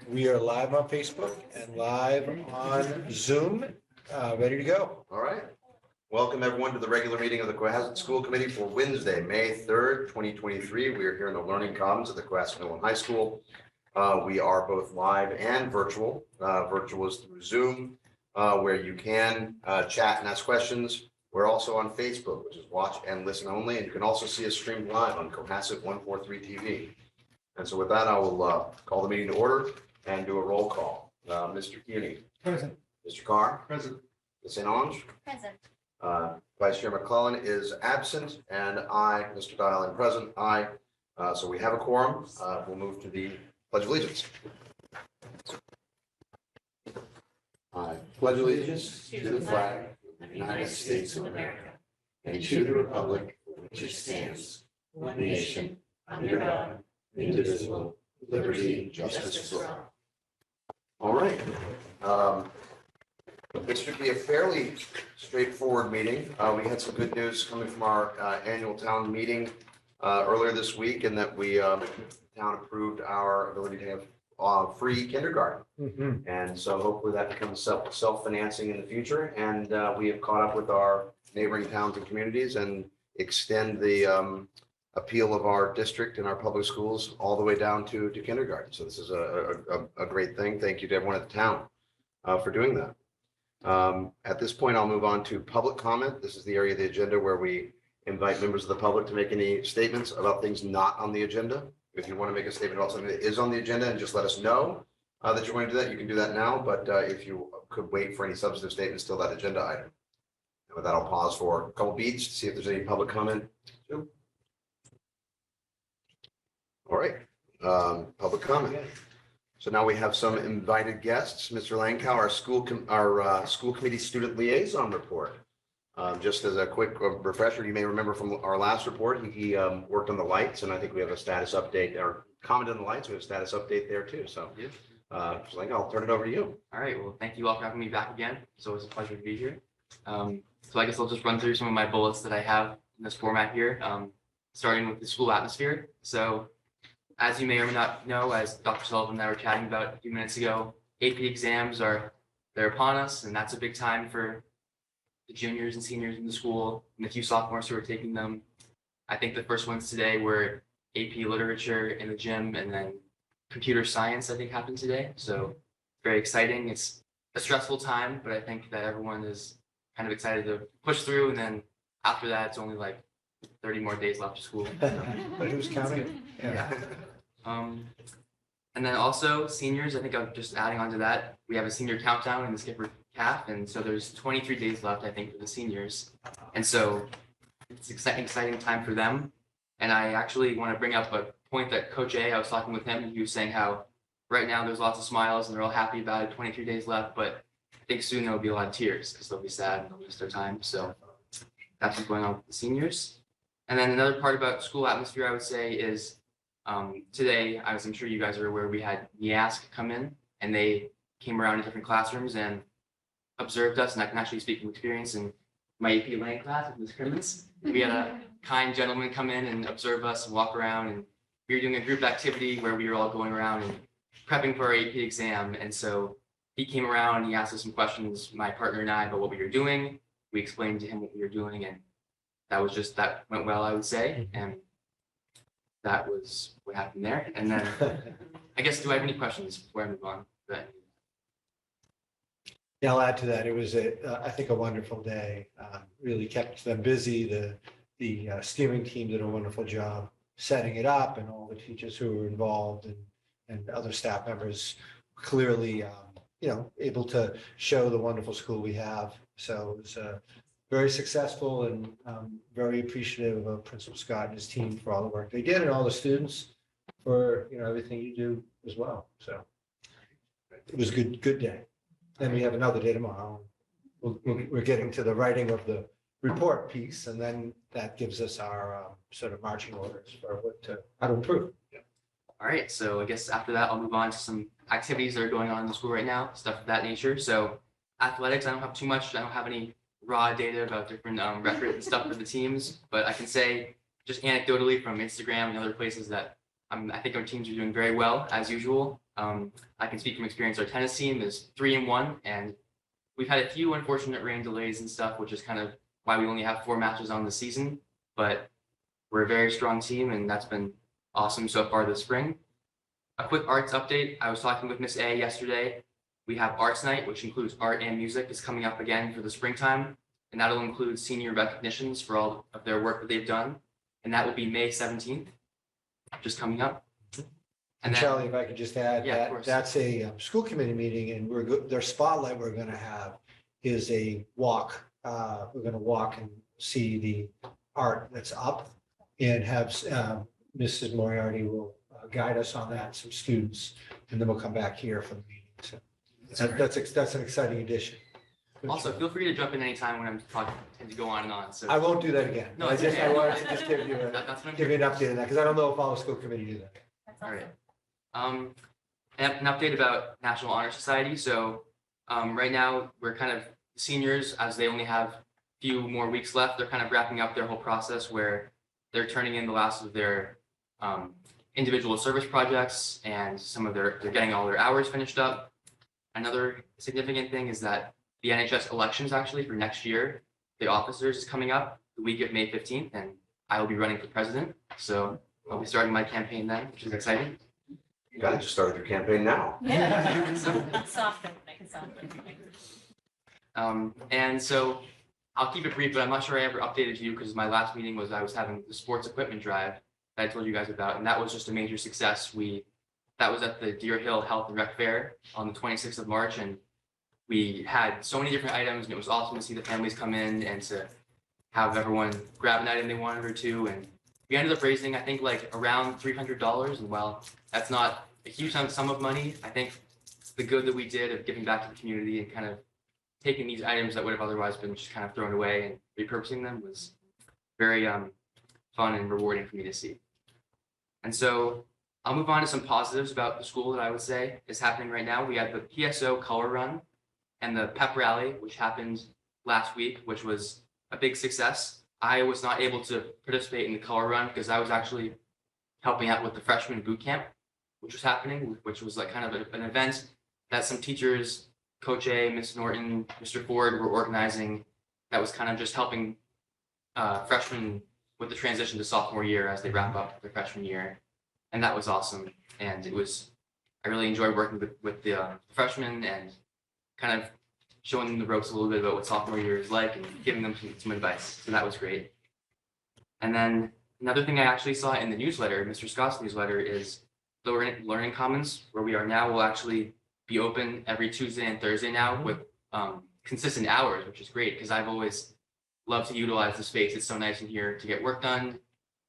We are live on Facebook and live on Zoom, ready to go. All right. Welcome everyone to the regular meeting of the Cohasset School Committee for Wednesday, May 3rd, 2023. We are here in the Learning Commons at the Cohasset Middle and High School. We are both live and virtual. Virtual is through Zoom, where you can chat and ask questions. We're also on Facebook, which is watch and listen only. And you can also see us streamed live on Cohasset 143 TV. And so with that, I will call the meeting to order and do a roll call. Mr. Kearney. Present. Mr. Carr. Present. Ms. St. Ange. Present. Vice Chair McClellan is absent, and I, Mr. Dial, am present. Aye. So we have a quorum. We'll move to the Pledge of Allegiance. I pledge allegiance to the flag of the United States of America and to the republic for which it stands, one nation, under God, indivisible, with liberty and justice for all. All right. This should be a fairly straightforward meeting. We had some good news coming from our annual town meeting earlier this week, and that we town approved our ability to have free kindergarten. And so hopefully that becomes self-financing in the future. And we have caught up with our neighboring towns and communities and extend the appeal of our district and our public schools all the way down to kindergarten. So this is a great thing. Thank you to everyone at the town for doing that. At this point, I'll move on to public comment. This is the area of the agenda where we invite members of the public to make any statements about things not on the agenda. If you want to make a statement about something that is on the agenda and just let us know that you're going to do that, you can do that now. But if you could wait for any substantive statements till that agenda item. And with that, I'll pause for a couple beats to see if there's any public comment. All right, public comment. So now we have some invited guests. Mr. Langkow, our school committee student liaison report. Just as a quick refresher, you may remember from our last report, he worked on the lights, and I think we have a status update or comment on the lights. We have a status update there too. So, Mr. Langkow, I'll turn it over to you. All right. Well, thank you all for having me back again. It's always a pleasure to be here. So I guess I'll just run through some of my bullets that I have in this format here, starting with the school atmosphere. So, as you may or may not know, as Dr. Sullivan and I were chatting about a few minutes ago, AP exams they're upon us, and that's a big time for the juniors and seniors in the school and the few sophomores who are taking them. I think the first ones today were AP literature in the gym, and then computer science, I think, happened today. So very exciting. It's a stressful time, but I think that everyone is kind of excited to push through. And then after that, it's only like 30 more days left of school. But who's counting? Yeah. And then also seniors, I think I'm just adding on to that. We have a senior countdown in the Skipper CAF. And so there's 23 days left, I think, for the seniors. And so it's an exciting time for them. And I actually want to bring up a point that Coach A, I was talking with him, and he was saying how right now there's lots of smiles and they're all happy about it, 23 days left, but I think soon there'll be a lot of tears because they'll be sad and they'll miss their time. So that's what's going on with the seniors. And then another part about school atmosphere, I would say, is today, as I'm sure you guys are aware, we had NEASC come in, and they came around in different classrooms and observed us, and I can actually speak from experience in my AP Lang class with Ms. Crimmins. We had a kind gentleman come in and observe us and walk around, and we were doing a group activity where we were all going around and prepping for our AP exam. And so he came around, he asked us some questions, my partner and I, about what we were doing. We explained to him what we were doing, and that went well, I would say. And that was what happened there. And then I guess, do I have any questions before I move on? Yeah, I'll add to that. It was, I think, a wonderful day. Really kept them busy. The steering team did a wonderful job setting it up, and all the teachers who were involved and other staff members clearly, able to show the wonderful school we have. So it was very successful, and very appreciative of Principal Scott and his team for all the work they did, and all the students for everything you do as well. So it was a good day. Then we have another day tomorrow. We're getting to the writing of the report piece, and then that gives us our sort of marching orders for how to improve. All right, so I guess after that, I'll move on to some activities that are going on in the school right now, stuff of that nature. So athletics, I don't have too much. I don't have any raw data about different records and stuff for the teams, but I can say just anecdotally from Instagram and other places that I think our teams are doing very well as usual. I can speak from experience. Our tennis team is 3-1, and we've had a few unfortunate rain delays and stuff, which is kind of why we only have 4 matches on the season. But we're a very strong team, and that's been awesome so far this spring. A quick arts update. I was talking with Miss A yesterday. We have Arts Night, which includes art and music, is coming up again for the springtime. And that'll include senior recognitions for all of their work that they've done. And that will be May 17th, just coming up. And then- Charlie, if I could just add, Yeah, of course. that's a school committee meeting, and their spotlight we're gonna have is a walk. We're gonna walk and see the art that's up and have Mrs. Moriarty will guide us on that, some students, and then we'll come back here for the meeting. So that's an exciting addition. Also, feel free to jump in anytime when I'm talking, I tend to go on and on, so. I won't do that again. No, I it's just, I okay. wanted to just give you That's what I'm give you an update on that, because I don't know if all the school committee do that. That's All awesome. right. An update about National Honor Society. So right now, we're kind of seniors, as they only have a few more weeks left. They're kind of wrapping up their whole process where they're turning in the last of their individual service projects and they're getting all their hours finished up. Another significant thing is that the NHS elections actually for next year, the officers is coming up the week of May 15th, and I will be running for president. So I'll be starting my campaign then, which is exciting. You gotta just start your campaign now. Yeah. It's soft opening, soft opening. And so I'll keep it brief, but I'm not sure I ever updated you because my last meeting was I was having the sports equipment drive that I told you guys about, and that was just a major success. That was at the Deer Hill Health and Rec Fair on the 26th of March, and we had so many different items, and it was awesome to see the families come in and to have everyone grab an item they wanted or two. And we ended up raising, I think, like around $300. And while that's not a huge sum of money, I think the good that we did of giving back to the community and kind of taking these items that would have otherwise been just kind of thrown away and repurposing them was very fun and rewarding for me to see. And so I'll move on to some positives about the school that I would say is happening right now. We had the PSO color run and the pep rally, which happened last week, which was a big success. I was not able to participate in the color run because I was actually helping out with the freshman boot camp, which was happening, which was like kind of an event that some teachers, Coach A, Ms. Norton, Mr. Ford were organizing that was kind of just helping freshmen with the transition to sophomore year as they wrap up their freshman year. And that was awesome. And I really enjoyed working with the freshmen and kind of showing them the ropes a little bit about what sophomore year is like and giving them some advice. So that was great. And then another thing I actually saw in the newsletter, Mr. Scott's newsletter, is the Learning Commons, where we are now, will actually be open every Tuesday and Thursday now with consistent hours, which is great because I've always loved to utilize the space. It's so nice in here to get work done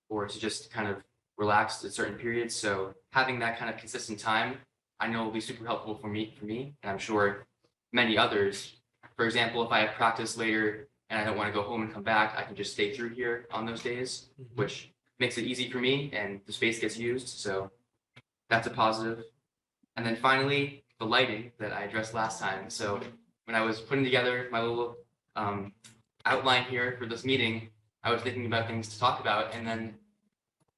or to just kind of relax at certain periods. So having that kind of consistent time, I know will be super helpful for me, and I'm sure many others. For example, if I have practice later and I don't want to go home and come back, I can just stay through here on those days, which makes it easy for me and the space gets used. So that's a positive. And then finally, the lighting that I addressed last time. So when I was putting together my little outline here for this meeting, I was thinking about things to talk about, and then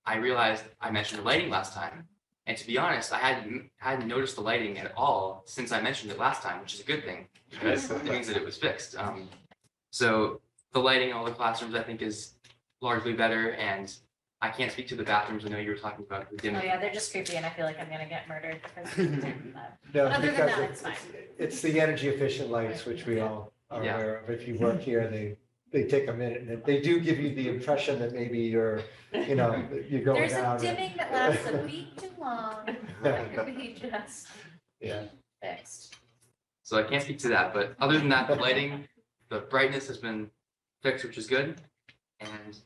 I realized I mentioned the lighting last time. And to be honest, I hadn't noticed the lighting at all since I mentioned it last time, which is a good thing because it means that it was fixed. So the lighting in all the classrooms, I think, is largely better. And I can't speak to the bathrooms. I know you were talking about the Oh dimming. yeah, they're just creepy and I feel like I'm gonna get murdered because of that. No, Other than because that, it's fine. it's the energy efficient lights, which we all are Yeah. aware of. If you work here, they take a minute and they do give you the impression that maybe you're going There's a down. dimming that lasts a week too long. That could be just Yeah. fixed. So I can't speak to that, but other than that, the lighting, the brightness has been fixed, which is good. And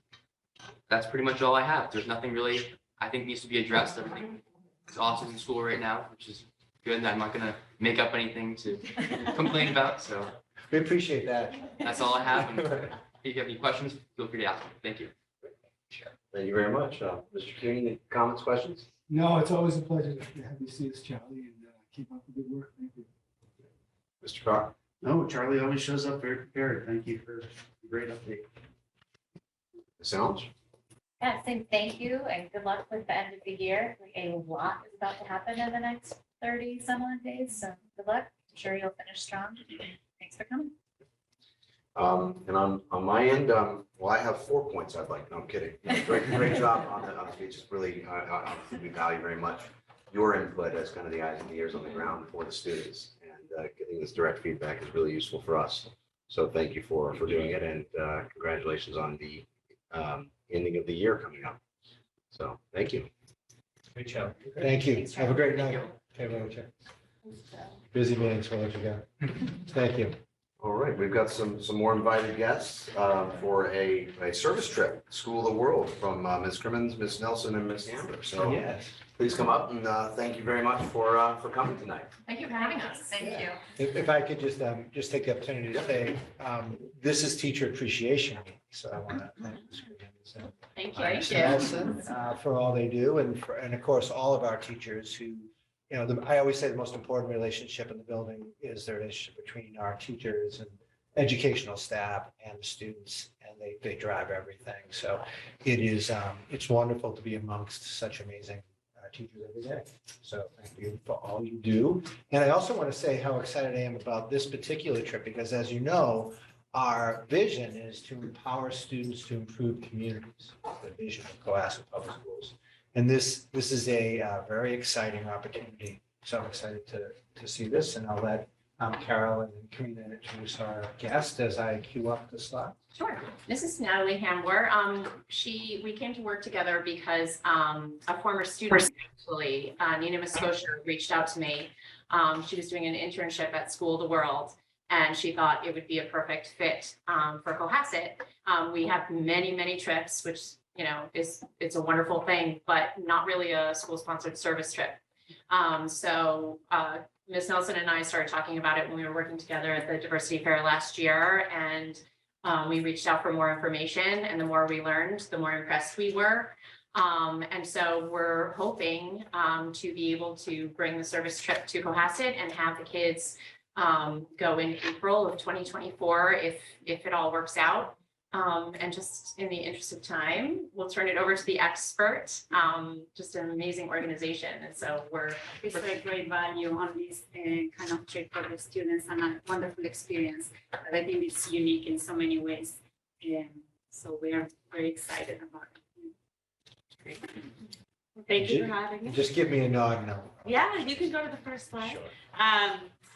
that's pretty much all I have. There's nothing really I think needs to be addressed. Everything is awesome in school right now, which is good. I'm not gonna make up anything to complain about. So We appreciate that. that's all I have. And if you have any questions, feel free to ask me. Thank you. Thank you very much. Mr. Keating, any comments, questions? No, it's always a pleasure to have you see us, Charlie, and keep up the good work. Thank you. Mr. Carr? No, Charlie always shows up very prepared. Thank you for the great update. Ms. Helms? Yeah, same, thank you and good luck with the end of the year. Like, a lot is about to happen in the next 30 some odd days, so good luck. I'm sure you'll finish strong. Thanks for coming. And on my end, well, I have 4 points I'd like, no, I'm kidding. Great job on the speech. It's really, we value very much your input as kind of the eyes and ears on the ground for the students. And getting this direct feedback is really useful for us. So thank you for doing it, and congratulations on the ending of the year coming up. So thank you. Great job. Thank you. Thanks, Have a great Thank night. you. Okay, we'll check. Busy meetings, we'll let you go. Thank you. All right, we've got some more invited guests for a service trip, School of the World, from Ms. Crimmins, Ms. Nelson, and Ms. Amber. So Yes. please come up, and thank you very much for coming tonight. Thank you for having us. Thank you. If I could just take the opportunity to say, this is Teacher Appreciation Week, so I want to thank Ms. Crimmins and Thank Ms. Nelson, for all they do, and of course, all of our teachers who, I always say the most important relationship in the building is the relationship between our teachers and educational staff and students, and they drive everything. So it's wonderful to be amongst such amazing teachers every day. So thank you for all you do. And I also want to say how excited I am about this particular trip, because as you know, our vision is to empower students to improve communities, the vision of Cohasset Public Schools. And this is a very exciting opportunity. So I'm excited to see this, and I'll let Carol and Karina introduce our guest as I queue up the slide. Sure. This is Natalie Hambler. We came to work together because a former student, actually, Nina Muskosha, reached out to me. She was doing an internship at School of the World, and she thought it would be a perfect fit for Cohasset. We have many trips, which it's a wonderful thing, but not really a school-sponsored service trip. So Ms. Nelson and I started talking about it when we were working together at the Diversity Fair last year, and we reached out for more information, and the more we learned, the more impressed we were. And so we're hoping to be able to bring the service trip to Cohasset and have the kids go in April of 2024 if it all works out. And just in the interest of time, we'll turn it over to the expert. Just an amazing organization. And so It's a great value on this kind of trip for the students, and a wonderful experience that I think it's unique in so many ways. So we are very excited about it. thank you for having me. Just give me a nod now. Yeah, you can go to the first slide. Sure.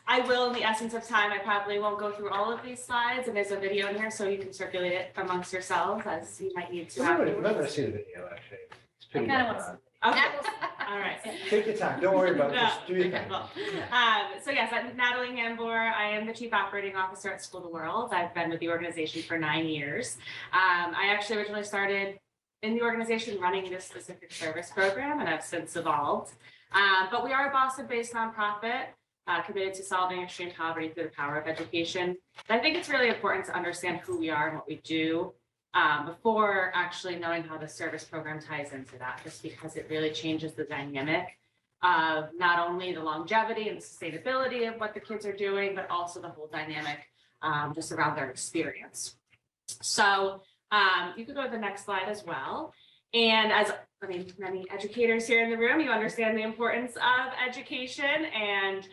I will, in the essence of time, I probably won't go through all of these slides, and there's a video in here, so you can circulate it amongst yourselves as you might need to. I'm not afterwards. gonna see the video, actually. It's pretty kinda well wanna done. Okay, all right. Take your time, don't worry about it, No, just do your okay, thing. well, So yes, I'm Natalie Hambler. I am the Chief Operating Officer at School of the World. I've been with the organization for 9 years. I actually originally started in the organization running this specific service program, and I've since evolved. But we are a Boston-based nonprofit committed to solving extreme poverty through the power of education. And I think it's really important to understand who we are and what we do before actually knowing how the service program ties into that, just because it really changes the dynamic of not only the longevity and the sustainability of what the kids are doing, but also the whole dynamic just around their experience. So you could go to the next slide as well. And as many educators here in the room, you understand the importance of education, and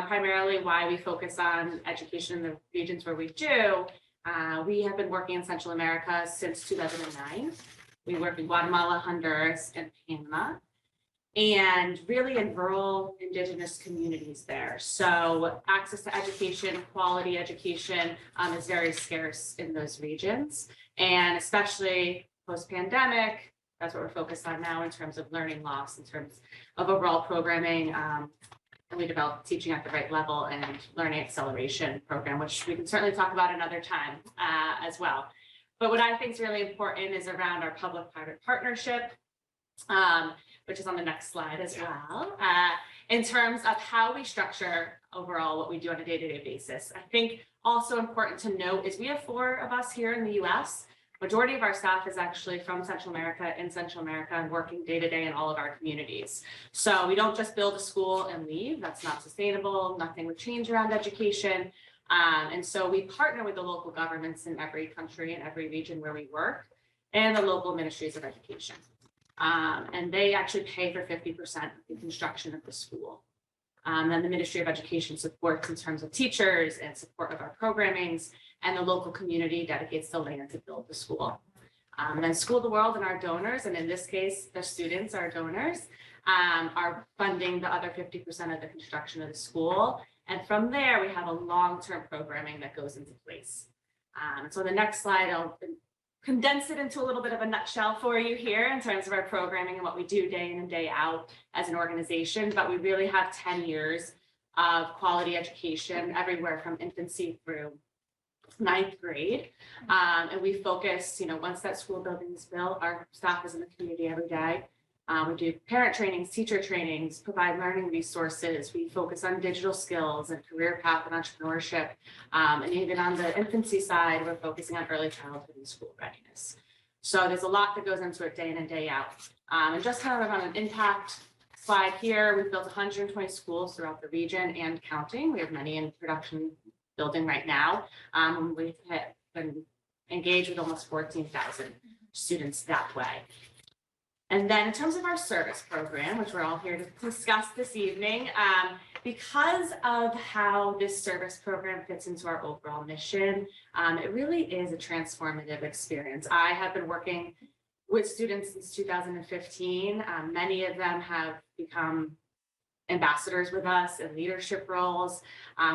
primarily why we focus on education in the regions where we do. We have been working in Central America since 2009. We work in Guatemala, Honduras, and Panama, and really in rural indigenous communities there. So access to education, quality education is very scarce in those regions, and especially post-pandemic. That's what we're focused on now in terms of learning loss, in terms of overall programming. And we developed Teaching at the Right Level and Learning Acceleration program, which we can certainly talk about another time as well. But what I think is really important is around our public-private partnership, which is on the next slide as well, in terms of how we structure overall what we do on a day-to-day basis. I think also important to note is we have 4 of us here in the US. Majority of our staff is actually from Central America, in Central America, and working day to day in all of our communities. So we don't just build a school and leave. That's not sustainable. Nothing would change around education. And so we partner with the local governments in every country and every region where we work. and the local ministries of education. And they actually pay for 50% of the construction of the school. Then the Ministry of Education supports in terms of teachers and support of our programmings, and the local community dedicates the land to build the school. Then School of the World and our donors, and in this case, the students, our donors, are funding the other 50% of the construction of the school. And from there, we have a long-term programming that goes into place. So the next slide, I'll condense it into a little bit of a nutshell for you here in terms of our programming and what we do day in and day out as an organization. But we really have 10 years of quality education everywhere from infancy through 9th grade. And we focus, once that school building is built, our staff is in the community every day. We do parent trainings, teacher trainings, provide learning resources. We focus on digital skills and career path and entrepreneurship. And even on the infancy side, we're focusing on early childhood and school readiness. So there's a lot that goes into it day in and day out. And just kind of on an impact slide here, we've built 120 schools throughout the region and counting. We have many in production building right now. We've been engaged with almost 14,000 students that way. And then in terms of our service program, which we're all here to discuss this evening, because of how this service program fits into our overall mission, it really is a transformative experience. I have been working with students since 2015. Many of them have become ambassadors with us in leadership roles.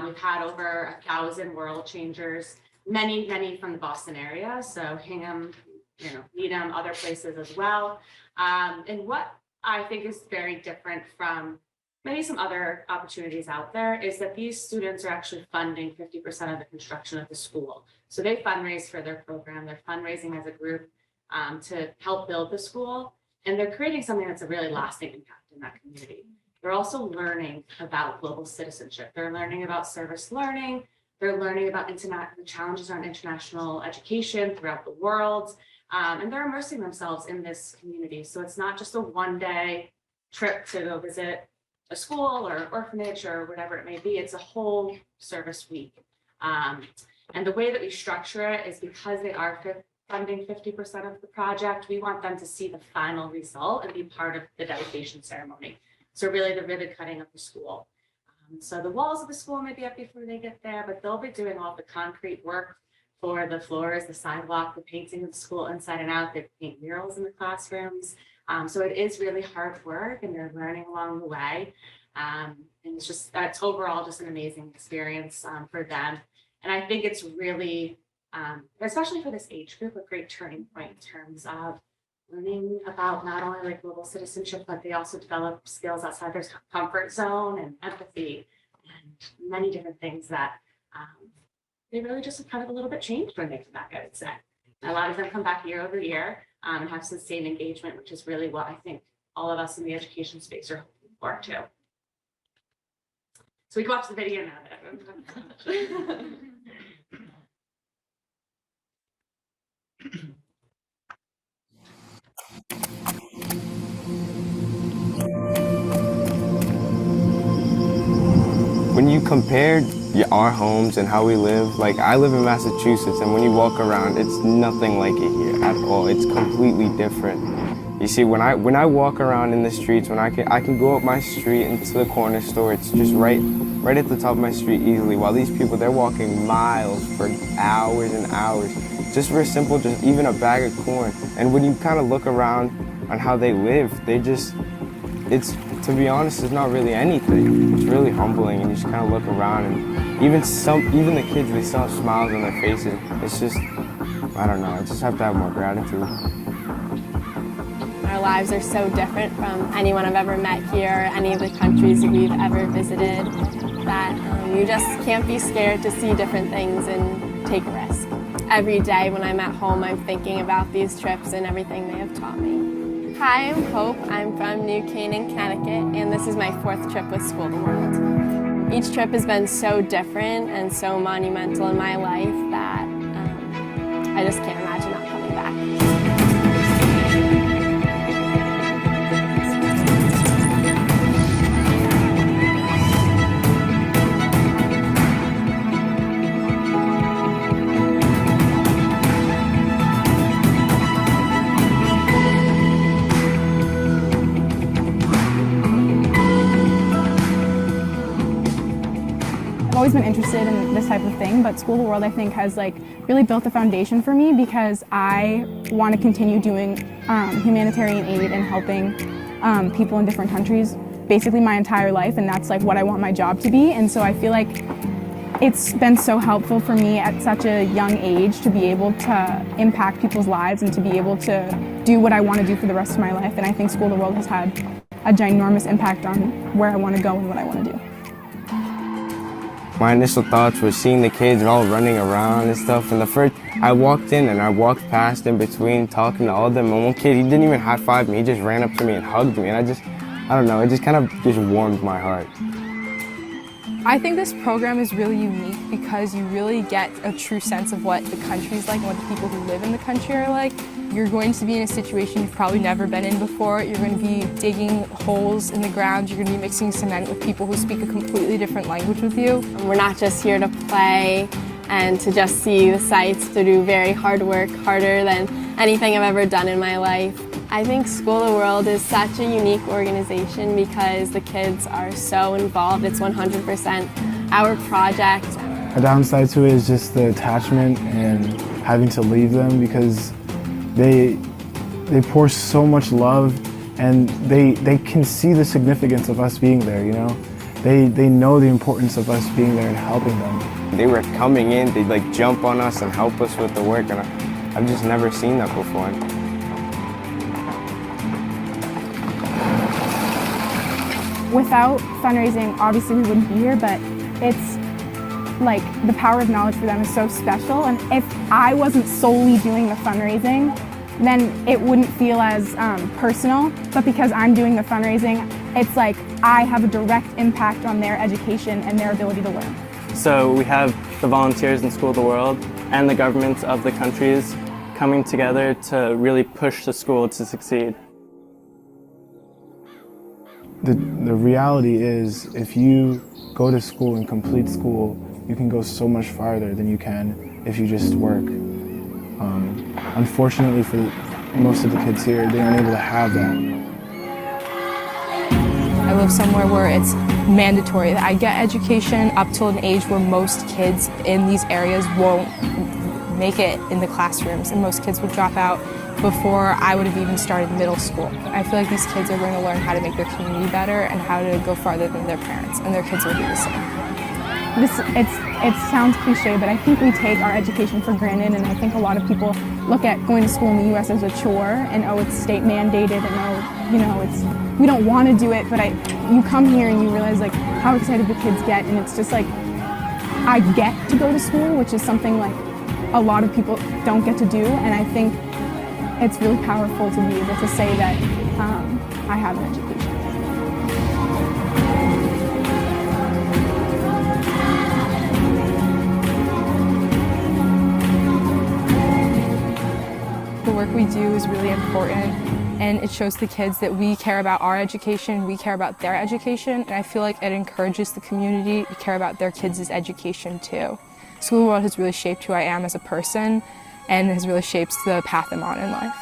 We've had over 1,000 world changers, many from the Boston area. So Hingham, Needham, other places as well. And what I think is very different from maybe some other opportunities out there is that these students are actually funding 50% of the construction of the school. So they fundraise for their program. They're fundraising as a group to help build the school. And they're creating something that's a really lasting impact in that community. They're also learning about global citizenship. They're learning about service learning. They're learning about the challenges around international education throughout the world. And they're immersing themselves in this community. So it's not just a one-day trip to go visit a school or orphanage or whatever it may be. It's a whole service week. And the way that we structure it is because they are funding 50% of the project, we want them to see the final result and be part of the dedication ceremony. So really the ribbon cutting of the school. So the walls of the school may be up before they get there, but they'll be doing all the concrete work for the floors, the sidewalk, the painting of the school inside and out. They paint murals in the classrooms. So it is really hard work and they're learning along the way. And that's overall just an amazing experience for them. And I think it's really, especially for this age group, a great turning point in terms of learning about not only global citizenship, but they also develop skills outside their comfort zone and empathy and many different things that they really just kind of a little bit changed when they come back, I would say. A lot of them come back year over year and have sustained engagement, which is really what I think all of us in the education space are hoping for too. So we can watch the video now. When you compare our homes and how we live, I live in Massachusetts, and when you walk around, it's nothing like it here at all. It's completely different. You see, when I walk around in the streets, when I can go up my street into the corner store, it's just right at the top of my street easily. While these people, they're walking miles for hours and hours just for just even a bag of corn. And when you kind of look around on how they live, to be honest, it's not really anything. It's really humbling, and you just kind of look around, and even the kids, they still have smiles on their faces. It's just, I don't know, I just have to have more gratitude. Our lives are so different from anyone I've ever met here, any of the countries that we've ever visited, that you just can't be scared to see different things and take a risk. Every day when I'm at home, I'm thinking about these trips and everything they have taught me. Hi, I'm Hope. I'm from New Canaan, Connecticut, and this is my 4th trip with School of the World. Each trip has been so different and so monumental in my life that I just can't imagine not coming back. always been interested in this type of thing, but School of the World I think has like really built the foundation for me because I want to continue doing humanitarian aid and helping people in different countries basically my entire life, and that's like what I want my job to be. And so I feel like it's been so helpful for me at such a young age to be able to impact people's lives and to be able to do what I want to do for the rest of my life. And I think School of the World has had a ginormous impact on where I want to go and what I want to do. My initial thoughts were seeing the kids all running around and stuff. And I walked in and I walked past in between talking to all of them. And one kid, he didn't even high five me. He just ran up to me and hugged me. And I don't know, it just kind of just warmed my heart. I think this program is really unique because you really get a true sense of what the country is like and what the people who live in the country are like. You're going to be in a situation you've probably never been in before. You're going to be digging holes in the ground. You're going to be mixing cement with people who speak a completely different language with you. We're not just here to play and to just see the sights, to do very hard work, harder than anything I've ever done in my life. I think School of the World is such a unique organization because the kids are so involved. It's 100% our project. A downside to it is just the attachment and having to leave them because they pour so much love and they can see the significance of us being there, you know? They know the importance of us being there and helping them. They were coming in, they'd like jump on us and help us with the work, and I've just never seen that before. Without fundraising, obviously we wouldn't be here, but it's like the power of knowledge for them is so special. And if I wasn't solely doing the fundraising, then it wouldn't feel as personal. But because I'm doing the fundraising, it's like I have a direct impact on their education and their ability to learn. So we have the volunteers in School of the World and the governments of the countries coming together to really push the school to succeed. The reality is, if you go to school and complete school, you can go so much farther than you can if you just work. Unfortunately for most of the kids here, they aren't able to have that. I live somewhere where it's mandatory that I get education up till an age where most kids in these areas won't make it in the classrooms, and most kids would drop out before I would have even started middle school. I feel like these kids are going to learn how to make their community better and how to go farther than their parents, and their kids will do the same. It sounds cliche, but I think we take our education for granted, and I think a lot of people look at going to school in the U.S. as a chore, and oh, it's state mandated, and oh, you know, we don't want to do it, but you come here and you realize like how excited the kids get, and it's just like I get to go to school, which is something like a lot of people don't get to do, and I think it's really powerful to be able to say that I have an education. The work we do is really important, and it shows the kids that we care about our education, we care about their education, and I feel like it encourages the community to care about their kids' education too. School of the World has really shaped who I am as a person and has really shaped the path I'm on in life.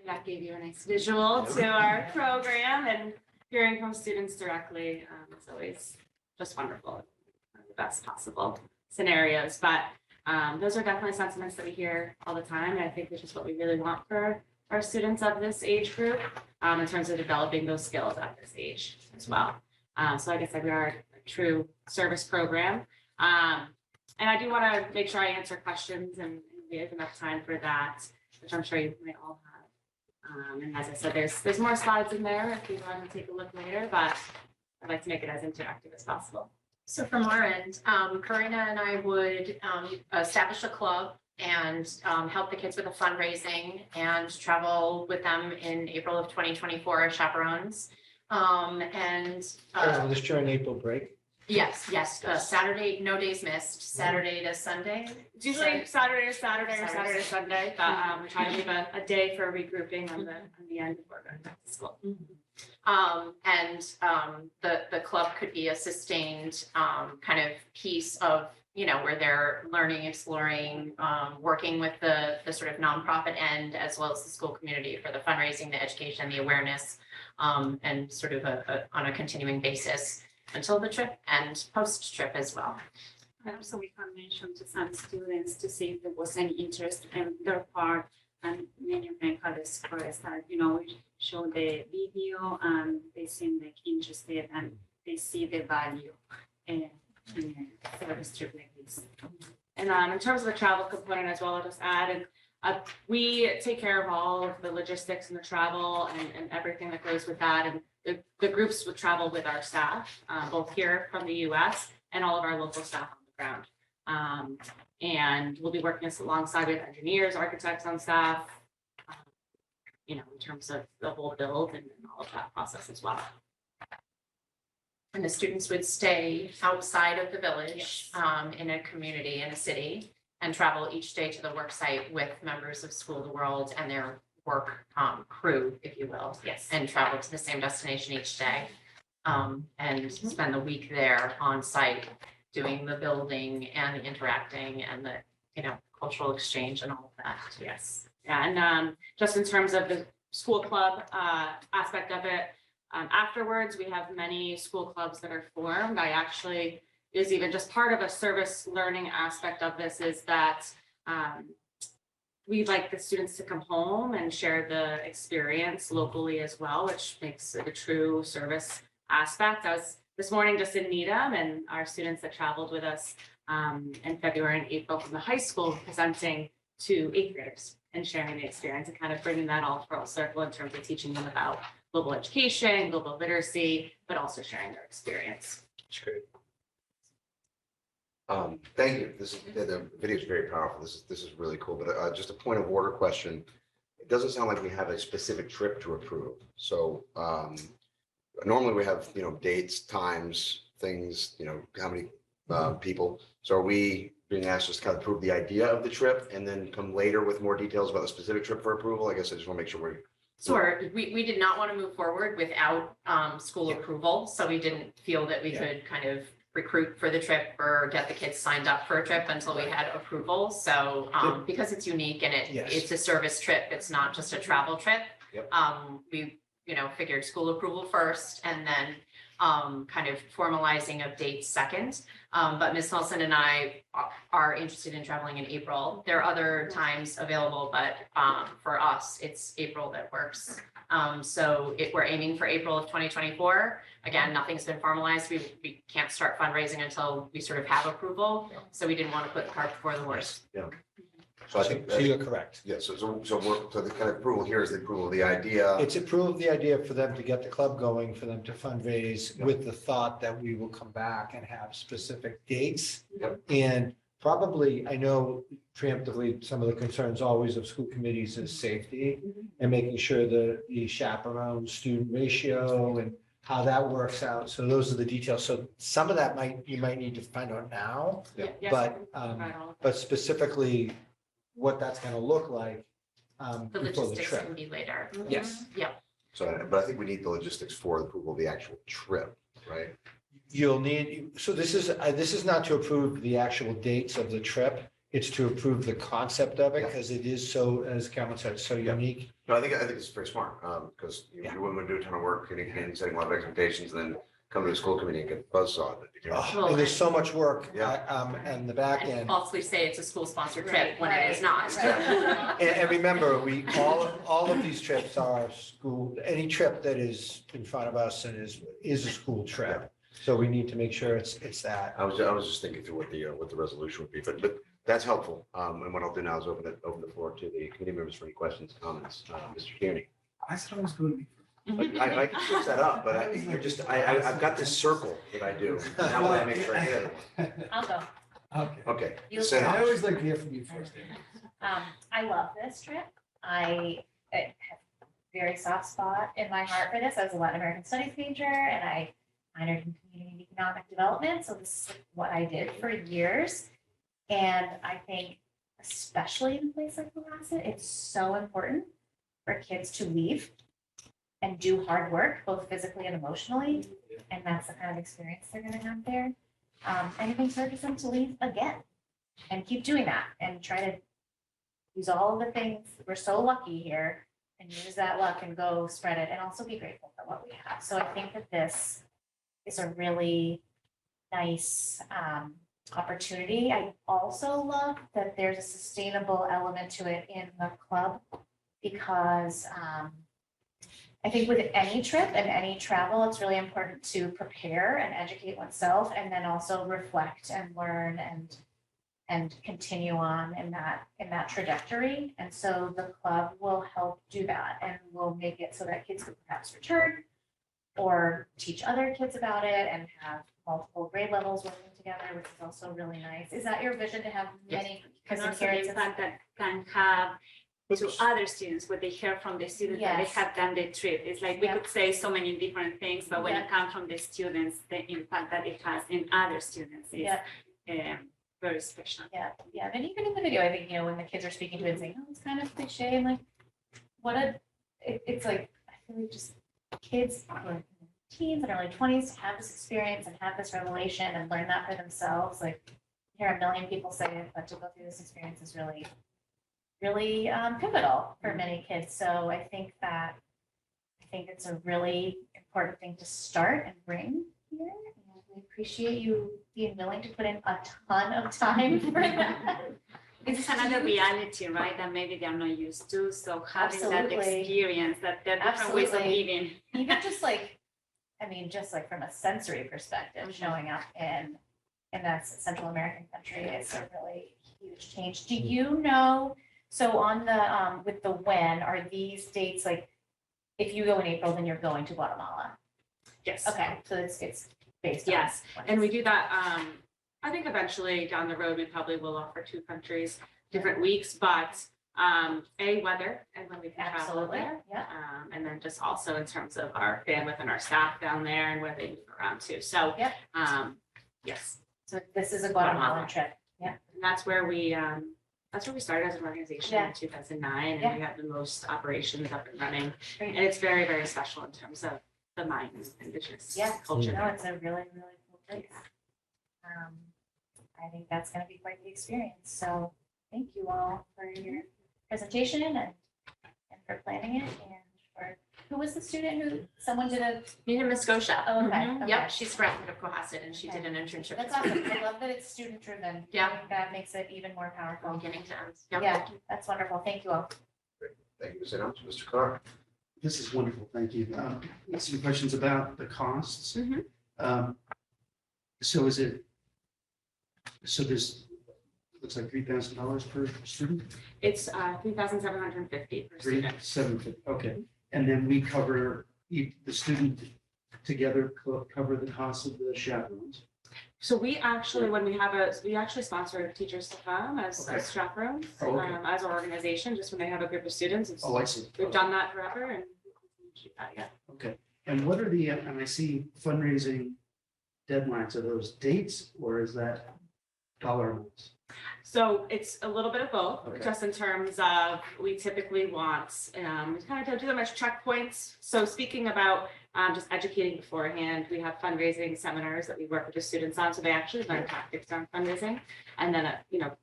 That gave you a nice visual to our program, and hearing from students directly is always just wonderful. The best possible scenarios, but those are definitely sentiments that we hear all the time, and I think this is what we really want for our students of this age group in terms of developing those skills at this age as well. So like I said, we are a true service program, and I do want to make sure I answer questions, and we have enough time for that, which I'm sure you might all have. And as I said, there's more slides in there if you want to take a look later, but I'd like to make it as interactive as possible. So from our end, Karina and I would establish a club and help the kids with the fundraising and travel with them in April of 2024 as chaperones. This during April break? Yes, Saturday, no days missed, Saturday to Sunday. It's usually Saturday to Sunday, but we try to leave a day for regrouping on the end before going back to school. The club could be a sustained kind of piece of, you know, where they're learning, exploring, working with the sort of nonprofit end as well as the school community for the fundraising, the education, the awareness, and sort of on a continuing basis until the trip and post-trip as well. And also we can mention to some students to see if there was any interest in their part, and many of them had expressed that, we show the video and they seem like interested and they see the value in a service trip like this. And in terms of the travel component as well, I'll just add, we take care of all of the logistics and the travel and everything that goes with that. And the groups would travel with our staff, both here from the US and all of our local staff on the ground. And we'll be working alongside with engineers, architects on staff, in terms of the whole build and all of that process as well. And the students would stay outside of the village, in a community, in a city, and travel each day to the work site with members of School of the World and their work crew, if you will. Yes. And travel to the same destination each day. And spend the week there on site doing the building and the interacting and the, cultural exchange and all of that. Yes. Yeah, and just in terms of the school club aspect of it, afterwards, we have many school clubs that are formed. I actually is even just part of a service learning aspect of this is that we'd like the students to come home and share the experience locally as well, which makes it a true service aspect. I was this morning just in Needham, and our students that traveled with us in February and April from the high school presenting to 8th graders and sharing the experience and kind of bringing that all full circle in terms of teaching them about global education, global literacy, but also sharing their experience. That's great. Thank you. The video is very powerful. This is really cool, but just a point of order question. It doesn't sound like we have a specific trip to approve. So normally we have, dates, times, things, how many people. So are we being asked just to kind of approve the idea of the trip and then come later with more details about the specific trip for approval? I guess I just want to make sure we're. Sure, we did not want to move forward without school approval, so we didn't feel that we could kind of recruit for the trip or get the kids signed up for a trip until we had approval. So because it's unique and it's a service trip, it's not just a travel trip. Yep. We figured school approval first and then kind of formalizing of dates second. But Ms. Nelson and I are interested in traveling in April. There are other times available, but for us, it's April that works. So we're aiming for April of 2024. Again, nothing's been formalized. We can't start fundraising until we sort of have approval. So we didn't want to put the cart before the horse. Yeah. So I think. So you're correct. Yeah, so the kind of approval here is the approval of the idea. It's approved the idea for them to get the club going, for them to fundraise with the thought that we will come back and have specific dates. Yep. And probably, I know preemptively, some of the concerns always of school committees is safety and making sure the chaperone student ratio and how that works out. So those are the details. So some of that you might need to find out now, Yes, but specifically what that's going to look like The before the logistics trip. can be later. Yes. Yep. So, but I think we need the logistics for the approval of the actual trip, right? You'll need, so this is not to approve the actual dates of the trip. It's to approve the concept of it because it is so, as Cameron said, so unique. No, I think it's very smart, because you wouldn't do a ton of work and setting a lot of expectations, and then come to the school committee and get buzzsawed. And there's so much work and the back And end. falsely say it's a school-sponsored trip when it is not. And remember, all of these trips are school, any trip that is in front of us and is a school trip. So we need to make sure it's that. I was just thinking through what the resolution would be, but that's helpful. And what I'll do now is open the floor to the committee members for any questions, comments. Mr. Kearney. I said I was going to be. I can switch that up, but I've got this circle that I do. Now I make sure I hit it. I'll go. Okay. Okay. You'll Send I it. always like to hear from you first. I love this trip. I have a very soft spot in my heart for this. I was a Latin American Studies major and I minored in community and economic development. So this is what I did for years. And I think, especially in a place like Cohasset, it's so important for kids to leave and do hard work, both physically and emotionally. And that's the kind of experience they're gonna have there. And it encourages them to leave again and keep doing that and try to use all of the things. We're so lucky here and use that luck and go spread it and also be grateful for what we have. So I think that this is a really nice opportunity. I also love that there's a sustainable element to it in the club because I think with any trip and any travel, it's really important to prepare and educate oneself and then also reflect and learn and continue on in that trajectory. And so the club will help do that and will make it so that kids can perhaps return or teach other kids about it and have multiple grade levels working together, which is also really nice. Is that your vision to have many? And Because also the impact that can have to other students, what they hear from the students that Yes. they have done the trip. It's like we Yeah. could say so many different things, but when Yeah. it comes from the students, the impact that it has in other students is Yeah. very special. Yeah, yeah, and even in the video, I think, when the kids are speaking to it and saying, oh, it's kind of cliche, and like, it's like, I feel like just kids who are teens and early 20s have this experience and have this revelation and learn that for themselves, like, hear a million people say it, but to go through this experience is really, really pivotal for many kids, so I think it's a really important thing to start and bring here. We appreciate you being willing to put in a ton of time for that. This is another reality, right, that maybe they're not used to, so having that Absolutely. experience, that there are different ways of Absolutely. living. Even just like, just like from a sensory perspective, showing up in that Central American country is a really huge change. Do you know, so on the, with the when, are these dates like, if you go in April, then you're going to Guatemala? Yes. Okay, so it's based on. Yes, and we do that, I think eventually down the road, we probably will offer 2 countries, different weeks, but weather and when we can travel Absolutely, there. yeah. And then just also in terms of our bandwidth and our staff down there and where they move around too. So, Yep. yes. So this is a Guatemala Guatemala. trip, yeah. And that's where we started as an organization Yeah. in 2009, Yeah. and we have the most operations up and running. Great. And it's very, very special in terms of the Mayan indigenous Yeah, culture. no, it's a really, really cool place. I think that's gonna be quite the experience, so thank you all for your presentation and for planning it and for, who was the student who, someone did a, Nina Muskosha. oh, okay, Mhm. okay. Yep, she's a graduate of Cohasset and she did an internship. That's awesome, I love that it's student driven. Yeah. That makes it even more powerful. From beginning to end. Yep. Yeah, that's wonderful, thank you all. Thank you, Ms. Adams. Mr. Carr. This is wonderful, thank you. Some questions about the costs. So is it, so there's, looks like $3,000 per student? It's 3,750 per student. 750, okay. And then we cover, the student together cover the cost of the chaperones. So we actually, when we actually sponsor teachers to come as Okay. chaperones, Oh, okay. as our organization, just when they have a group of students. Oh, I see. We've done that forever and yeah. Okay, and what are the, and I see fundraising deadlines, are those dates or is that dollar amounts? So it's a little bit of both, Okay. just in terms of, we typically want, we kind of don't do them as checkpoints. So speaking about just educating beforehand, we have fundraising seminars that we work with the students on, so they actually learn tactics on fundraising. And then,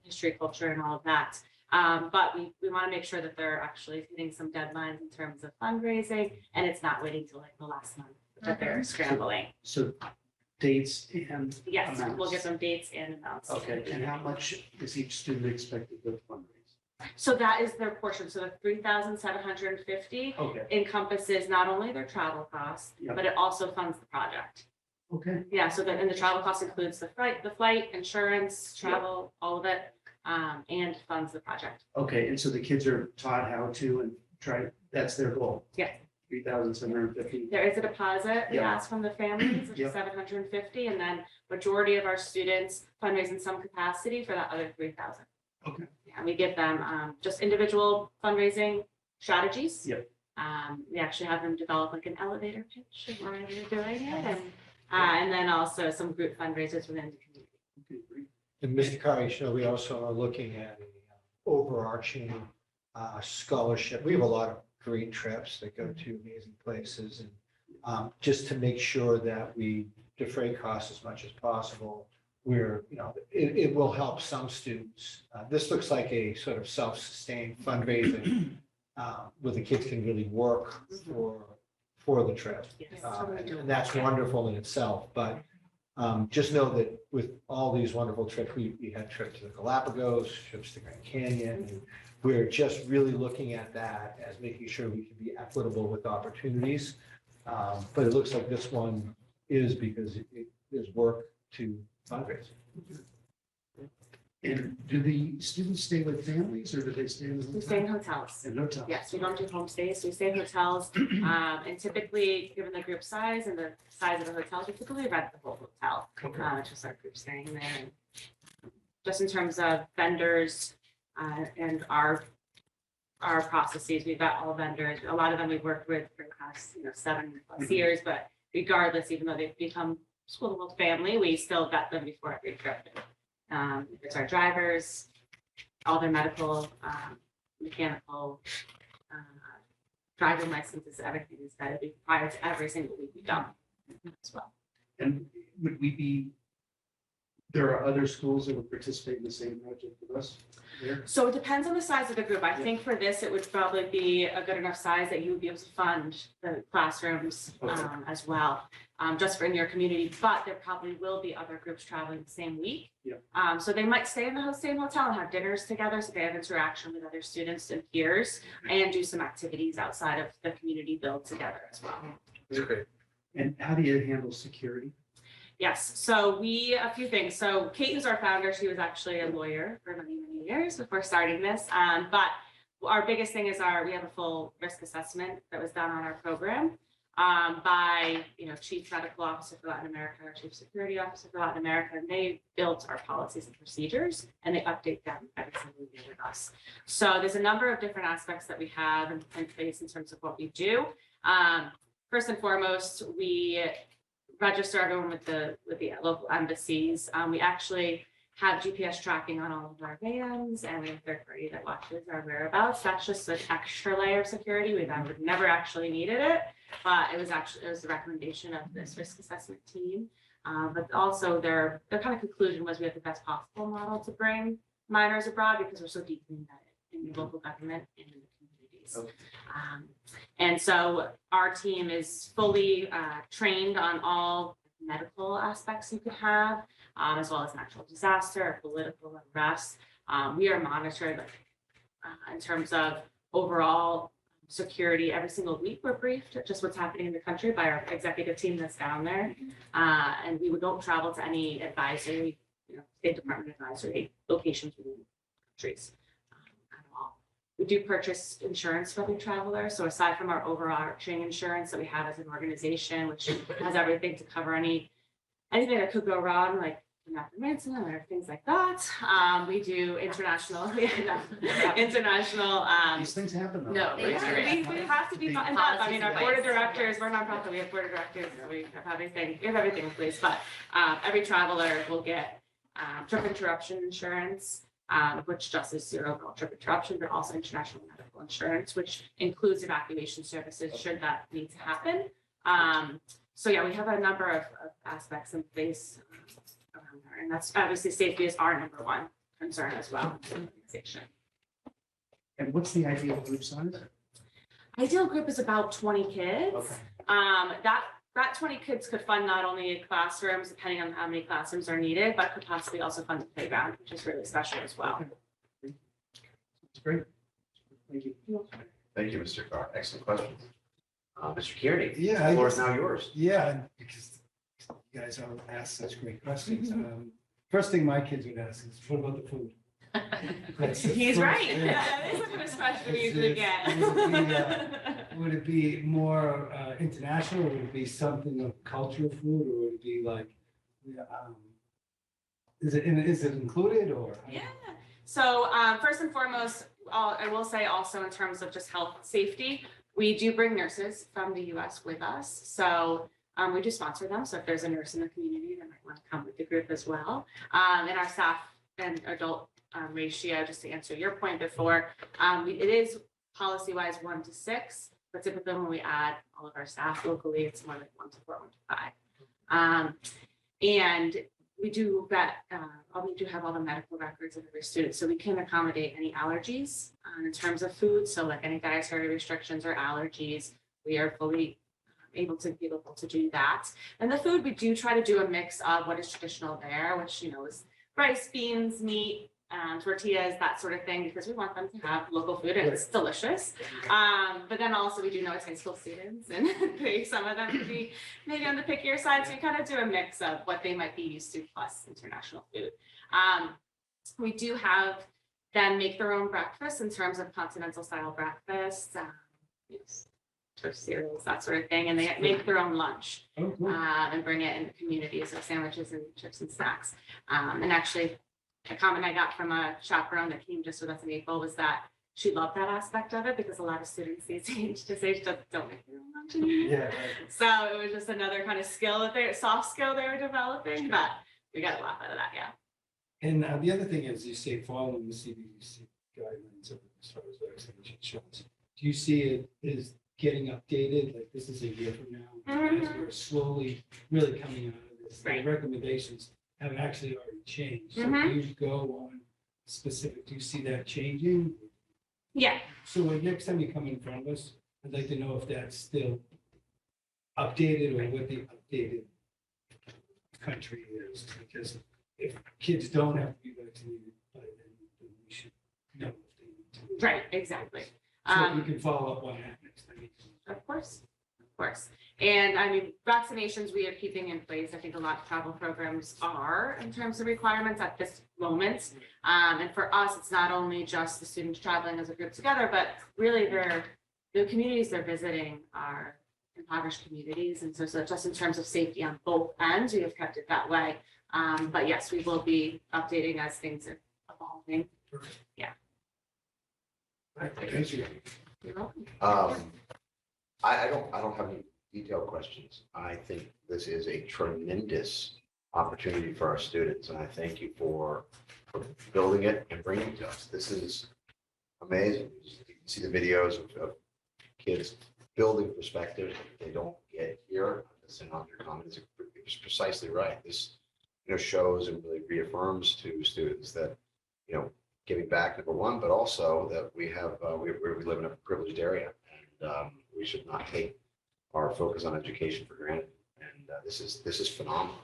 history, culture and all of that. But we want to make sure that they're actually hitting some deadlines in terms of fundraising, and it's not waiting till like the last month that they're scrambling. So dates and Yes, we'll amounts. get them dates and amounts. Okay, and how much is each student expected to fundraise? So that is their portion. So the 3,750 Okay, encompasses not only their travel costs, Yeah. but it also funds the project. okay, Yeah, so and the travel cost includes the flight, insurance, travel, all of it, and funds the project. okay, and so the kids are taught how to and try, that's their goal? Yeah. 3,750, There is a deposit we Yeah. ask from the families, which Yeah. is 750, and then majority of our students fundraise in some capacity for that other 3,000. Okay. Yeah, we give them just individual fundraising strategies. Yep. We actually have them develop like an elevator pitch while they're doing it, and then also some group fundraisers within the community. okay, great. And Mr. Carr, we also are looking at an overarching scholarship. We have a lot of great trips that go to amazing places and just to make sure that we defray costs as much as possible. It will help some students. This looks like a sort of self-sustained fundraising where the kids can really work for the trip. Yes. And that's wonderful in itself, but just know that with all these wonderful trips, we had trips to the Galapagos, trips to Grand Canyon, and we're just really looking at that as making sure we can be equitable with opportunities. But it looks like this one is because there's work to fundraise. And do the students stay with families or do they stay in the We stay in hotels. In hotels? Yes, we don't do homestays, so we stay in hotels. And typically, given the group size and the size of the hotel, we typically rent the whole hotel, which is our group staying there. And just in terms of vendors and our processes, we've got all vendors. A lot of them we've worked with for the past 7+ years, but regardless, even though they've become School of the World family, we still vet them before every trip. It's our drivers, all their medical, mechanical, driving licenses, everything is vetted prior to every single week we go as well. And would we be, there are other schools that would participate in the same project with us there? So it depends on the size of the group. I think for this, it would probably be a good enough size that you would be able to fund the classrooms as well, just for in your community. But there probably will be other groups traveling the same week. Yeah. So they might stay in the same hotel and have dinners together, so they have interaction with other students and peers, and do some activities outside of the community build together as well. And how do you handle security? Yes, so a few things. So Kate, who's our founder, she was actually a lawyer for many, many years before starting this. But our biggest thing is we have a full risk assessment that was done on our program by, Chief Medical Officer for Latin America, our Chief Security Officer for Latin America, and they built our policies and procedures and they update them every single year with us. So there's a number of different aspects that we have in place in terms of what we do. First and foremost, we register everyone with the local embassies. We actually have GPS tracking on all of our vans, and we have a third party that watches our whereabouts. That's just an extra layer of security. We've never actually needed it, but it was the recommendation of this risk assessment team. But also their kind of conclusion was we have the best possible model to bring minors abroad because we're so deeply embedded in the local government and in the communities. Okay. And so our team is fully trained on all medical aspects you could have, as well as natural disaster, political unrest. We are monitored in terms of overall security every single week. We're briefed just what's happening in the country by our executive team that's down there. And we don't travel to any advisory, State Department advisory locations within countries. We do purchase insurance for every traveler. So aside from our overarching insurance that we have as an organization, which has everything to cover anything that could go wrong, like ransom or things like that. We do international. These things happen though. No, we have to be involved. I mean, our board of directors, we're a nonprofit, we have board of directors, we have everything in place, but every traveler will get trip interruption insurance. Which just is your overall trip interruption, but also international medical insurance, which includes evacuation services should that need to happen. So yeah, we have a number of aspects in place around there, and that's obviously safety is our number one concern as well. And what's the ideal group size? Ideal group is about 20 kids. Okay. That 20 kids could fund not only classrooms, depending on how many classrooms are needed, but could possibly also fund the playground, which is really special as well. That's great. Thank you. Thank you, Mr. Carr. Excellent questions. Mr. Kearney. Yeah, The floor is now yours. Yeah, and because you guys all ask such great questions. First thing my kids would ask is, what about the food? He's right. That is the kind of question we usually get. Would it be more international, or would it be something of cultural food, or would it be like, is it included, or? Yeah. So first and foremost, I will say also in terms of just health safety, we do bring nurses from the US with us. So we do sponsor them. So if there's a nurse in the community that might want to come with the group as well. And our staff and adult ratio, just to answer your point before, it is policy-wise 1 to 6, but typically when we add all of our staff locally, it's more like 1 to 4, 1 to 5. And we do vet, we do have all the medical records of every student, so we can accommodate any allergies in terms of food. So like any dietary restrictions or allergies, we are fully able to do that. And the food, we do try to do a mix of what is traditional there, which, you know, is rice, beans, meat, tortillas, that sort of thing, because we want them to have local food and it's delicious. But then also we do know it's high school students and some of them could be maybe on the pickier side. So we kind of do a mix of what they might be used to plus international food. We do have them make their own breakfast in terms of continental style breakfast, cereals, that sort of thing, and they make their own lunch and bring it in communities of sandwiches and chips and snacks. And actually, a comment I got from a chaperone that came just with us in April was that she loved that aspect of it because a lot of students these age don't make their own lunch anymore. Yeah. So it was just another kind of skill soft skill they were developing, but we got a lot out of that, yeah. And the other thing is, you say following the CDC guidelines as far as vaccination shots. Do you see it as getting updated, like this is a year from now, as we're slowly really coming out of this? The recommendations have actually already changed. So do you go on specific, do you see that changing? Yeah. So like next time you come in front of us, I'd like to know if that's still updated or what the updated country is, because if kids don't have to be vaccinated by then we should know if they need to. Right, exactly. So we can follow up on that next time. Of course. And I mean, vaccinations we are keeping in place. I think a lot of travel programs are in terms of requirements at this moment. And for us, it's not only just the students traveling as a group together, but really the communities they're visiting are impoverished communities. And so just in terms of safety on both ends, we have kept it that way. But yes, we will be updating as things are evolving. Yeah. Thank you. You're welcome. I don't have any detailed questions. I think this is a tremendous opportunity for our students, and I thank you for building it and bringing it to us. This is amazing. You can see the videos of kids building perspectives that they don't get here. And on your comment is precisely right. This, shows and really reaffirms to students that, giving back, number one, but also that we have we live in a privileged area, and we should not take our focus on education for granted. And this is phenomenal.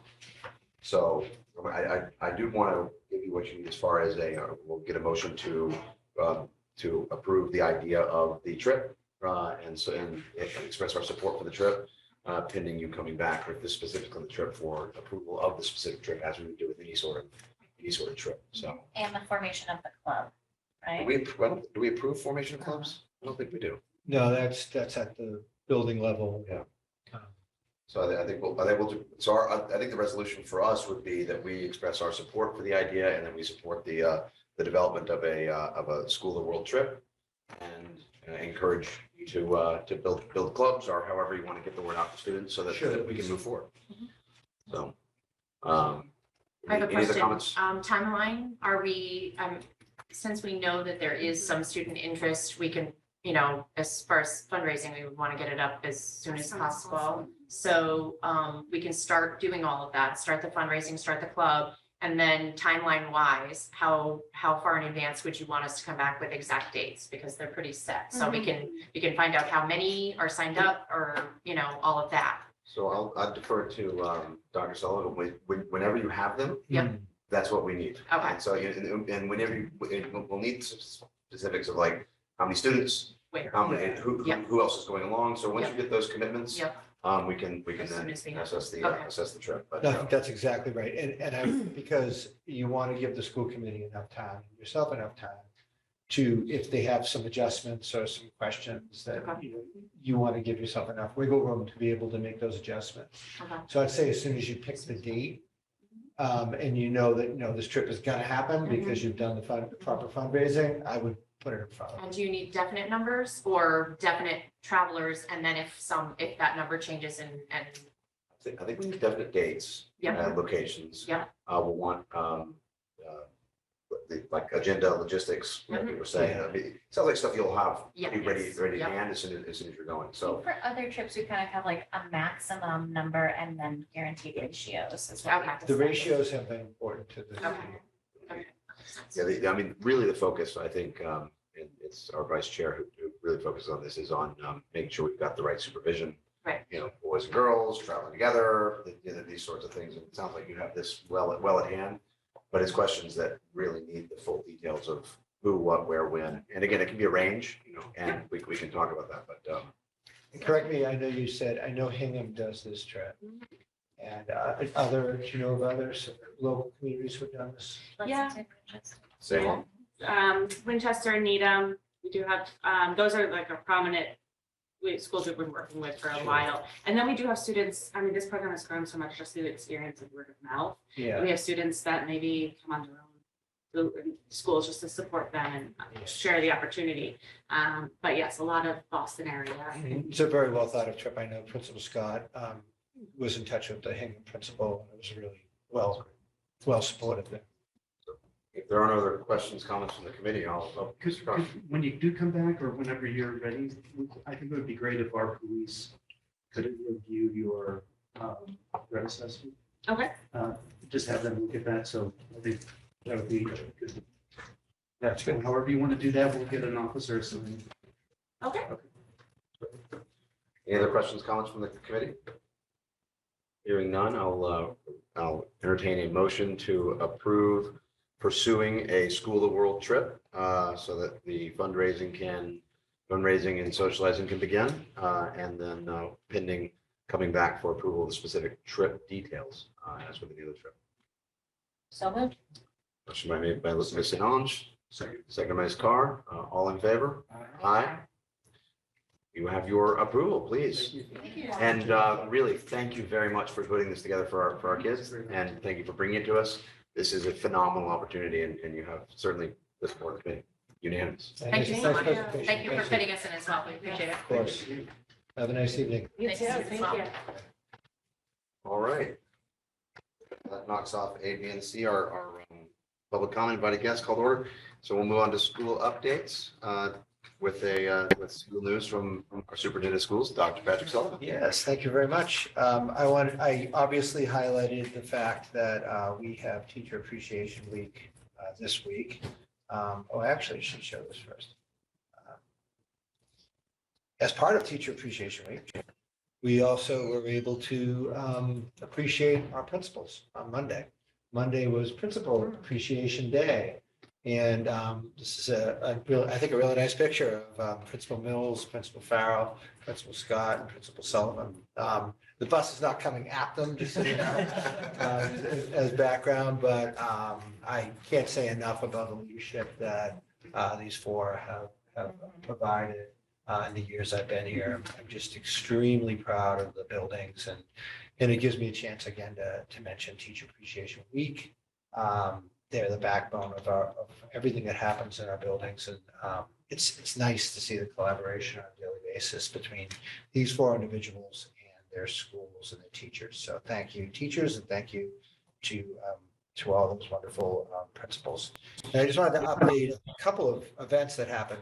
So I do want to give you what you need as far as we'll get a motion to approve the idea of the trip and express our support for the trip, pending you coming back with this specifically the trip for approval of the specific trip, as we would do with any sort of trip. So And the formation of the club, right? do we approve formation of clubs? I don't think we do. No, that's at the building level. Yeah. So I think we'll do. So I think the resolution for us would be that we express our support for the idea, and then we support the development of a school of the world trip, and encourage you to build clubs, or however you want to get the word out to students, so that we can move forward. So. I have a Any other question. comments? Timeline, are we, since we know that there is some student interest, we can, as far as fundraising, we would want to get it up as soon as possible. So we can start doing all of that, start the fundraising, start the club, and then timeline wise, how far in advance would you want us to come back with exact dates? Because they're pretty set. So we can find out how many are signed up, or, all of that. So I'll defer to Dr. Sullivan. Whenever you have them, that's what we need. Okay. And so, and whenever we'll need specifics of like how many students, Where? how many, who else is going along. So once you get those commitments, we can As soon then as we- assess the Okay. assess the trip. But No, I think that's exactly right. And because you want to give the school committee enough time, yourself enough time to, if they have some adjustments or some questions that you want to give yourself enough wiggle room to be able to make those adjustments. Okay. So I'd say as soon as you pick the date, and that, this trip is gonna happen because you've done the proper fundraising, I would put it in front of them. And do you need definite numbers or definite travelers? And then if that number changes and I think we need definite dates Yep. and locations. Yep. We'll want like agenda, logistics, what you were saying. I mean, it sounds like stuff you'll have pretty Yes. ready to Yep. hand as soon as you're going. So For other trips, we kind of have like a maximum number and then guaranteed ratios is what we Okay. The decided. ratios have been important to the. Okay. yeah, I mean, really the focus, I think, and it's our vice chair who really focuses on this, is on making sure we've got the right supervision. Right. You know, boys and girls traveling together, these sorts of things. And it sounds like you have this well at hand. But it's questions that really need the full details of who, what, where, when. And again, it can be a range, you know, and we can talk about that, but And correct me, I know you said, I know Hingham does this trip. And other, do you know of others, local communities who've done this? Lexington, same on. Winchester and Needham, we do have, those are like a prominent schools we've been working with for a while. And then we do have students, I mean, this program has grown so much just through the experience of word of mouth. Yeah. We have students that maybe come on their own schools just to support them and share the opportunity. But yes, a lot of Boston area. It's a very well thought of trip. I know Principal Scott was in touch with the Hingham principal. And it was really well supported there. If there aren't other questions, comments from the committee, Could, when you do come back or whenever you're ready, I think it would be great if our police could review your threat assessment. Okay. Just have them look at that. So I think that would be good. That's good. However you want to do that, we'll get an officer assigned. Okay. Any other questions, comments from the committee? Hearing none, I'll entertain a motion to approve pursuing a School of the World trip so that the fundraising and socializing can begin. And then pending coming back for approval of the specific trip details as with the other trip. So moved. Motion made by Ms. St. Ange, second by Ms. Carr. All in favor? Aye. You have your approval, please. And really, thank you very much for putting this together for our kids, and thank you for bringing it to us. This is a phenomenal opportunity, and you have certainly the support of the committee, unanimous. Thank you so Nice much. presentation. Thank you for fitting us in as well. We appreciate it. Of course. Have a nice evening. You too. Thank you. All right. That knocks off A, B, and C, our public comment, invited guests called order. So we'll move on to school updates with school news from our superintendent of schools, Dr. Patrick Sullivan. Yes, thank you very much. I obviously highlighted the fact that we have Teacher Appreciation Week this week. Actually, I should show this first. As part of Teacher Appreciation Week, we also were able to appreciate our principals on Monday. Monday was Principal Appreciation Day. And this is I think a really nice picture of Principal Mills, Principal Farrell, Principal Scott, and Principal Sullivan. The bus is not coming at them, just so you know, as background, but I can't say enough about the leadership that these four have provided in the years I've been here. I'm just extremely proud of the buildings, and it gives me a chance again to mention Teacher Appreciation Week. They're the backbone of everything that happens in our buildings. And it's nice to see the collaboration on a daily basis between these four individuals and their schools and their teachers. So thank you, teachers, and thank you to all those wonderful principals. And I just wanted to update a couple of events that happened.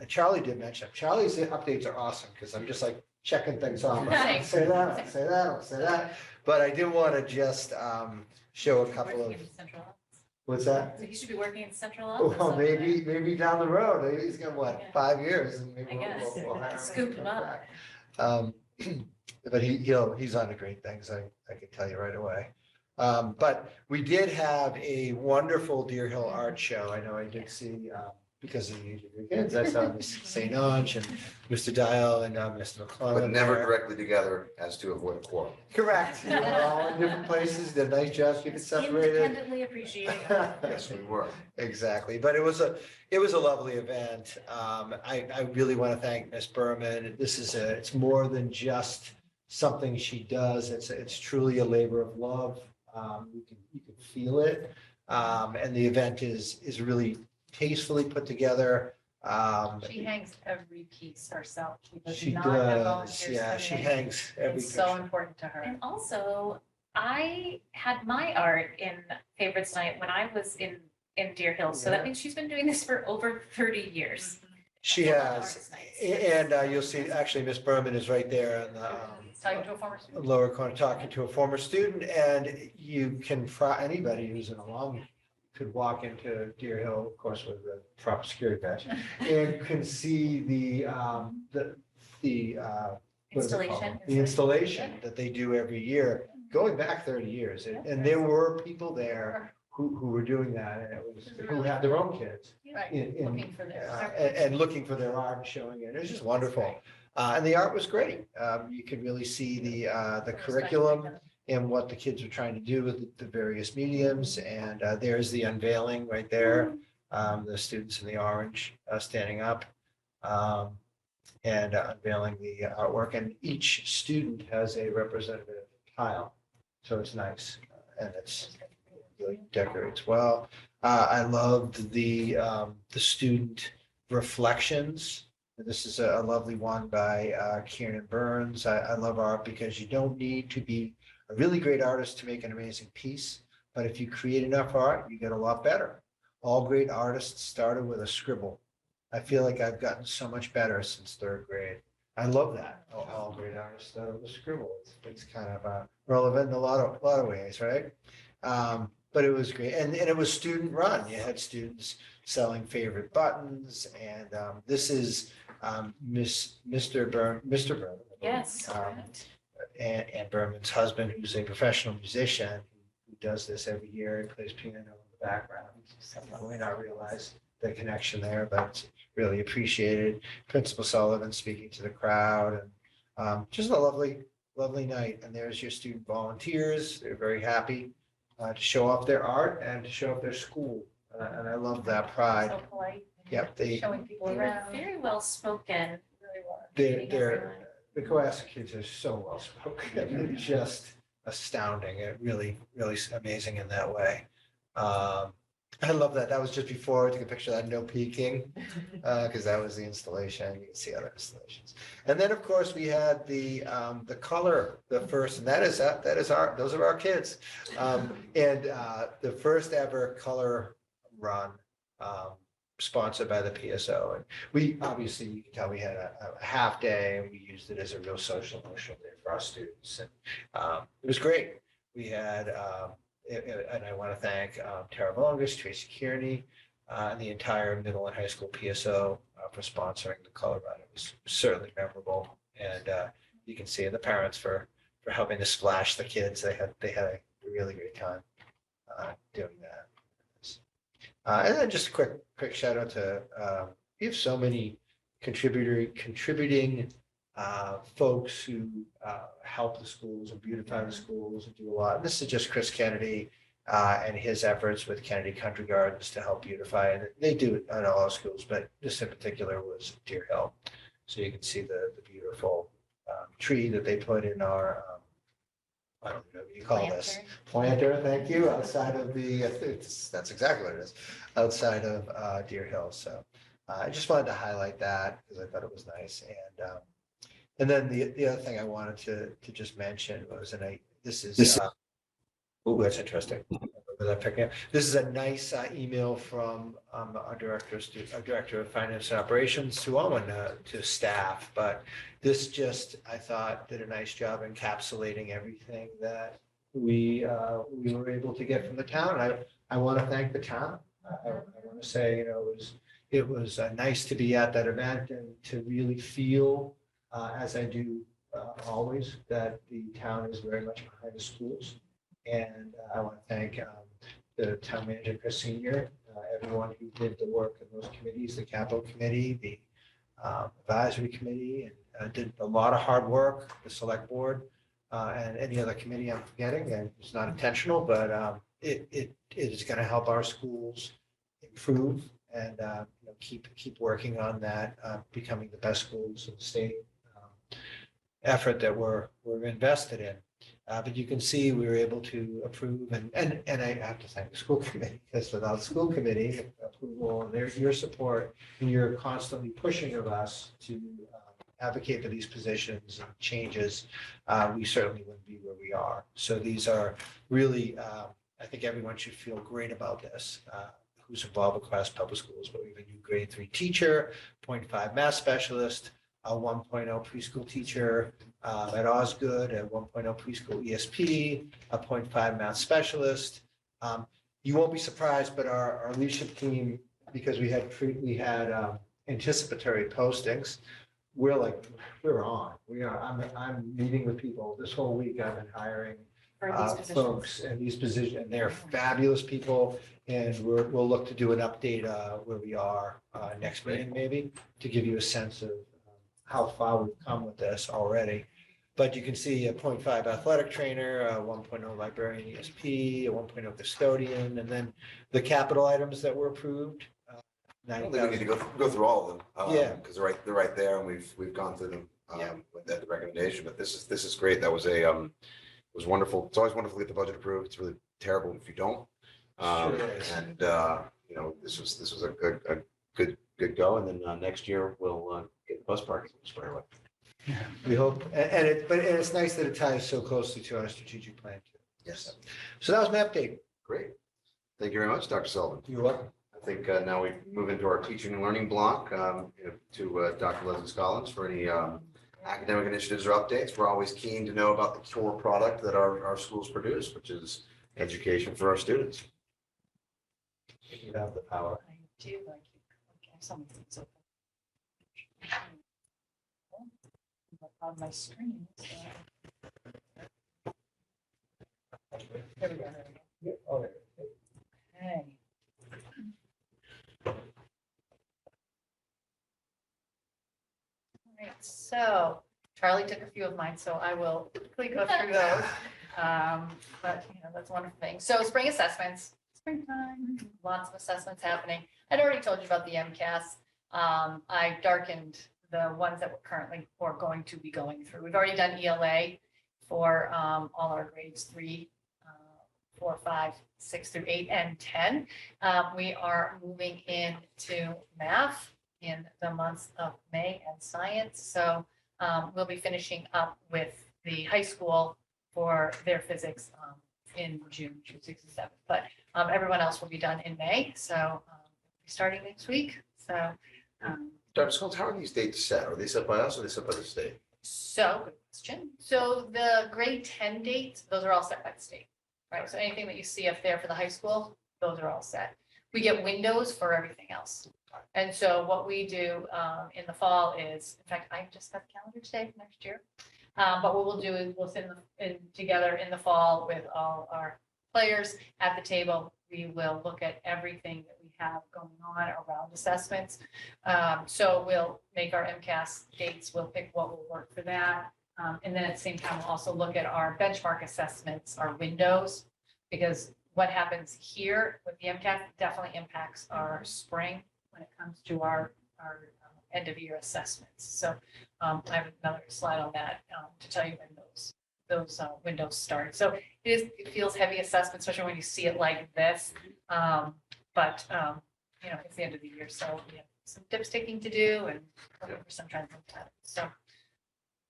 Charlie did mention, Charlie's updates are awesome because I'm just like checking things off. I'll say that, I'll say that, I'll say that. But I did want to just show a couple of. What's that? So you should be working in central office. Well, over there. maybe down the road. Maybe he's got what, 5 years, and maybe I guess. we'll hire him. Scoop him up. But he's on to great things. I can tell you right away. But we did have a wonderful Deer Hill art show. I know I did see, because of your kids, I saw Ms. St. Ange and Mr. Dial and Mr. McClellan. But never there. directly together as to avoid a quarrel. Correct. They were all in different places. Did a nice job keeping separated. Independently appreciating. Yes, we were. Exactly, but it was a lovely event. I really want to thank Ms. Berman. It's more than just something she does. It's truly a labor of love. You can feel it, and the event is really tastefully put together. She hangs every piece herself. She not have does, volunteers yeah. come She in. hangs every It's so picture. important to her. And also, I had my art in Favorites Night when I was in in Deer Hills. So Yeah. that means she's been doing this for over 30 years. She has, and you'll see, actually, Miss Berman is right there in the Talking to a former student. lower corner, talking to a former student, and you can, anybody who's an alum could walk into Deer Hill, of course, with a proper security badge, and can see the, what is it called? Installation. The installation that they do every year, going back 30 years. And there were people there who were doing that, and it was, who had their own kids. Right, looking for their. And looking for their art and showing it. It was just wonderful. And the art was great. You could really see the curriculum and what the kids were trying to do with the various mediums. And there's the unveiling right there. The students in the orange standing up and unveiling the artwork. And each student has a representative tile. So it's nice. And it's really decorates well. I loved the student reflections. This is a lovely one by Kieran Burns. I love art because you don't need to be a really great artist to make an amazing piece, but if you create enough art, you get a lot better. All great artists started with a scribble. I feel like I've gotten so much better since third grade. I love that. All great artists started with a scribble. It's kind of relevant in a lot of ways, right? But it was great, and it was student run. You had students selling favorite buttons, and this is Mr. Berman. Yes. And Berman's husband, who's a professional musician, who does this every year and plays piano in the background. You may not realize the connection there, but it's really appreciated. Principal Sullivan speaking to the crowd, and just a lovely night. And there's your student volunteers. They're very happy to show off their art and to show off their school. And I love that pride. So polite. Yep, Showing people around. Very well spoken, really well. The Cohasset kids are so well spoken. They're just astounding. It really amazing in that way. I love that. That was just before I took a picture of that no peeking, because that was the installation. You can see other installations. And then, of course, we had the color, the first, and those are our kids. And the first ever color run, sponsored by the PSO. And we, obviously, you can tell we had a half day, and we used it as a real social emotional day for our students. And it was great. We had, and I want to thank Tara Vongus, Tracy Kearney, and the entire middle and high school PSO for sponsoring the color run. It was certainly memorable. And you can see the parents for helping to splash the kids. They had a really great time doing that. And then just a quick shout out to, we have so many contributing folks who help the schools and beautify the schools and do a lot. This is just Chris Kennedy and his efforts with Kennedy Country Gardens to help beautify. And they do it at all our schools, but this in particular was Deer Hill. So you can see the beautiful tree that they put in our, I don't know what you call this, planter, thank you, outside of the, that's exactly what it is, outside of Deer Hill. So I just wanted to highlight that because I thought it was nice. And then the other thing I wanted to just mention was, this is, oh, that's interesting. This is a nice email from our director of finance and operations to all to staff, but this just, I thought, did a nice job encapsulating everything that we were able to get from the town. I want to thank the town. I want to say, it was nice to be at that event and to really feel, as I do always, that the town is very much behind the schools. And I want to thank the town manager, Chris Senior, everyone who did the work in those committees, the capital committee, the advisory committee, and did a lot of hard work, the select board, and any other committee I'm forgetting. And it's not intentional, but it is going to help our schools improve and keep working on that, becoming the best schools in the state. Effort that we're invested in. But you can see we were able to approve and I have to thank the school committee, because without school committee approval and your support, and you're constantly pushing of us to advocate for these positions and changes, we certainly wouldn't be where we are. So these are really, I think everyone should feel great about this. who's involved across public schools, but we have a new grade 3 teacher, 0.5 math specialist, a 1.0 preschool teacher at Osgood, a 1.0 preschool ESP, a 0.5 math specialist. You won't be surprised, but our leadership team, because we had anticipatory postings, we're on. I'm meeting with people this whole week. I've been hiring For these positions. folks in these positions, and they're fabulous people. And we'll look to do an update where we are next meeting, maybe, to give you a sense of how far we've come with this already. But you can see a 0.5 athletic trainer, a 1.0 librarian ESP, a 1.0 custodian, and then the capital items that were approved. I don't think we need to go through all of them. Yeah. Because they're right there, and we've gone through them with that recommendation. But this is great. That was it was wonderful. It's always wonderful to get the budget approved. It's really terrible if you don't. Sure is. And this was a good go. And then next year we'll get the bus parking squared away. We hope, and it's nice that it ties so closely to our strategic plan too. Yes. So that was my update. Great. Thank you very much, Dr. Sullivan. You're welcome. I think now we move into our teaching and learning block to Dr. Leslie Scollins for any academic initiatives or updates. We're always keen to know about the core product that our schools produce, which is education for our students. You have the power. I do like you. Okay, some of things open. On my screen. So. There we go. Okay. All right, so Charlie took a few of mine, so I will quickly go through those. But that's one thing. So spring assessments, springtime, lots of assessments happening. I'd already told you about the MCAS. I darkened the ones that we're currently or going to be going through. We've already done ELA for all our grades 3, 4, 5, 6 through 8, and 10. We are moving into math in the months of May and science. So we'll be finishing up with the high school for their physics in June 6th and 7th. But everyone else will be done in May. So starting next week. So Dr. Scollins, how are these dates set? Are they set by us or are they set by the state? So, good question. So the grade 10 dates, those are all set by the state, right? So anything that you see up there for the high school, those are all set. We get windows for everything else. And so what we do in the fall is, in fact, I just got the calendar today for next year. But what we'll do is we'll sit together in the fall with all our players at the table. We will look at everything that we have going on around assessments. So we'll make our MCAS dates. We'll pick what will work for that. And then at the same time, we'll also look at our benchmark assessments, our windows, because what happens here with the MCAS definitely impacts our spring when it comes to our end of year assessments. So I have another slide on that to tell you when those windows start. So it feels heavy assessment, especially when you see it like this. But it's the end of the year, so we have some tips taking to do and looking for some trends. So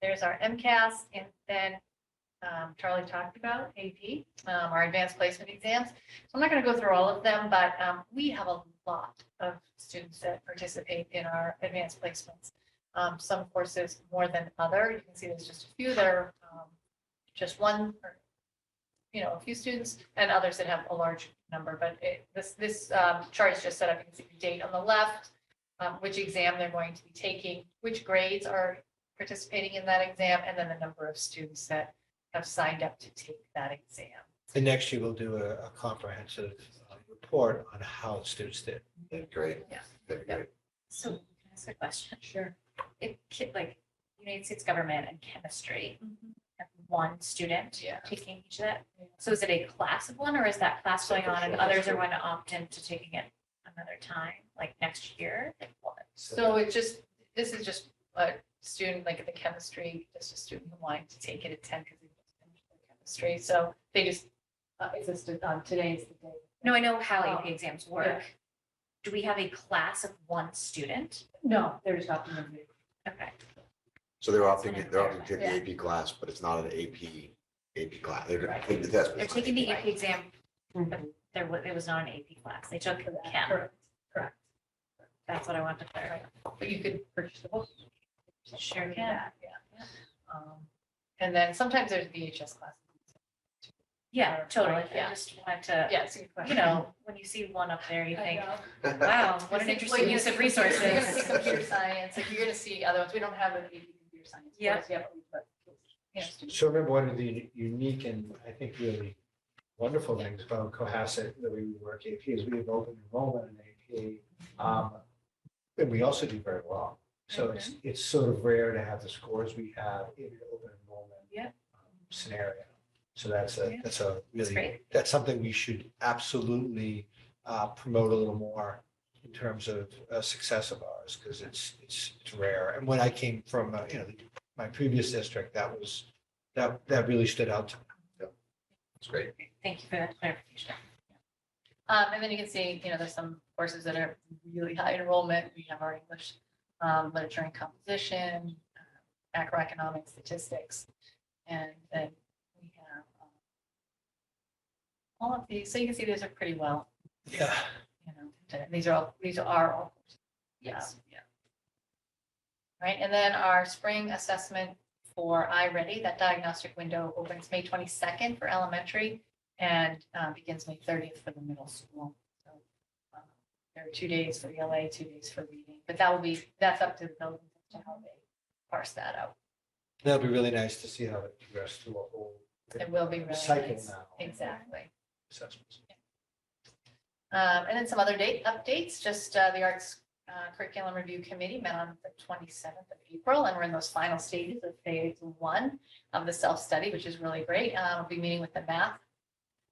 there's our MCAS, and then Charlie talked about AP, our advanced placement exams. So I'm not going to go through all of them, but we have a lot of students that participate in our advanced placements. Some courses more than other. You can see there's just a few that are just one or a few students, and others that have a large number. But this chart is just set up. You can see the date on the left, which exam they're going to be taking, which grades are participating in that exam, and then the number of students that have signed up to take that exam. And next year we'll do a comprehensive report on how students did. Great. Yeah. That'd be great. So can I ask a question? Sure. If like United States government and chemistry, have one student taking each of that. So is it a class of one, or is that class going on and others are going to opt into taking it another time, like next year? Like what? So this is just a student, like the chemistry, just a student who wanted to take it at 10 because they just finished their chemistry. So they just existed on today's the day. No, I know how AP exams work. Yeah. Do we have a class of one student? No, they're just opting in. Okay. So they're opting to take the AP class, but it's not an AP class. They're taking the test. They're taking the AP exam, but it was not an AP class. They took Chem. Correct. That's what I wanted to clarify. But you could purchase the book. Sure Do can. that, yeah. And then sometimes there's VHS classes. Yeah, totally. Yeah. I just wanted to, Yeah, it's a good question. you know, when you see one up there, you I think, know. wow, what an Well, interesting you're use gonna of see resources. You're gonna see computer science, like you're gonna see other ones. We don't have an AP computer science. Yeah. course yet, but, you know, students. So remember, one of the unique and I think really wonderful things about Cohasset that we work AP is we have open enrollment in AP. And we also do very well. So it's sort of rare to have the scores we have in an open enrollment Yeah. scenario. So that's a really, great. that's something we should absolutely promote a little more in terms of success of ours, because it's rare. And when I came from, my previous district, that really stood out to me. It's great. Thank you for that clarification. And then you can see, there's some courses that are really high enrollment. We have our English, literature and composition, macroeconomic statistics. And then we have all of these. So you can see these are pretty well, Yeah. these are all courses. Yes. Yeah. Right, and then our spring assessment for iReady, that diagnostic window opens May 22nd for elementary and begins May 30th for the middle school. So there are 2 days for ELA, 2 days for reading, but that's up to the buildings as to how they parse that out. That'll be really nice to see how it progresses through a whole It will be really cycle nice. now. Exactly. Assessments. And then some other date updates, just the Arts Curriculum Review Committee met on the 27th of April, and we're in those final stages of phase 1 of the self-study, which is really great. We'll be meeting with the Math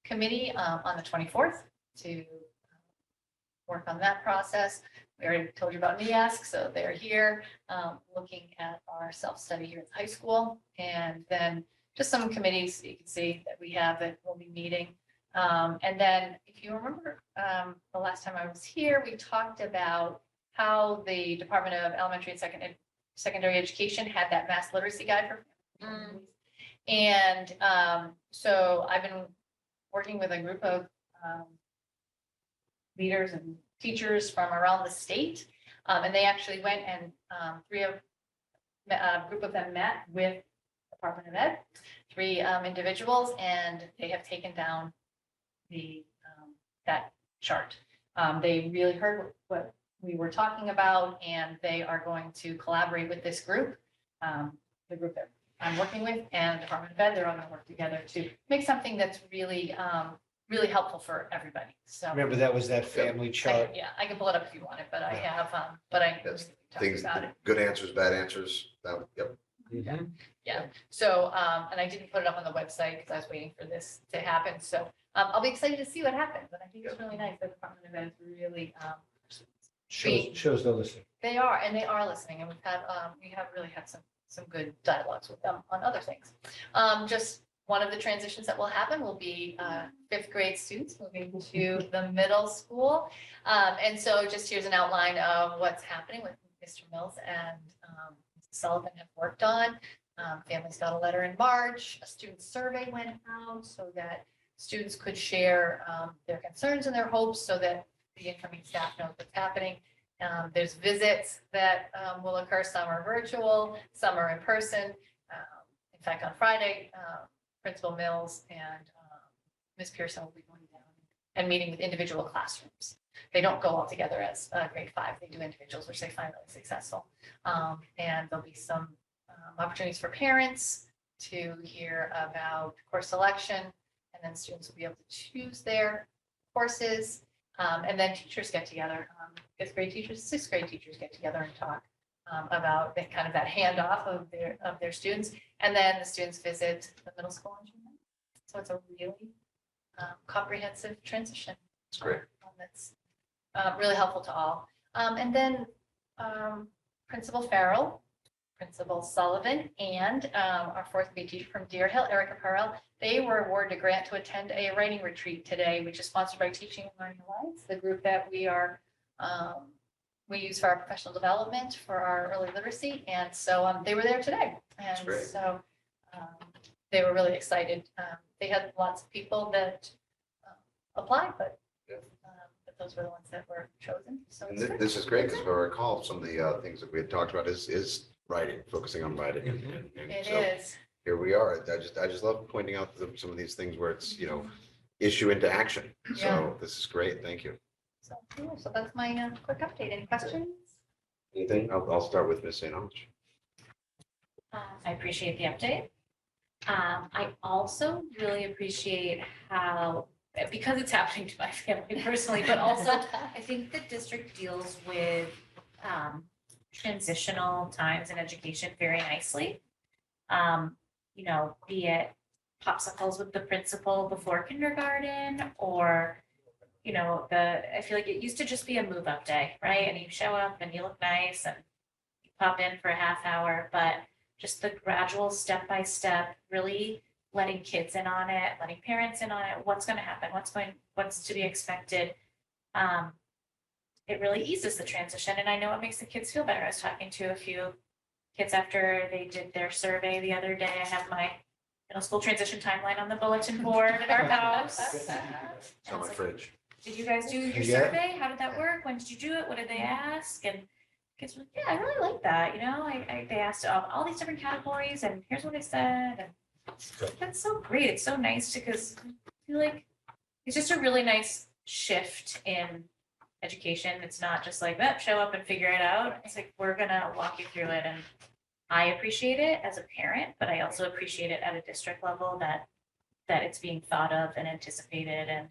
Committee on the 24th to work on that process. We already told you about NEASC, so they're here looking at our self-study here at the high school. And then just some committees that you can see that we have that will be meeting. And then if you remember the last time I was here, we talked about how the Department of Elementary and Secondary Education had that mass literacy guide for families. And so I've been working with a group of leaders and teachers from around the state. And they actually went and a group of them met with Department of Ed, 3 individuals, and they have taken down that chart. They really heard what we were talking about, and they are going to collaborate with this group, the group that I'm working with, and Department of Ed. They're all going to work together to make something that's really, really helpful for everybody. So Remember, that was that family chart. yeah, I can pull it up if you want it, but I have, but I Yes. talked Things, about it. good answers, bad answers. Yep. Yeah, so, and I didn't put it up on the website because I was waiting for this to happen, so I'll be excited to see what happens, and I think it's really nice that the Department of Ed is really, Shows they're listening. they are, and they are listening, and we have really had some good dialogues with them on other things. Just one of the transitions that will happen will be 5th grade students moving to the middle school. And so just here's an outline of what's happening with Mr. Mills and Mrs. Sullivan have worked on. Families got a letter in March, a student survey went out so that students could share their concerns and their hopes so that the incoming staff knows what's happening. There's visits that will occur. Some are virtual, some are in person. In fact, on Friday, Principal Mills and Ms. Pearson will be going down and meeting with individual classrooms. They don't go all together as grade 5. They do individuals, which they find really successful. And there'll be some opportunities for parents to hear about course selection, and then students will be able to choose their courses. And then teachers get together, 5th grade teachers, 6th grade teachers get together and talk about that kind of that handoff of their students. And then the students visit the middle school in June. So it's a really comprehensive transition. That's great. That's really helpful to all. And then Principal Farrell, Principal Sullivan, and our 4th grade teacher from Deer Hill, Erica Parrell, they were awarded a grant to attend a writing retreat today, which is sponsored by Teaching and Learning Alliance, the group that we use for our professional development for our early literacy. And so they were there today. And great. so they were really excited. They had lots of people that apply, but Yeah. but those were the ones that were chosen, so And it's good. this is great because if I recall, some of the things that we had talked about is writing, focusing on writing. And It so is. here we are. I just love pointing out some of these things where it's, issue into action. Yeah. So this is great. Thank you. So, yeah, so that's my quick update. Any questions? Anything? I'll start with Ms. St. Ange. I appreciate the update. I also really appreciate how, because it's happening to my family personally, but also I think the district deals with transitional times in education very nicely. Be it popsicles with the principal before kindergarten, or, I feel like it used to just be a move up day, right? And you show up and you look nice and you pop in for a half hour, but just the gradual step by step, really letting kids in on it, letting parents in on it, what's going to happen, what's to be expected. It really eases the transition, and I know it makes the kids feel better. I was talking to a few kids after they did their survey the other day. I have my middle school transition timeline on the bulletin board at our house. It's on my fridge. Did you guys do your Yeah. survey? How did that work? When did you do it? What did they ask? And kids were like, yeah, I really like that. They asked all these different categories, and here's what I said. And that's so great. It's so nice because I feel like it's just a really nice shift in education. It's not just like, show up and figure it out. It's like, we're gonna walk you through it. And I appreciate it as a parent, but I also appreciate it at a district level that it's being thought of and anticipated, and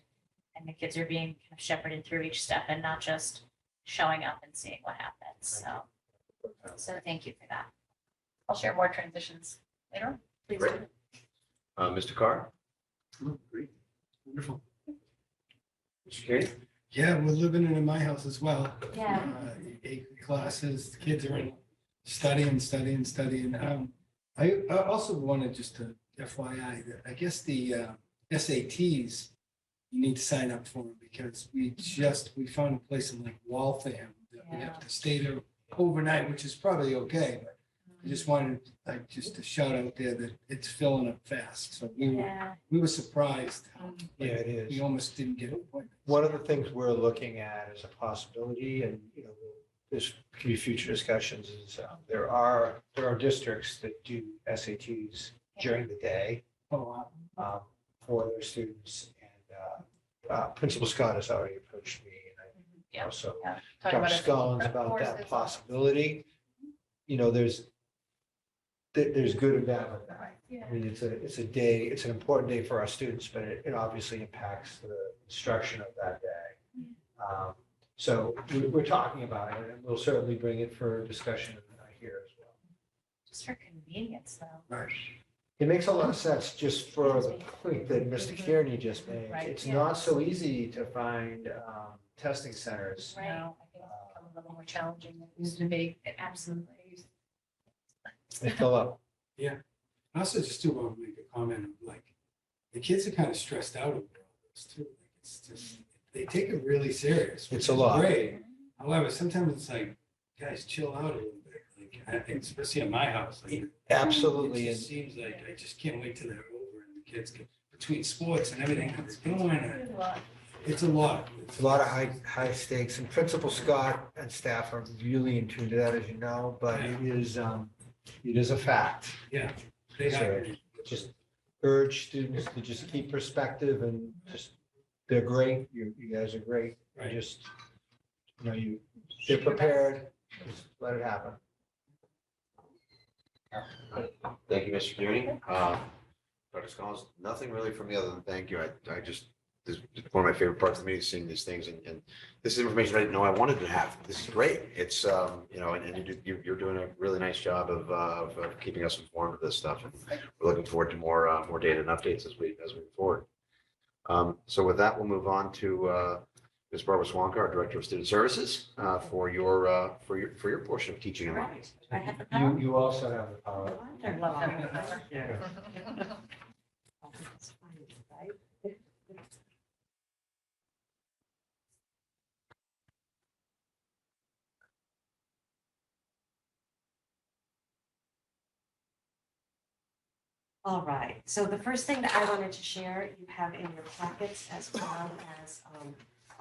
the kids are being kind of shepherded through each step and not just showing up and seeing what happens. So thank you for that. I'll share more transitions later on. Please Great. do. Mr. Carr? Great, wonderful. Mr. Katie? Yeah, we're living in my house as well. Yeah. 8 classes, the kids are in studying. I also wanted just to FYI that I guess the SATs, you need to sign up for them because we found a place in like Waltham that we have to stay there overnight, which is probably okay, but I just wanted just to shout out there that it's filling up fast. So we were surprised. Yeah, it is. We almost didn't get an appointment. One of the things we're looking at as a possibility, and, this could be future discussions, is there are districts that do SATs during the day Oh, wow. for their students. And Principal Scott has already approached me, and I also Yeah. Dr. Talking about a Scollins prep about course that as well. possibility. There's good and bad with that. I mean, it's a day, it's an important day for our students, but it obviously impacts the instruction of that day. So we're talking about it, and we'll certainly bring it for discussion here as well. Just for convenience though. Right. It makes a lot of sense just for the point that Mr. Kearney just made. Right, It's yeah. not so easy to find testing centers. Right. I think it's become a little more challenging than it used to be. It absolutely. They fill up. I also just do want to make a comment of like, the kids are kind of stressed out over all this too. Like, it's just, they take it really serious. which It's a is lot. Great. However, sometimes it's like, guys, chill out a little bit. Like, I think especially in my house. Like, Absolutely. it just seems like I just can't wait till they're over and the kids can, between sports and everything that they're doing. It's a lot. It's a lot of high stakes, and Principal Scott and staff are really in tune to that, as you know, but it is a fact. Yeah. They So have, just urge students to just keep perspective and they're great. You guys are great. Right. They're prepared. Just let it happen. Thank you, Mr. Kearney. Dr. Scollins, nothing really from me other than thank you. This is one of my favorite parts of the meeting, seeing these things, and this is information I didn't know I wanted to have. This is great. It's, and you're doing a really nice job of keeping us informed of this stuff. And we're looking forward to more data and updates as we move forward. So with that, we'll move on to Ms. Barbara Swanka, our Director of Student Services, for your portion of teaching and learning. You also have the power. All right, so the first thing that I wanted to share, you have in your packets as well as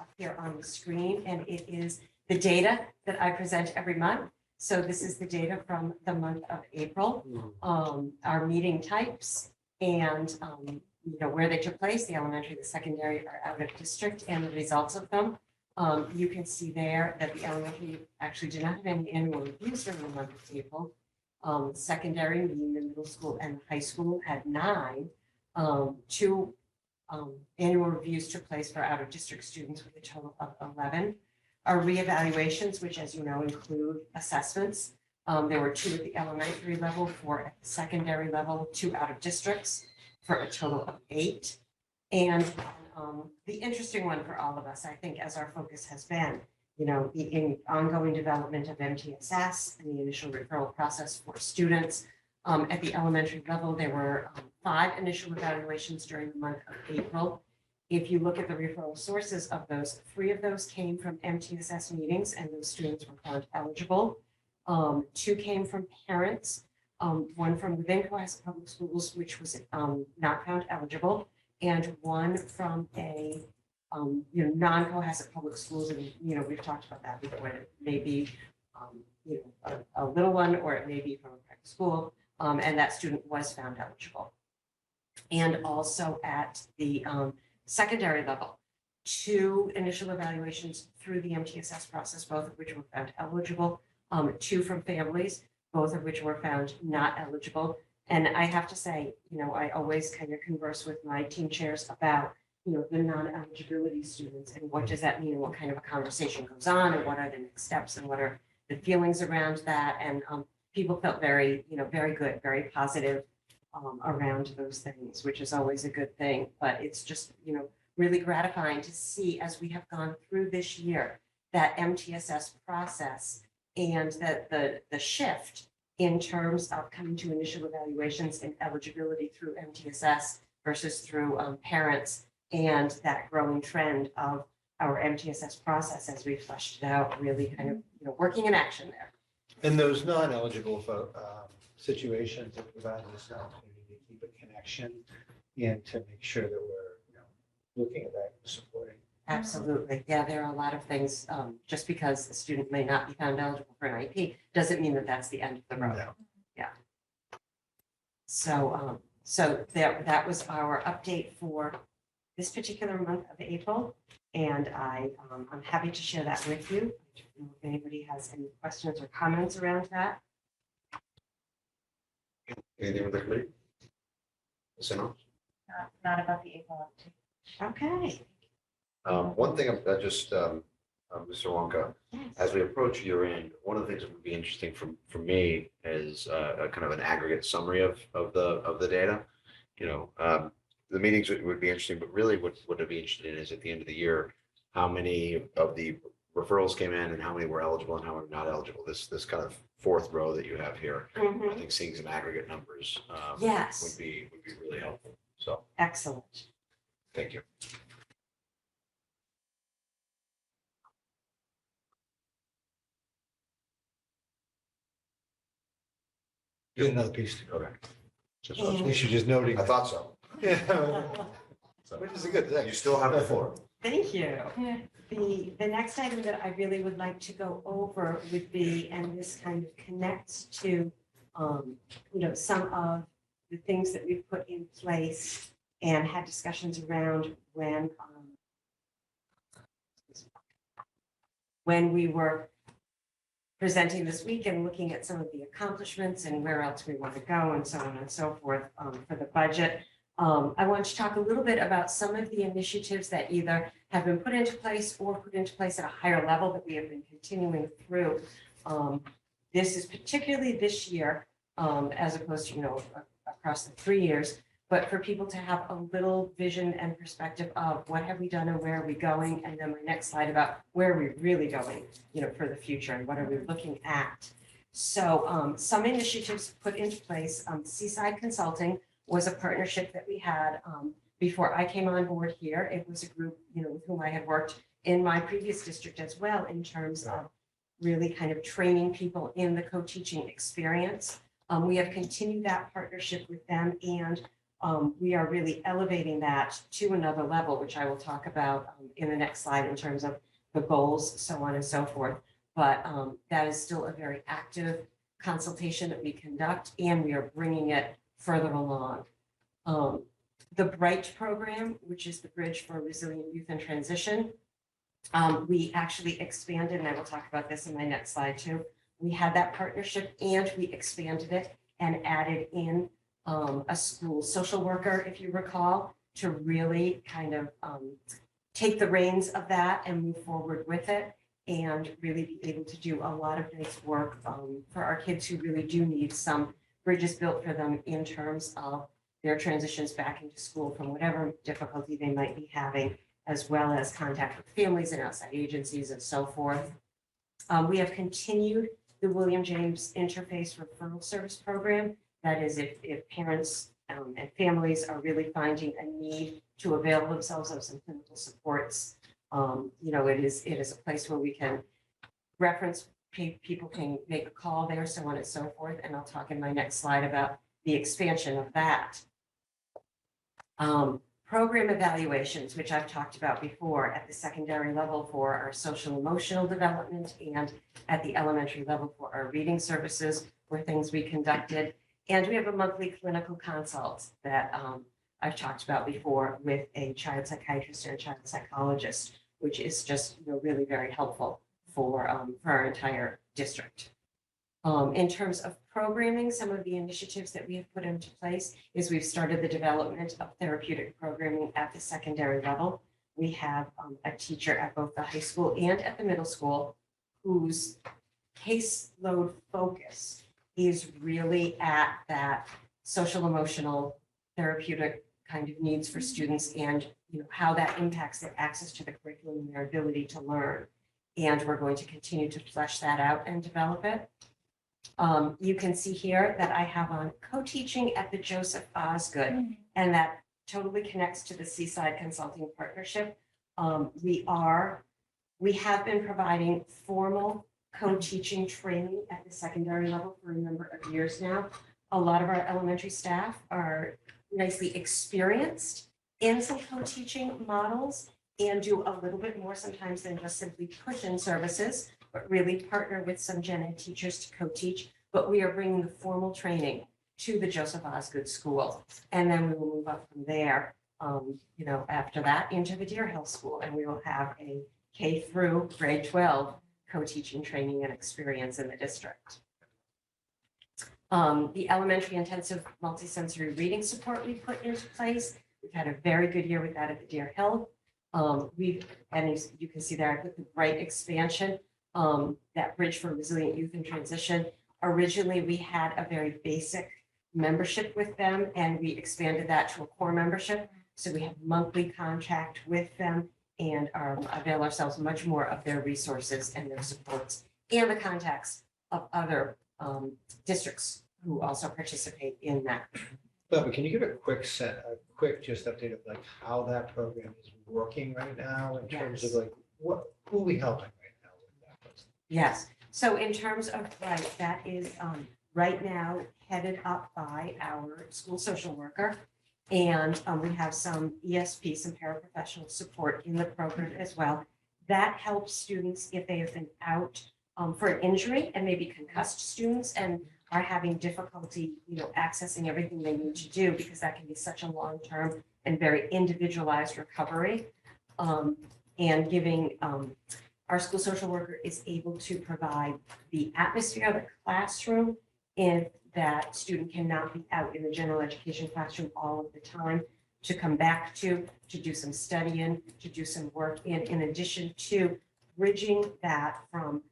up here on the screen, and it is the data that I present every month. So this is the data from the month of April, our meeting types and where they took place, the elementary, the secondary are out of district and the results of them. You can see there that the elementary actually did not have any annual reviews during the month of April. Secondary, meaning the middle school and high school, had 9. 2 annual reviews took place for out of district students with a total of 11. Our reevaluations, which as you know include assessments, there were 2 at the elementary level, 4 at the secondary level, 2 out of districts for a total of 8. And the interesting one for all of us, I think, as our focus has been, the ongoing development of MTSS and the initial referral process for students. At the elementary level, there were 5 initial evaluations during the month of April. If you look at the referral sources of those, 3 of those came from MTSS meetings and those students were found eligible. 2 came from parents, 1 from within Cohasset Public Schools, which was not found eligible, and 1 from a non-Cohasset Public Schools, and we've talked about that before. It may be a little one, or it may be from a private school, and that student was found eligible. And also at the secondary level, 2 initial evaluations through the MTSS process, both of which were found eligible. 2 from families, both of which were found not eligible. And I have to say, I always kind of converse with my team chairs about the non-eligibility students and what does that mean and what kind of a conversation goes on and what are the next steps and what are the feelings around that. And people felt very, very good, very positive around those things, which is always a good thing. But it's just, really gratifying to see as we have gone through this year, that MTSS process and that the shift in terms of coming to initial evaluations and eligibility through MTSS versus through parents, and that growing trend of our MTSS process as we fleshed it out, really kind of working in action there. And those non-eligible situations that provide us an opportunity to keep a connection and to make sure that we're looking at that and supporting. Absolutely. Yeah, there are a lot of things. Just because a student may not be found eligible for an IEP doesn't mean that that's the end of the road. No. Yeah. So, that was our update for this particular month of April, and I'm happy to share that with you. I don't know if anybody has any questions or comments around that. Anything with the committee? So, Not about the April update. Okay. one thing I just, Mr. Wonka, as we approach year end, one of the things that would be interesting for me is a kind of an aggregate summary of the data. The meetings would be interesting, but really what I'd be interested in is at the end of the year, how many of the referrals came in and how many were eligible and how many were not eligible. This kind of 4th row that you have here. I think seeing some aggregate numbers Yes. would be really helpful. So Excellent. thank you. Get another piece to go back. Just- At least you're just noting. I thought so. Yeah. So, Which is a good thing. You still have the floor. Thank you. The next item that I really would like to go over would be, and this kind of connects to, some of the things that we've put in place and had discussions around when we were presenting this week and looking at some of the accomplishments and where else we want to go and so on and so forth for the budget. I want to talk a little bit about some of the initiatives that either have been put into place or put into place at a higher level that we have been continuing through. This is particularly this year, as opposed to, across the 3 years, but for people to have a little vision and perspective of what have we done and where are we going? And then my next slide about where are we really going, for the future and what are we looking at? So some initiatives put into place, Seaside Consulting was a partnership that we had before I came on board here. It was a group, with whom I had worked in my previous district as well in terms of really kind of training people in the co-teaching experience. We have continued that partnership with them, and we are really elevating that to another level, which I will talk about in the next slide in terms of the goals, so on and so forth. But that is still a very active consultation that we conduct, and we are bringing it further along. The BRIGHT program, which is the Bridge for Resilient Youth in Transition, we actually expanded, and I will talk about this in my next slide too. We had that partnership and we expanded it and added in a school social worker, if you recall, to really kind of take the reins of that and move forward with it and really be able to do a lot of nice work for our kids who really do need some bridges built for them in terms of their transitions back into school from whatever difficulty they might be having, as well as contact with families and outside agencies and so forth. We have continued the William James Interface Referral Service Program. That is, if parents and families are really finding a need to avail themselves of some clinical supports, it is a place where we can reference, people can make a call there, so on and so forth. And I'll talk in my next slide about the expansion of that. Program evaluations, which I've talked about before at the secondary level for our social emotional development and at the elementary level for our reading services were things we conducted. And we have a monthly clinical consult that I've talked about before with a child psychiatrist and a child psychologist, which is just really very helpful for our entire district. In terms of programming, some of the initiatives that we have put into place is we've started the development of therapeutic programming at the secondary level. We have a teacher at both the high school and at the middle school whose caseload focus is really at that social emotional therapeutic kind of needs for students and how that impacts their access to the curriculum and their ability to learn. And we're going to continue to flesh that out and develop it. You can see here that I have on co-teaching at the Joseph Osgood, and that totally connects to the Seaside Consulting Partnership. We have been providing formal co-teaching training at the secondary level for a number of years now. A lot of our elementary staff are nicely experienced in some co-teaching models and do a little bit more sometimes than just simply push-in services, but really partner with some gen ed teachers to co-teach. But we are bringing the formal training to the Joseph Osgood School. And then we will move up from there, after that into the Deer Hill School. And we will have a K through grade 12 co-teaching training and experience in the district. The elementary intensive multisensory reading support we put into place. We've had a very good year with that at the Deer Hill. And you can see there, I put the BRIGHT expansion, that Bridge for Resilient Youth in Transition. Originally, we had a very basic membership with them, and we expanded that to a core membership. So we have monthly contact with them and avail ourselves much more of their resources and their supports and the contacts of other districts who also participate in that. But can you give a quick just update of like how that program is working right now in terms of like who are we helping right now with that? Yes. So in terms of that is right now headed up by our school social worker. And we have some ESP, some paraprofessional support in the program as well. That helps students if they have been out for an injury and maybe concussed students and are having difficulty, accessing everything they need to do because that can be such a long-term and very individualized recovery. And giving our school social worker is able to provide the atmosphere of the classroom if that student cannot be out in the general education classroom all of the time, to come back to do some studying, to do some work in addition to bridging that from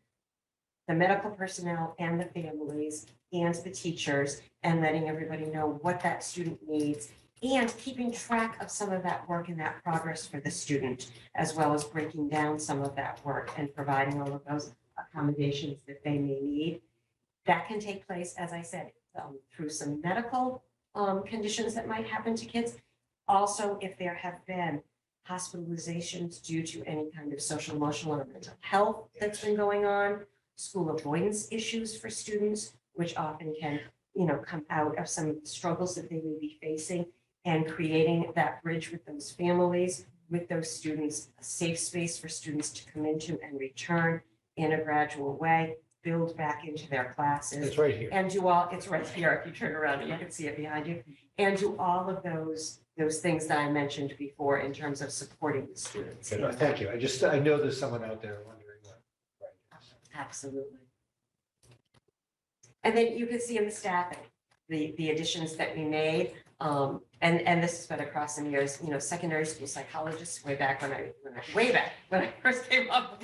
the medical personnel and the families and the teachers and letting everybody know what that student needs and keeping track of some of that work and that progress for the student, as well as breaking down some of that work and providing all of those accommodations that they may need. That can take place, as I said, through some medical conditions that might happen to kids. Also, if there have been hospitalizations due to any kind of social, emotional, or mental health that's been going on, school avoidance issues for students, which often can come out of some struggles that they may be facing, and creating that bridge with those families, with those students, a safe space for students to come into and return in a gradual way, build back into their classes. It's right here. And do all, it's right here, if you turn around and you can see it behind you, and do all of those things that I mentioned before in terms of supporting the students. Good. Thank you. I know there's someone out there wondering what. Absolutely. And then you can see in the staffing, the additions that we made. And this has been across the years, secondary school psychologists way back when I first came up.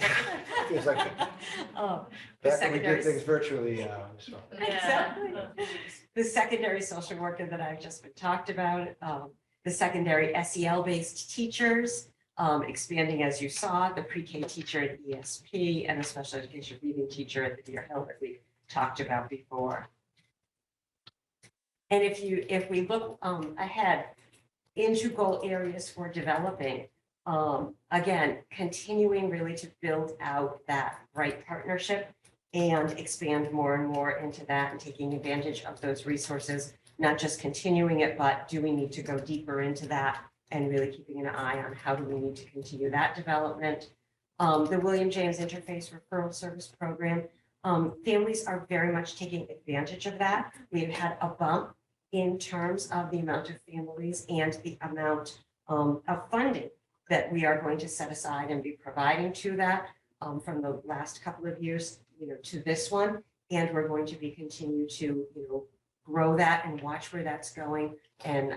Feels like it. The Back when we did secondary- things virtually, so. Exactly. The secondary social worker that I've just been talked about, the secondary SEL-based teachers, expanding, as you saw, the pre-K teacher at ESP and the special education reading teacher at the Deer Hill that we talked about before. And if we look ahead into goal areas for developing, again, continuing really to build out that right partnership and expand more and more into that and taking advantage of those resources, not just continuing it, but do we need to go deeper into that and really keeping an eye on how do we need to continue that development. The William James Interface Referral Service Program, families are very much taking advantage of that. We've had a bump in terms of the amount of families and the amount of funding that we are going to set aside and be providing to that from the last couple of years, to this one. And we're going to be continue to, grow that and watch where that's going. And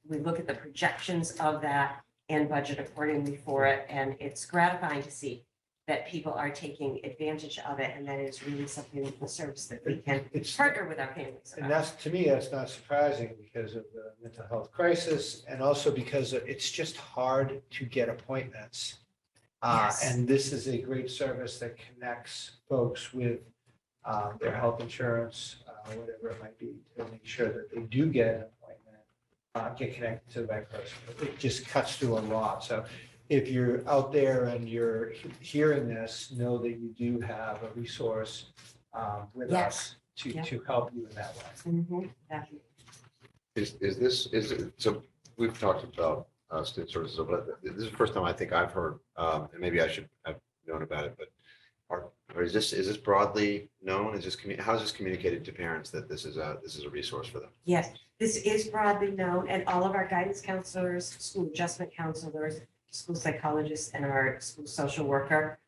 we look at the projections of that and budget accordingly for it. And it's gratifying to see that people are taking advantage of it, and that is really something, a service that we can partner with our families And about. to me, that's not surprising because of the mental health crisis and also because it's just hard to get appointments. Yes. And this is a great service that connects folks with their health insurance, whatever it might be, to make sure that they do get an appointment, get connected to the right person. It just cuts through a lot. So if you're out there and you're hearing this, know that you do have a resource with us to help you in that way. Mhm, definitely. Is it, so we've talked about student services, but this is the first time I think I've heard, and maybe I should have known about it, but or is this broadly known? How is this communicated to parents that this is a resource for them? Yes, this is broadly known, and all of our guidance counselors, school adjustment counselors, school psychologists, and our school social worker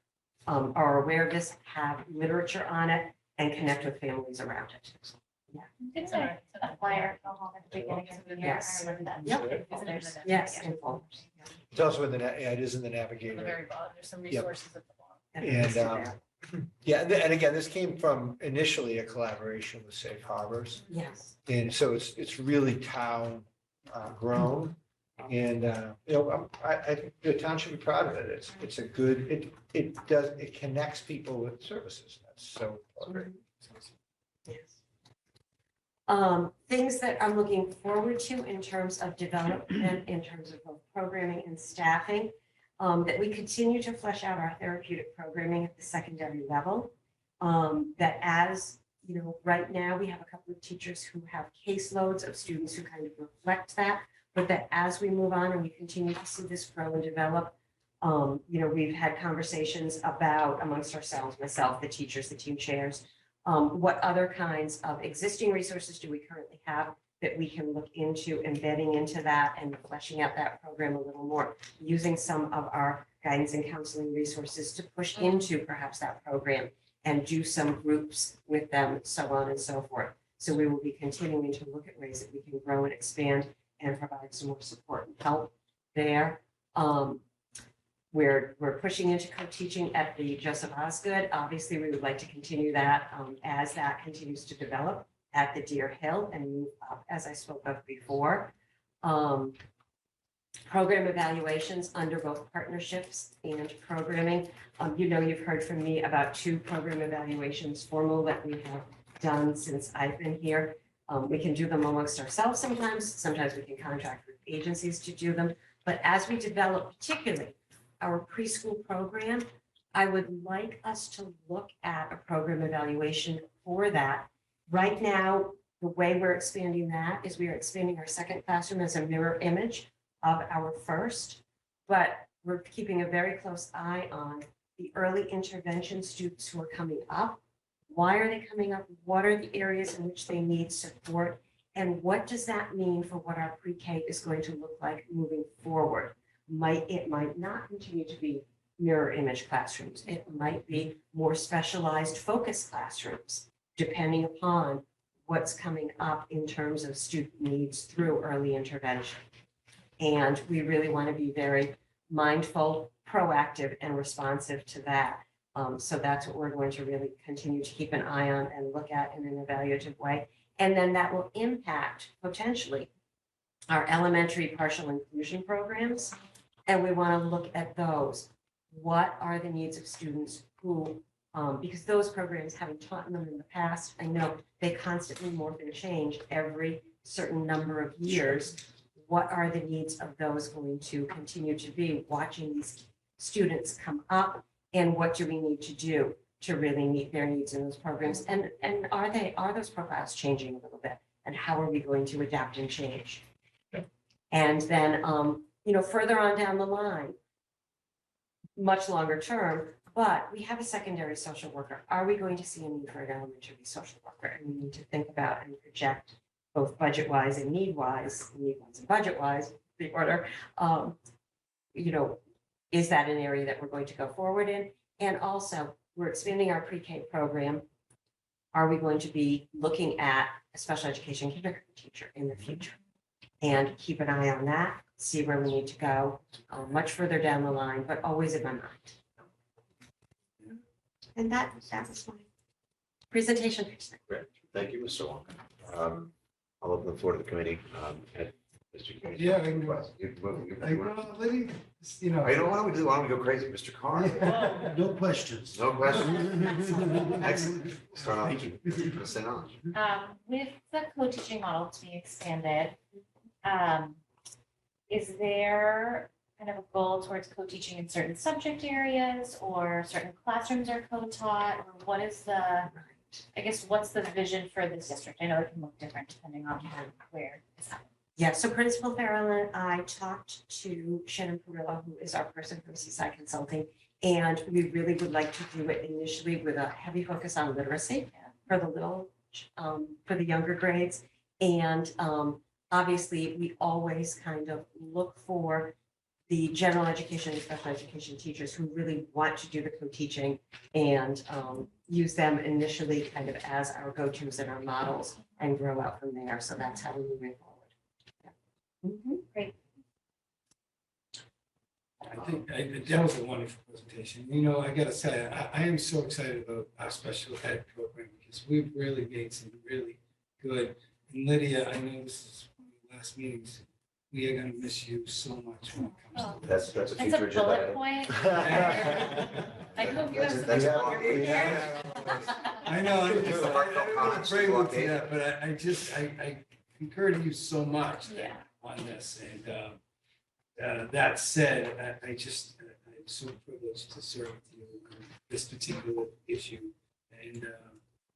are aware of this, have literature on it, and connect with families around it. It's a flyer go home at the beginning of the year. Yes. I remember that. Yep. Yes, and folders. It's also in it is in the On the navigator. very bottom, there's some Yep. resources at the bottom. And again, this came from initially a collaboration with Safe Harbors. Yes. And so it's really town grown. And, I think the town should be proud of it. It's a good, it connects people with services. That's so great. Things that I'm looking forward to in terms of development, in terms of both programming and staffing, that we continue to flesh out our therapeutic programming at the secondary level. That as, right now we have a couple of teachers who have caseloads of students who kind of reflect that, but that as we move on and we continue to see this grow and develop, we've had conversations about amongst ourselves, myself, the teachers, the team chairs, what other kinds of existing resources do we currently have that we can look into embedding into that and fleshing out that program a little more, using some of our guidance and counseling resources to push into perhaps that program and do some groups with them, so on and so forth. So we will be continuing to look at ways that we can grow and expand and provide some more support and help there. We're pushing into co-teaching at the Joseph Osgood. Obviously, we would like to continue that as that continues to develop at the Deer Hill and move up, as I spoke of before. Program evaluations under both partnerships and programming. You've heard from me about 2 program evaluations formal that we have done since I've been here. We can do them amongst ourselves sometimes. Sometimes we can contract with agencies to do them. But as we develop particularly our preschool program, I would like us to look at a program evaluation for that. Right now, The way we're expanding that is we are expanding our second classroom as a mirror image of our first, but we're keeping a very close eye on the early intervention students who are coming up. Why are they coming up? What are the areas in which they need support? And what does that mean for what our pre-K is going to look like moving forward? It might not continue to be mirror image classrooms. It might be more specialized focus classrooms, depending upon what's coming up in terms of student needs through early intervention. And we really want to be very mindful, proactive, and responsive to that. So that's what we're going to really continue to keep an eye on and look at in an evaluative way. And then that will impact potentially our elementary partial inclusion programs. And we want to look at those. What are the needs of students who, because those programs, having taught them in the past, I know they constantly morph and change every certain number of years. What are the needs of those going to continue to be, watching these students come up, and what do we need to do to really meet their needs in those programs? And are those profiles changing a little bit? And how are we going to adapt and change? And then, further on down the line, much longer term, but we have a secondary social worker. Are we going to see a need for an elementary social worker? And we need to think about and project both budget-wise and need-wise and budget-wise, the order. Is that an area that we're going to go forward in? And also, we're expanding our pre-K program. Are we going to be looking at a special education kindergarten teacher in the future? And keep an eye on that, see where we need to go, much further down the line, but always in my mind. And that was my presentation. Great. Thank you, Mr. Wong. I'll open the floor to the committee. Mr. King. Yeah, I can go. Why don't we go crazy, Mr. Carr? No questions. No questions. Excellent. Start off. Ms. St. Ange. With the co-teaching model to be expanded, is there kind of a goal towards co-teaching in certain subject areas, or certain classrooms are co-taught, or what is what's the vision for this district? I know it can look different depending on where it's happening. Yeah, so Principal Farrell and I talked to Shannon Perillo, who is our person from Seaside Consulting, and we really would like to do it initially with a heavy focus on literacy for the younger grades. And obviously, we always kind of look for the general education and special education teachers who really want to do the co-teaching and use them initially kind of as our go-tos and our models and grow out from there. So that's how we're moving forward. Great. I think that was a wonderful presentation. I gotta say, I am so excited about our special ed program because we've really made some really good. And Lydia, I know this is one of the last meetings. We are gonna miss you so much when it comes to this. That's a That's future a agenda. bullet item. point. I hope you have some That's on a- your prepared. I know, I Just the heartfelt comments, pray block to eight. that, but I concur to you so much Yeah. on this. And that said, I'm so privileged to serve with you on this particular issue. And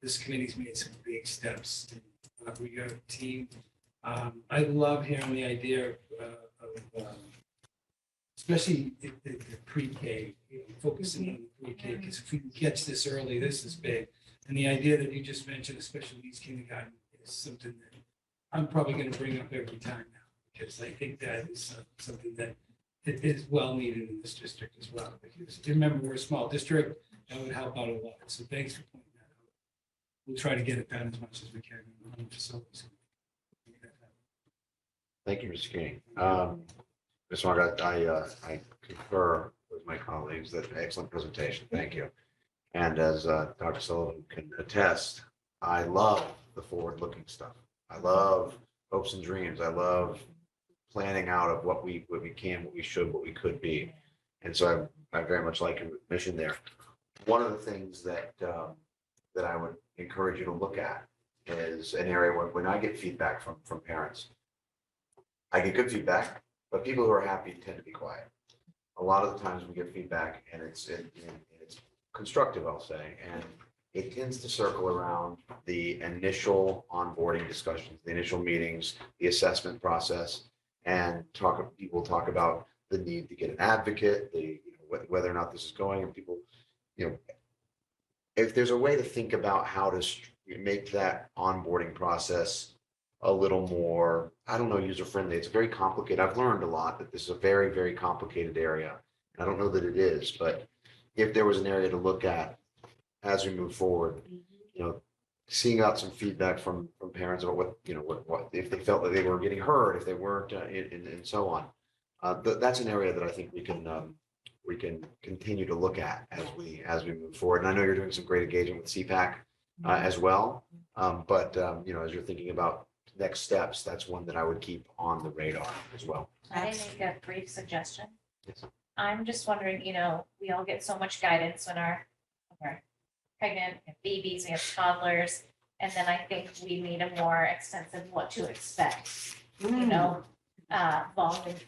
this committee's made some big steps. We got a team. I love hearing the idea of especially the pre-K, focusing on the pre-K, because if we can catch this early, this is big. And the idea that you just mentioned, special needs kindergarten, is something that I'm probably going to bring up every time now, because I think that is something that is well needed in this district as well. Because remember, we're a small district, that would help out a lot. So thanks for pointing that out. We'll try to get it done as much as we can in the home facilities. Thank you, Mr. King. Ms. Margaret, I concur with my colleagues that excellent presentation. Thank you. And as Dr. Sullivan can attest, I love the forward-looking stuff. I love hopes and dreams. I love planning out of what we can, what we should, what we could be. And so I very much like your mission there. One of the things that I would encourage you to look at is an area where when I get feedback from parents, I get good feedback, but people who are happy tend to be quiet. A lot of the times we get feedback and it's constructive, I'll say, and it tends to circle around the initial onboarding discussions, the initial meetings, the assessment process, and people talk about the need to get an advocate, whether or not this is going, and people, if there's a way to think about how to make that onboarding process a little more, I don't know, user-friendly. It's very complicated. I've learned a lot that this is a very, very complicated area. I don't know that it is, but if there was an area to look at as we move forward, seeing out some feedback from parents about what if they felt that they were getting heard, if they weren't, and so on. That's an area that I think we can continue to look at as we move forward. And I know you're doing some great engagement with CPAC as well. But as you're thinking about next steps, that's one that I would keep on the radar as well. Can I make a brief suggestion? Yes. I'm just wondering, we all get so much guidance when we're pregnant, we have babies, we have toddlers. And then I think we need a more extensive what to expect, volume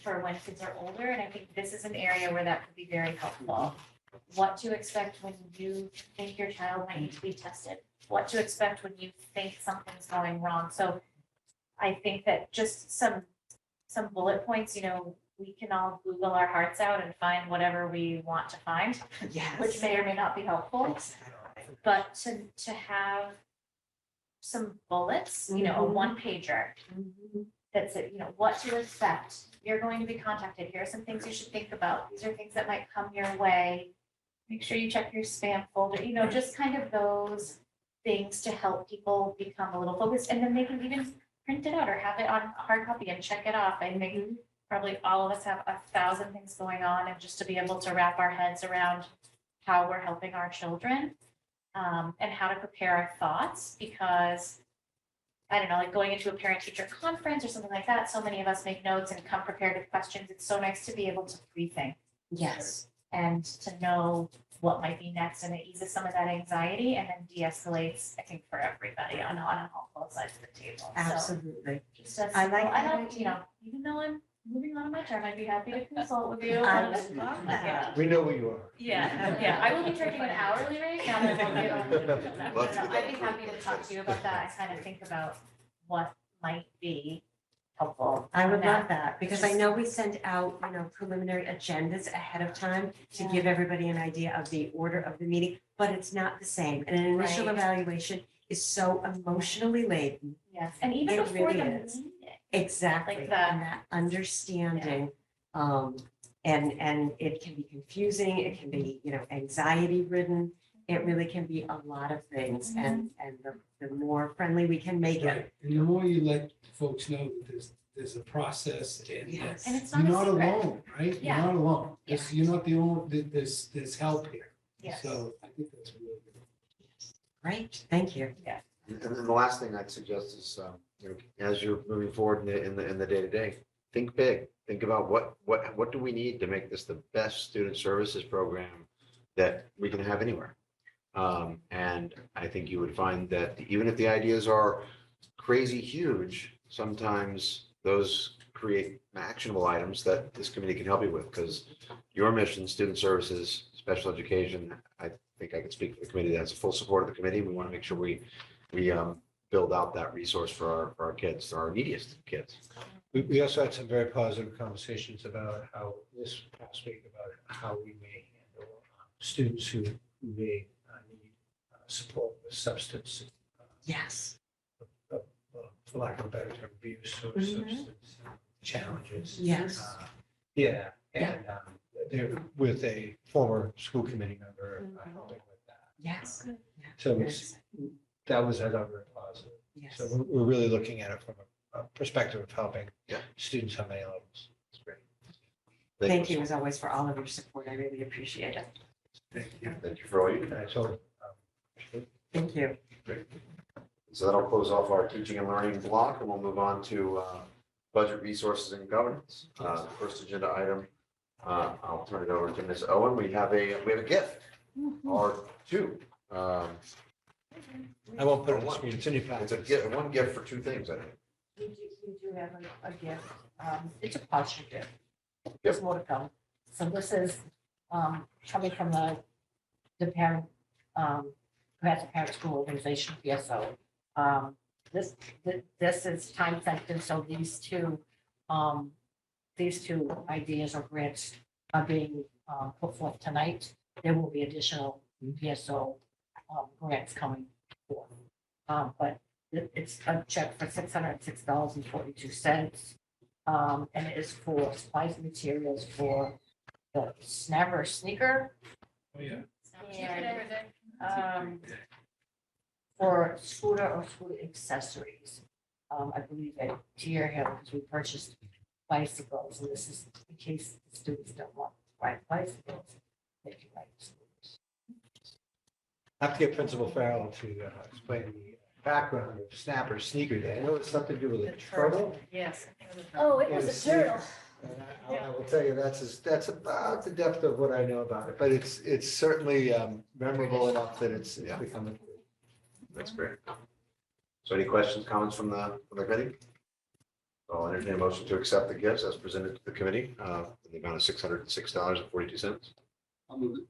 for when kids are older. And I think this is an area where that could be very helpful. What to expect when you think your child might need to be tested, what to expect when you think something's going wrong. So I think that just some bullet points, we can all Google our hearts out and find whatever we want to find, which may or may not be helpful. But to have some bullets, a one pager that's it, what to expect. You're going to be contacted. Here are some things you should think about. These are things that might come your way. Make sure you check your spam folder, just kind of those things to help people become a little focused. And then they can even print it out or have it on hard copy and check it off. I think probably all of us have 1,000 things going on, and just to be able to wrap our heads around how we're helping our children and how to prepare our thoughts, because I don't know, like going into a parent-teacher conference or something like that, so many of us make notes and come prepared with questions. It's so nice to be able to pre-think. Yes. And to know what might be next, and it eases some of that anxiety and then de-escalates, I think, for everybody on both sides of the table. So Absolutely. just as I like simple- I that don't, even though I'm moving on in my term, I'd be happy to consult with you. I on this. love Yeah. We know who you are. Yeah, I will be charging an hourly rate now that I'm on. Let's do that. I'd be happy to talk to you about that. I kind of think about what might be helpful. I would on love that, because I know we send out, preliminary agendas ahead of time to give everybody an idea of the order of the meeting, but it's not the same. And an initial Right. evaluation is so emotionally laden. Yes, and even It before really the is. meeting. Exactly, Like and that understanding, and it can be confusing, it can be, anxiety ridden. It really can be a lot of things, and the more friendly we can make it. Right, and the more you let folks know that there's a process, and Yes. And it's you're not a not secret. alone, right? You're Yeah. not alone. Yeah. You're not the only, there's help here. Yes. So I think that's really good. Great, thank you. And then the last thing I'd suggest is, as you're moving forward in the day-to-day, think big. Think about what do we need to make this the best student services program that we can have anywhere. And I think you would find that even if the ideas are crazy huge, sometimes those create actionable items that this committee can help you with, because your mission, student services, special education, I think I can speak for the committee, that's full support of the committee. We want to make sure we build out that resource for our kids, our neediest kids. We also had some very positive conversations about how this past week about how we may handle students who may need support with substance. Yes. For lack of a better term, abuse or substance challenges. Yes. Yeah, and they're with a former school committee member helping with that. Yes. So that was another very positive. Yes. So we're really looking at it from a perspective of helping Yeah. students on many levels. It's great. Thank you as always for all of your support. I really appreciate it. Thank you for all you do. So, Thank you. Great. So that'll close off our teaching and learning block, and we'll move on to budget resources and governance. First agenda item, I'll turn it over to Ms. Owen. We have a gift or two. I won't put it on the screen. It's in your It's a packet. gift, one gift for two things, I think. We do have a gift. It's a partial gift. There's more to come. So this is coming from the parent Cohasset Parent School Organization, PSO. This is time sensitive, so these two ideas or grants are being put forth tonight. There will be additional PSO grants coming forth. But it's a check for $606.42. And it is for supplies and materials for the Snapper sneaker. Oh, yeah. And for scooter or scooter accessories. I believe at Deer Hill, because we purchased bicycles, and this is in case the students don't want to ride bicycles, they can ride scooters. I have to get Principal Farrell to explain the background of Snapper Sneaker Day. I know it's something to do with a turtle. Yes. Oh, it was and a turtle. sneaker. And I will tell you, that's about the depth of what I know about it, but it's certainly memorable enough that it's become a. That's great. So any questions, comments from the committee? I'll entertain a motion to accept the gifts as presented to the committee in the amount of $606.42. I'll move it.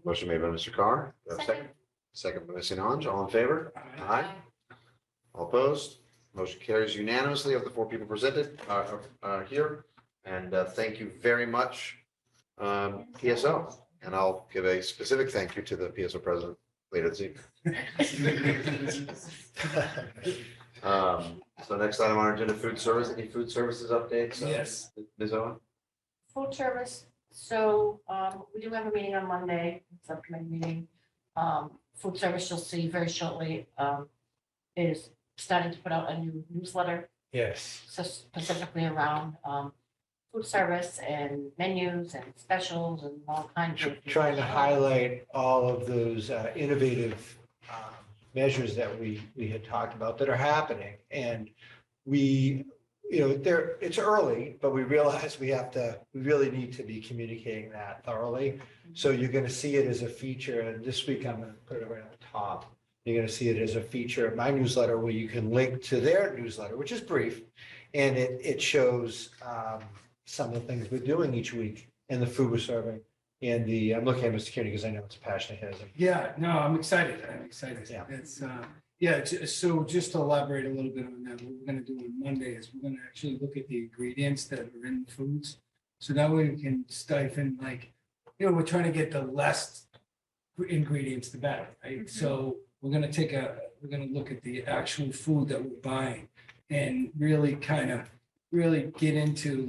Motion made by Mr. Carr. Do I have a second? Second by Ms. Ange. All in favor? Aye. All opposed? Motion carries unanimously of the 4 people presented here. And thank you very much, PSO. And I'll give a specific thank you to the PSO president later this evening. So next item on our agenda, food service. Any food services updates? Yes. Ms. Owen? Food service, so we do have a meeting on Monday, subcommittee meeting. Food service, you'll see very shortly, is starting to put out a new newsletter. Yes. So specifically around food service and menus and specials and all kinds of. Trying to highlight all of those innovative measures that we had talked about that are happening. And we, it's early, but we realize we really need to be communicating that thoroughly. So you're going to see it as a feature, and this week I'm going to put it right on the top. You're going to see it as a feature of my newsletter where you can link to their newsletter, which is brief, and it shows some of the things we're doing each week and the food we're serving. And I'm looking at Mr. Kearney because I know it's a passion of his. Yeah, no, I'm excited. Yeah. It's, so just to elaborate a little bit on that, what we're gonna do on Monday is we're gonna actually look at the ingredients that are in the foods. So that way we can stifle, we're trying to get the less ingredients, the better, right? So we're gonna look at the actual food that we're buying and really get into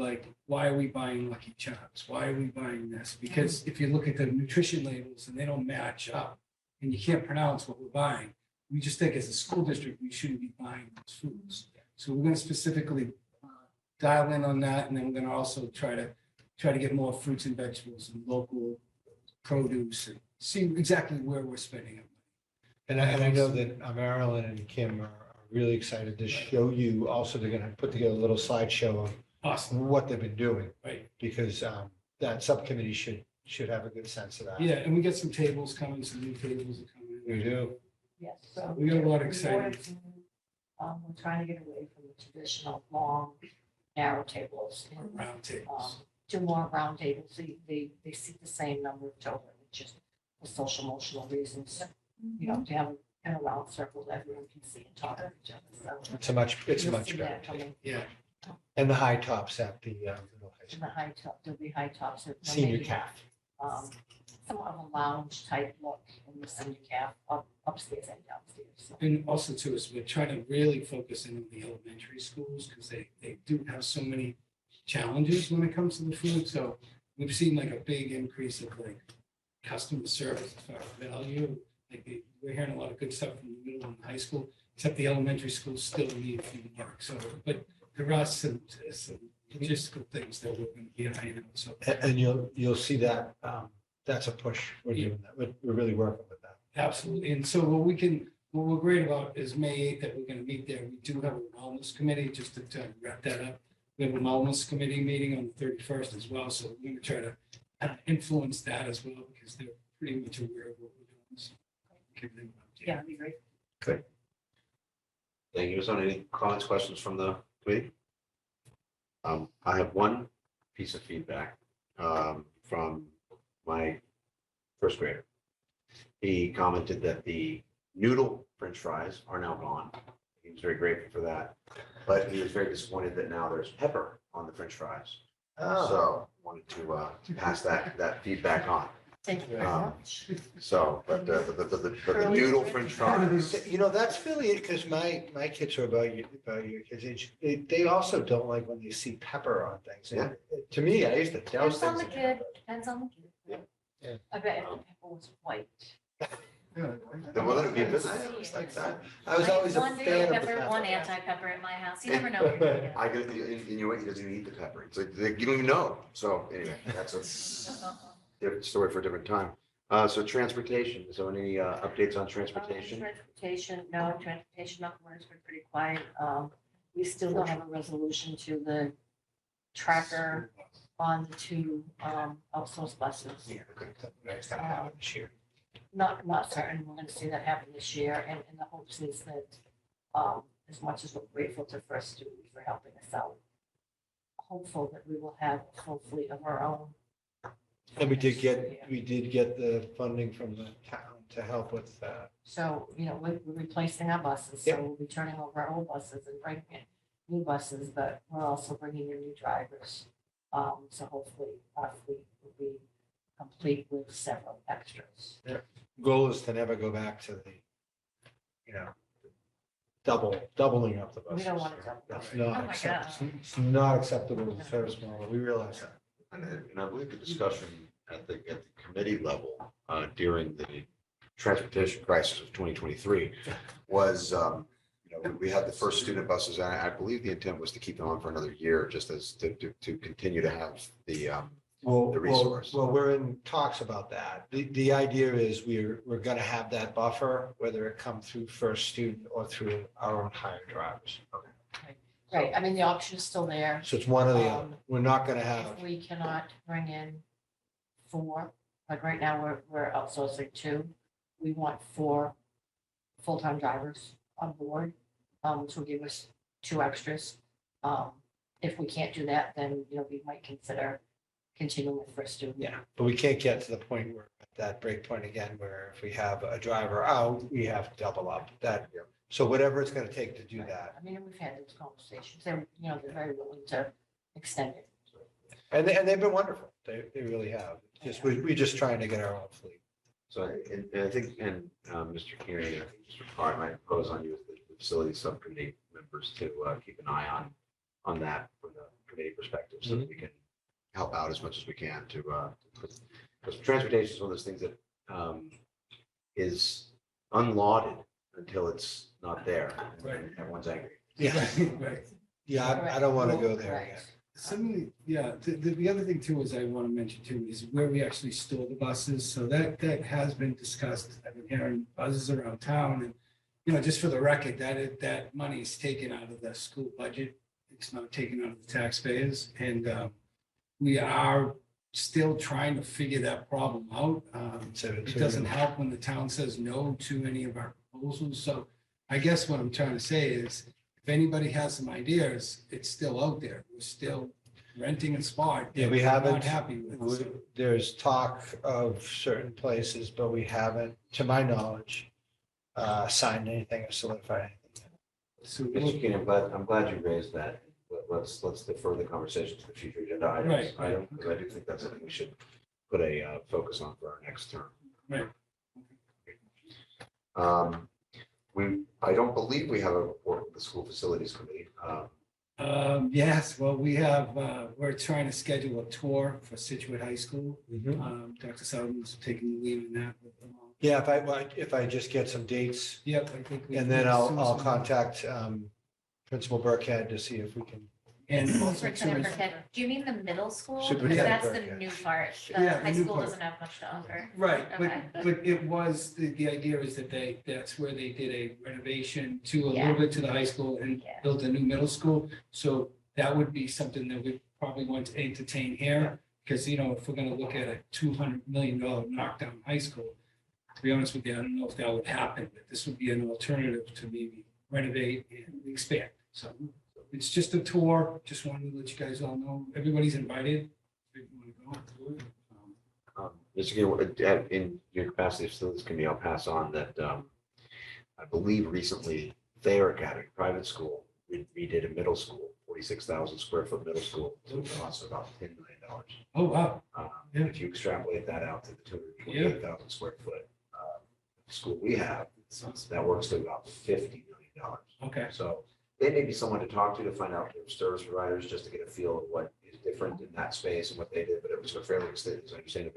why are we buying Lucky Charms? Why are we buying this? Because if you look at the nutrition labels and they don't match up and you can't pronounce what we're buying, we just think as a school district, we shouldn't be buying those foods. So we're going to specifically dial in on that. And then we're going to also try to get more fruits and vegetables and local produce and see exactly where we're spending it. And I know that Marilyn and Kim are really excited to show you. Also, they're going to put together a little slideshow of what they've been doing. Right. Because that subcommittee should have a good sense of that. Yeah, and we get some tables coming, some new tables are coming. We do. Yes. So We got a lot of in exciting. order to, we're trying to get away from the traditional long, narrow tables. and, Round tables. Do more round tables, so they see the same number of children, it's just for social emotional reasons. To have in a round circle that everyone can see and talk to each other. So It's a much you'll better. see that coming. Yeah. And the high tops at the middle high In school. the high top, there'll be high tops. that will Senior maybe have, somewhat of a lounge type look in the senior calf upstairs and downstairs. So And also too, is we're trying to really focus in on the elementary schools because they do have so many challenges when it comes to the food. So we've seen a big increase of customer service as far as value. We're hearing a lot of good stuff from the middle and high school, except the elementary schools still need work. So, but there are some logistical things that we're going to be ironing out. So And you'll see that, that's a push. We're doing that. We're really working with that. absolutely. And so what we're great about is May 8th that we're going to meet there. We do have a wellness committee, just to wrap that up. We have a wellness committee meeting on the 31st as well. So we're going to try to influence that as well because they're pretty much aware of what we're doing. So give them an update. yeah, it'd be great. Good. Thank you. Ms. Owen. Any comments, questions from the committee? I have one piece of feedback from my first grader. He commented that the noodle French fries are now gone. He was very grateful for that, but he was very disappointed that now there's pepper on the French fries. So wanted to pass that feedback on. Thank you very much. So, but the noodle French fries. You know, that's really, because my kids are about your kids' age, they also don't like when they see pepper on things. And to me, I used to douse Depends on things. the in kid, depends on the kid. Yeah. I bet if the pepper was white. Then we'll let it be a visit. Like that. I was always a One fan day of the pepper, pepper. one anti-pepper in my house. You never know. what you're gonna get. I get, and you know what, he doesn't even eat the pepper. It's like, you don't even know. So anyway, that's a different story for a different time. So transportation, is there any updates on transportation? Transportation, no, transportation operations been pretty quiet. We still don't have a resolution to the tracker on the two outsourced buses. It's gonna happen this year. Not certain, we're gonna see that happen this year, and the hopes is that, as much as we're grateful to First Student for helping us out, hopeful that we will have a full fleet of our own. And we did get the funding from the town to help with that. So, you know, we're replacing our buses, so we'll be turning over our old buses and bringing in new buses, but we're also bringing in new drivers. So hopefully our fleet will be complete with several extras. Goal is to never go back to the, you know, doubling up the buses. We don't want to double. That's Oh not my acceptable. It's not acceptable as a service model. We realize that. And I believe the discussion at the committee level during the transportation crisis of 2023 was, you know, we had the first student buses, and I believe the intent was to keep them on for another year, just as to continue to have the resource. Well, we're in talks about that. The idea is we're gonna have that buffer, whether it come through First Student or through our own hired drivers. Right, I mean, the option is still there. So it's one or the other. We're not gonna have, If we cannot bring in 4, like right now, we're outsourcing 2. We want 4 full-time drivers on board, which will give us 2 extras. If we can't do that, then, you know, we might consider continuing with First Student. yeah, but we can't get to the point where at that break point again, where if we have a driver out, we have to double up that. So whatever it's gonna take to do that. I mean, we've had those conversations. They're, you know, they're very willing to extend it. And they've been wonderful. They really have. Just, we're just trying to get our own fleet. So, and I think, and Mr. Kearney, I think Mr. Carr might impose on you as the facility subcommittee members to keep an eye on that from the committee perspective, so that we can help out as much as we can to, because transportation is one of those things that is unlauded until it's not there. And everyone's angry. Yeah. Right. Yeah, I don't want to go there again. Similarly, yeah, the other thing too is I want to mention too is where we actually store the buses. So that has been discussed. I've been hearing buzzes around town, and, you know, just for the record, that money is taken out of the school budget. It's not taken out of the taxpayers, and we are still trying to figure that problem out. It doesn't help when the town says no to any of our proposals. So I guess what I'm trying to say is, if anybody has some ideas, it's still out there. We're still renting a spot. Yeah, that we we're haven't. Not happy with. So, There's talk of certain places, but we haven't, to my knowledge, signed anything or solidified anything. So Mr. Kearney, I'm glad you raised that. Let's defer the conversation to the future agenda items. Right. Because I do think that's something we should put a focus on for our next term. Right. I don't believe we have a report with the school facilities committee. Yes, well, we have, we're trying to schedule a tour for Situate High School. Dr. Sullivan's taking the lead in that. Yeah, if I just get some dates. Yep, I think. And then I'll contact Principal Burkhead to see if we can. And Superintendent Burkhead, do you mean the middle school? Because Superintendent that's the Burkhead. new part. Yeah, The the high new school part. doesn't have much to offer. Right, Okay. but it was, the idea is that that's where they did a renovation to a Yeah. little bit to the high school and Yeah. built a new middle school. So that would be something that we probably want to entertain here, because, you know, if we're gonna look at a $200 million knockdown high school, to be honest with you, I don't know if that would happen, but this would be an alternative to maybe renovate and expand. So it's just a tour, just wanted to let you guys all know, everybody's invited. If you wanna go. In your capacity of facilities committee, I'll pass on that, I believe recently Thayer Academy, private school, we did a middle school, 46,000 square foot middle school, to a cost of about $10 million. Oh, wow. Yeah. If you extrapolate that out to the 228,000 square foot school we have, that works to about $50 million. Okay. So they may be someone to talk to find out their service providers, just to get a feel of what is different in that space and what they did. But it was a fairly extensive, as I understand, a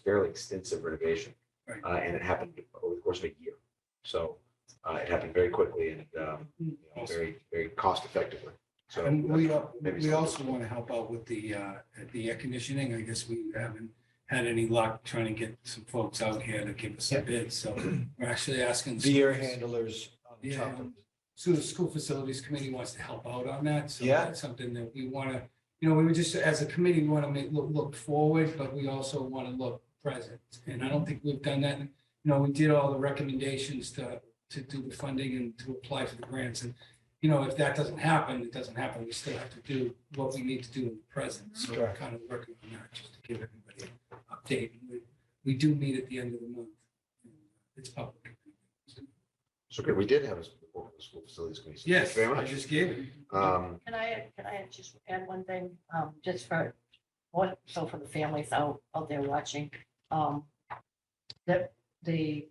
fairly extensive renovation. Right. And it happened over the course of a year. So it happened very quickly and very, very cost effectively. So And we maybe also want to help out with the air conditioning. I guess we haven't had any luck trying to get some folks out here to give us a bid. So we're actually asking. The air handlers. Yeah. So the school facilities committee wants to help out on that. So Yeah. that's something that we want to, we would just, as a committee, we want to look forward, but we also want to look present. And I don't think we've done that. We did all the recommendations to do the funding and to apply for the grants. And, if that doesn't happen, it doesn't happen. We still have to do what we need to do in the present. So we're kind of working on that just to give everybody an update. We do meet at the end of the month. It's public. So good. We did have a school facilities committee. So Yes, thank you very I much. just gave it. Can I just add one thing, just for for the families out there watching, that the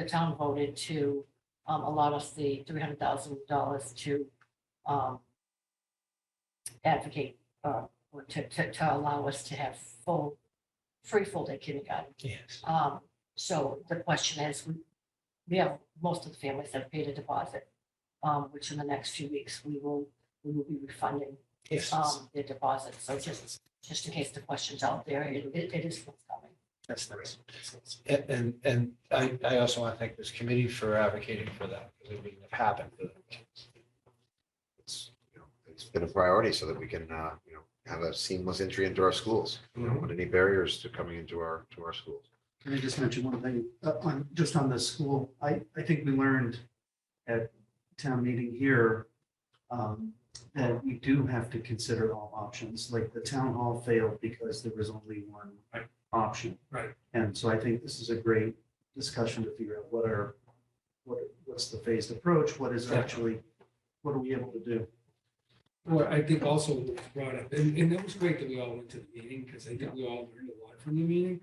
town voted to allow us the $300,000 to advocate or to allow us to have free full day kindergarten. Yes. So the question is, we have, most of the families have paid a deposit, which in the next few weeks, we will be refunding Yes. their deposit. So just in case the question's out there, it is forthcoming. That's nice. And I also want to thank this committee for advocating for that, because it wouldn't have happened. It's been a priority so that we can, have a seamless entry into our schools. We don't want any barriers to coming into our schools. Can I just mention one thing, on the school, I think we learned at town meeting here, that we do have to consider all options, like the town hall failed because there was only one option. Right. And so I think this is a great discussion to figure out what's the phased approach, what are we able to do? Well, I think also what was brought up, and it was great that we all went to the meeting, because I think we all learned a lot from the meeting.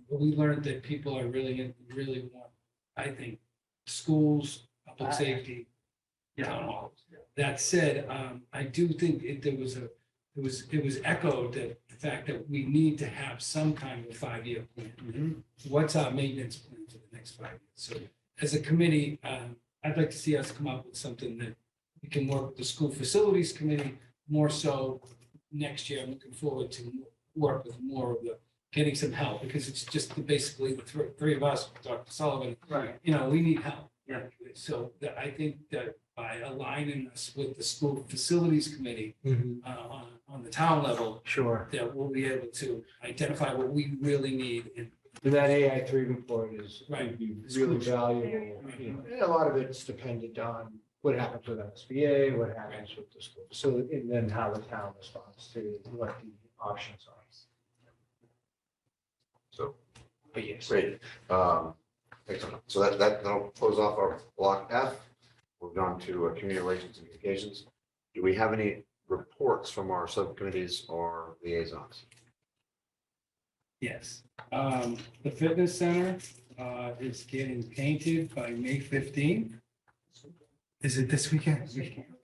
But we learned that people are really want, I think, schools, public safety, town halls. That said, I do think it was echoed that the fact that we need to have some kind of a 5-year plan. What's our maintenance plan for the next 5 years? So as a committee, I'd like to see us come up with something that we can work with the school facilities committee more so next year. I'm looking forward to work with more of getting some help, because it's just basically the three of us, Dr. Sullivan. Right. We need help. Yeah. So I think that by aligning us with the school facilities committee on the town level, Sure. that we'll be able to identify what we really need. And That AI3 report is Right. would be really valuable. And a lot of it's dependent on what happens with SBA, what happens with the school facility, and then how the town responds to what the options are. So, But yes. great. Excellent. So that'll close off our block F. We've gone to community relations and communications. Do we have any reports from our subcommittees or liaisons? yes, the fitness center is getting painted by May 15th. Is it this weekend?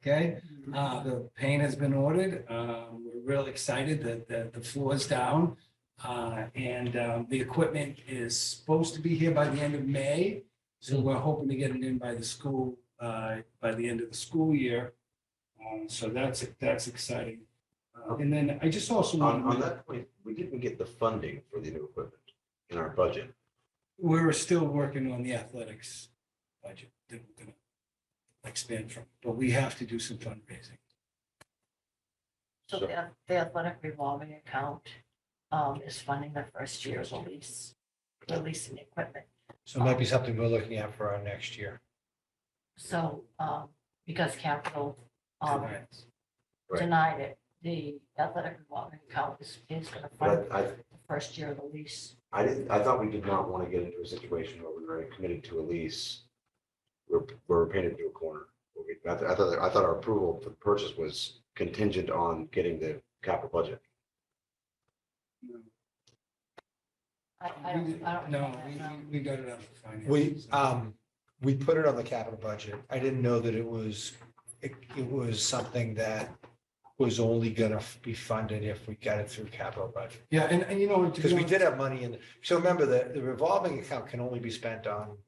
Okay, the paint has been ordered. We're really excited that the floor is down. And the equipment is supposed to be here by the end of May. So we're hoping to get it in by the school, by the end of the school year. So that's exciting. And then I just also want On that point, we didn't get the funding for the new equipment in our budget. we're still working on the athletics budget that we're gonna expand from, but we have to do some fundraising. So the athletic revolving account is funding the first year of the lease, releasing equipment. So it might be something we're looking at for our next year. So, because capital Right. denied it, the athletic revolving account is going to fund But the first year of the lease. I thought we did not want to get into a situation where we were committed to a lease. We're painted into a corner. I thought our approval for the purchase was contingent on getting the capital budget. I don't. No, we got it out of finance. We put it on the capital budget. I didn't know that it was something that was only gonna be funded if we got it through capital budget. Yeah, and you know. to be Because we honest- did have money in, so remember that the revolving account can only be spent on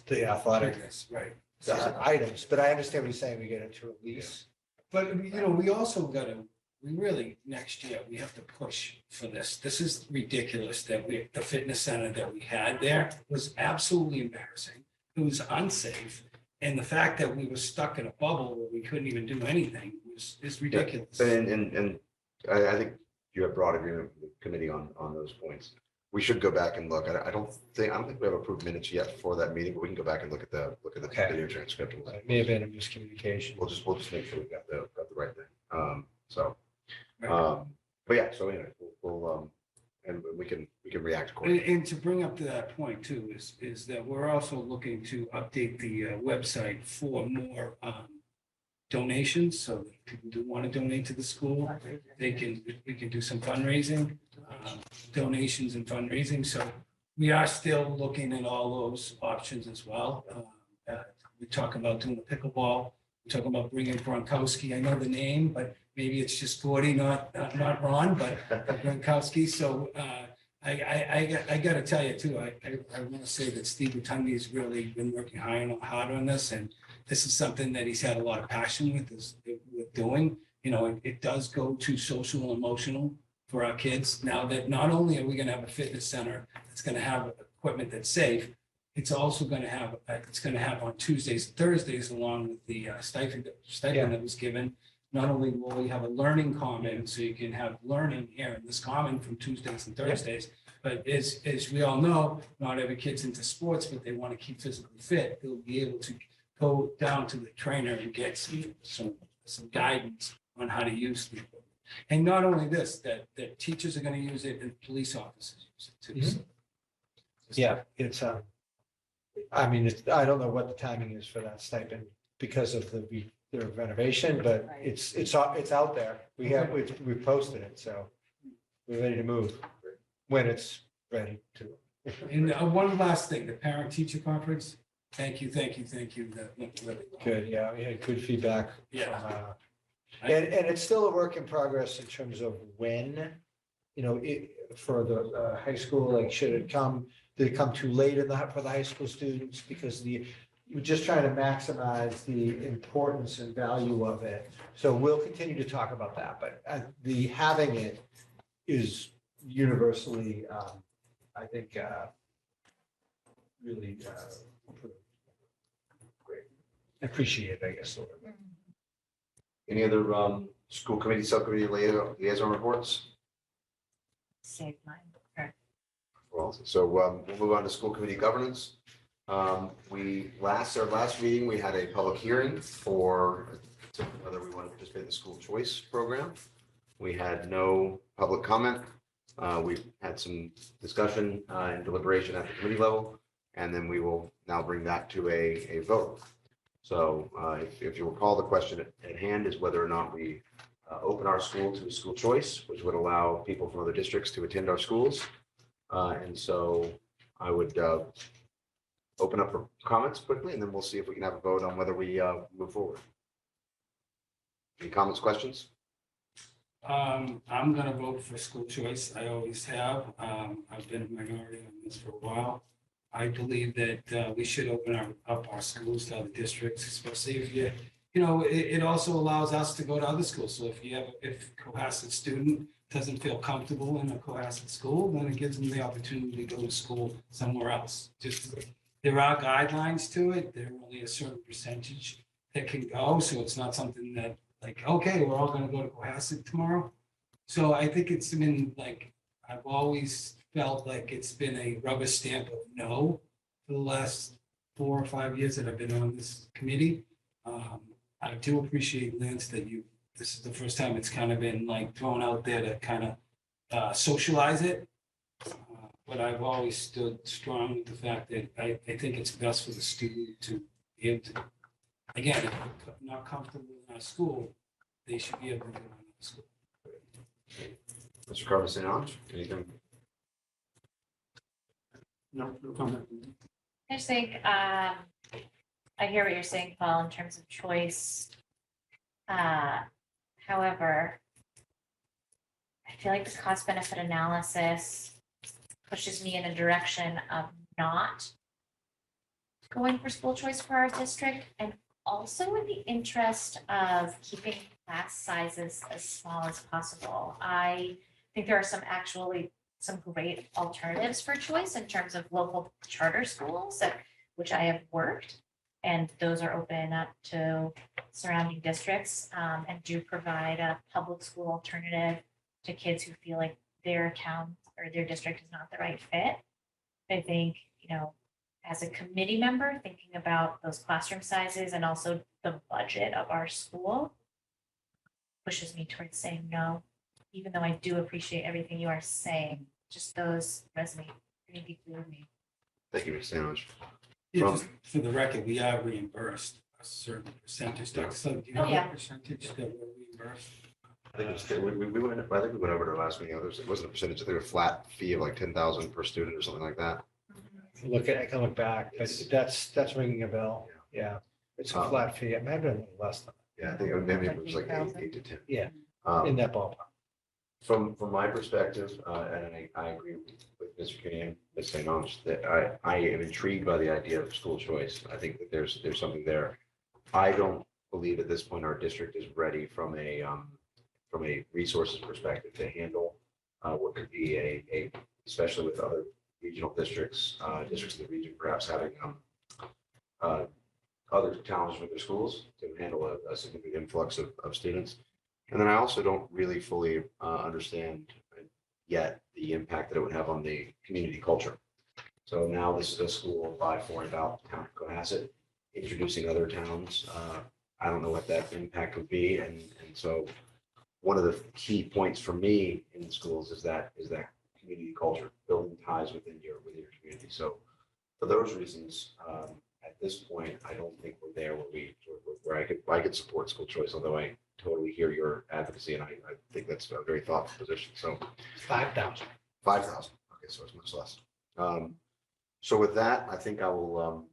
the athletic Right. items, but I understand what you're saying, we get it to a lease. But, you know, we also gotta, we really, next year, we have to push for this. This is ridiculous that the fitness center that we had there was absolutely embarrassing. It was unsafe. And the fact that we were stuck in a bubble where we couldn't even do anything is ridiculous. And I think you have broad agreement with the committee on those points. We should go back and look. I don't think we have approved minutes yet for that meeting, but we can go back and look at the Okay. video transcript. It may have been a miscommunication. We'll just make sure we got the right thing. But yeah, so anyway, we'll and we can react accordingly. And to bring up to that point too, is that we're also looking to update the website for more donations, so that people do want to donate to the school. We can do some fundraising, donations and fundraising, so we are still looking at all those options as well. We talk about doing a pickleball, we talk about bringing Gronkowski, I know the name, but maybe it's just Gordy, not Ron, but Gronkowski, so I gotta tell you too, I want to say that Steve Rotundi has really been working hard on this, and this is something that he's had a lot of passion with doing. You know, it does go to social and emotional for our kids. Now that not only are we gonna have a fitness center that's gonna have equipment that's safe, it's also gonna have, on Tuesdays, Thursdays, along with the stipend that was given. Not only will we have a learning common, so you can have learning here in this common from Tuesdays and Thursdays, but as we all know, not every kid's into sports, but they want to keep physically fit. They'll be able to go down to the trainer and get some guidance on how to use the equipment. And not only this, that teachers are going to use it and police officers use it too. So Yeah, it's, I mean, I don't know what the timing is for that stipend because of the renovation, but it's out there. We posted it, so we're ready to move when it's ready to. And one last thing, the parent-teacher conference, thank you. That went really well. Good, yeah, we had good feedback. Yeah. And it's still a work in progress in terms of when, you know, for the high school, like, did it come too late for the high school students? Because we're just trying to maximize the importance and value of it. So we'll continue to talk about that, but the having it is universally, I think, really great. Appreciate it, I guess. Any other school committee, subcommittee liaison reports? Save mine. Okay. Well, so we'll move on to school committee governance. Our last meeting, we had a public hearing for whether we want to participate in the school choice program. We had no public comment. We had some discussion and deliberation at the committee level, and then we will now bring that to a vote. So if you recall, the question at hand is whether or not we open our school to school choice, which would allow people from other districts to attend our schools. And so I would open up for comments quickly, and then we'll see if we can have a vote on whether we move forward. Any comments, questions? I'm gonna vote for school choice. I always have. I've been a minority on this for a while. I believe that we should open up our schools to other districts, especially if it also allows us to go to other schools. So if Cohasset student doesn't feel comfortable in a Cohasset school, then it gives them the opportunity to go to school somewhere else. There are guidelines to it. There are only a certain percentage that can go, so it's not something that like, okay, we're all gonna go to Cohasset tomorrow. So I think it's been like, I've always felt like it's been a rubber stamp of no for the last 4 or 5 years that I've been on this committee. I do appreciate, Lance, that this is the first time it's kind of been like thrown out there to kind of socialize it. but I've always stood strong with the fact that I think it's best for the student to be able to, again, if they're not comfortable in our school, they should be able to go to another school. Mr. Carver, St. Ange, anything? No, no comment. I just think, I hear what you're saying, Paul, in terms of choice. However, I feel like the cost benefit analysis pushes me in a direction of not going for school choice for our district, and also in the interest of keeping class sizes as small as possible. I think there are some great alternatives for choice in terms of local charter schools at which I have worked. And those are open up to surrounding districts, and do provide a public school alternative to kids who feel like their town or their district is not the right fit. I think, as a committee member, thinking about those classroom sizes and also the budget of our school pushes me towards saying no, even though I do appreciate everything you are saying. Just those resonate pretty deeply with me. Thank you, Ms. St. Ange. Yeah, just for the record, we are reimbursed a certain percentage. So do you know yeah. what percentage that we're reimbursed? I think it's, we went, I think we went over to last meeting, it wasn't a percentage, I think a flat fee of like 10,000 per student or something like that. I can look back, but that's ringing a bell. Yeah, it's a flat fee. It might have been a little less than, Yeah, I think maybe it was like 8 to 10. yeah, Um, in that ballpark. From my perspective, and I agree with Mr. Kenny and Ms. St. Ange, that I am intrigued by the idea of school choice. I think that there's something there. I don't believe at this point our district is ready from a resources perspective to handle what could be a especially with other regional districts, districts in the region perhaps having other challenges with their schools to handle a significant influx of students. And then I also don't really fully understand yet the impact that it would have on the community culture. So now this is a school by, for, and about the town of Cohasset, introducing other towns. I don't know what that impact would be. And so one of the key points for me in schools is that community culture, building ties within your community. So for those reasons, at this point, I don't think we're there where I could support school choice, although I totally hear your advocacy, and I think that's a very thoughtful position. So 5,000. 5,000. Okay, so it's much less. So with that, I think I will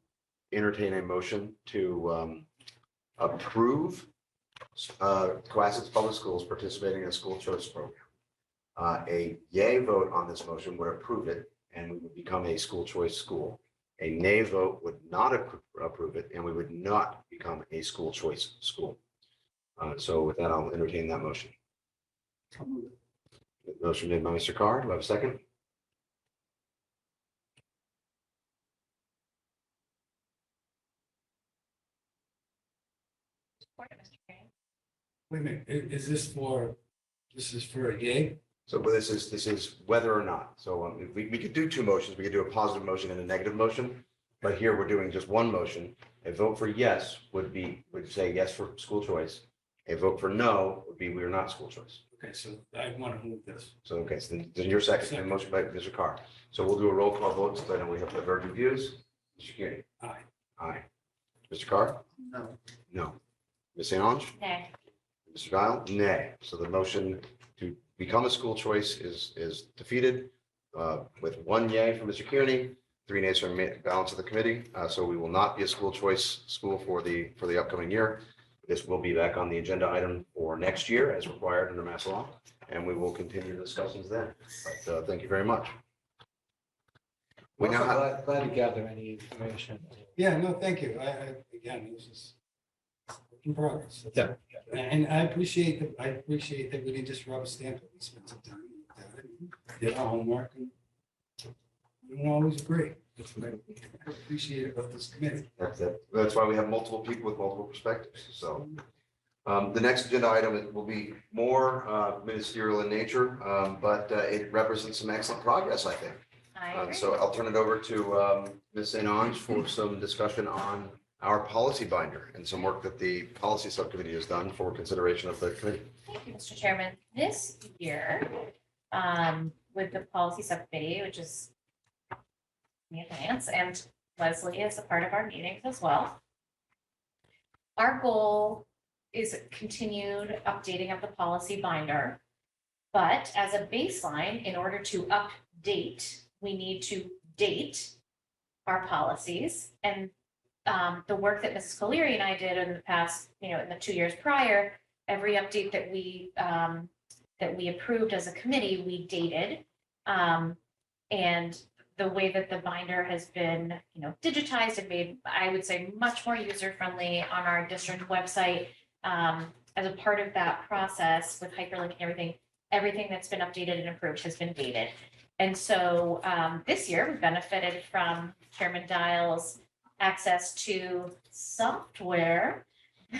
entertain a motion to approve Cohasset's Public Schools participating in a school choice program. A yay vote on this motion would approve it, and we would become a school choice school. A nay vote would not approve it, and we would not become a school choice school. So with that, I'll entertain that motion. Motion made by Mr. Carr. Do I have a second? Support it, Mr. Green. Wait a minute, is this for a yay? So but this is whether or not. So we could do two motions. We could do a positive motion and a negative motion. But here we're doing just one motion. A vote for yes would say yes for school choice. A vote for no would be we are not school choice. Okay, so I want to move this. So, okay, so then your second motion by Mr. Carr. So we'll do a roll call vote, so I know we have divergent views. Mr. Kearney. Aye. Aye. Mr. Carr? No. No. Ms. St. Ange? Nay. Mr. Dial? Nay. So the motion to become a school choice is defeated with one yay from Mr. Kearney, 3 nays from the balance of the committee. So we will not be a school choice school for the upcoming year. This will be back on the agenda item for next year as required under Mass law, and we will continue the discussions then. But thank you very much. We now have. Glad to gather any information. Yeah, no, thank you. Again, this is work in progress. Yeah. And I appreciate that we didn't just rubber stamp it. We spent some time with that, did our homework, and we don't always agree. That's what I appreciate about this committee. That's why we have multiple people with multiple perspectives. So the next agenda item will be more ministerial in nature, but it represents some excellent progress, I think. I agree. So I'll turn it over to Ms. St. Ange for some discussion on our policy binder and some work that the policy subcommittee has done for consideration of the committee. Thank you, Mr. Chairman. This year, with the policy subcommittee, which is in advance, and Leslie is a part of our meetings as well. Our goal is continued updating of the policy binder. But as a baseline, in order to update, we need to date our policies. And the work that Mrs. Colery and I did in the past, in the 2 years prior, every update that we approved as a committee, we dated. And the way that the binder has been, digitized and made, I would say, much more user-friendly on our district website. As a part of that process with hyperlink and everything that's been updated and approved has been dated. And so this year we benefited from Chairman Dial's access to software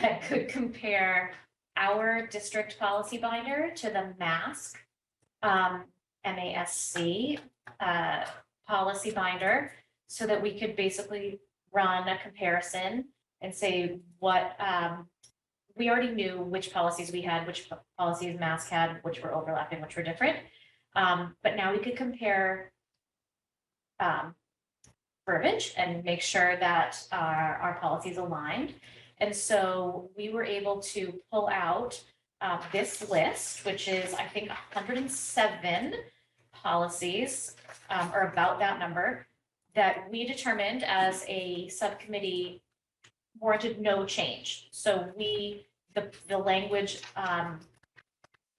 that could compare our district policy binder to the MASC, MASC policy binder, so that we could basically run a comparison and say what we already knew which policies we had, which policies MASC had, which were overlapping, which were different. But now we could compare verbiage and make sure that our policies aligned. And so we were able to pull out this list, which is, I think, 107 policies, or about that number, that we determined as a subcommittee warranted no change. So the language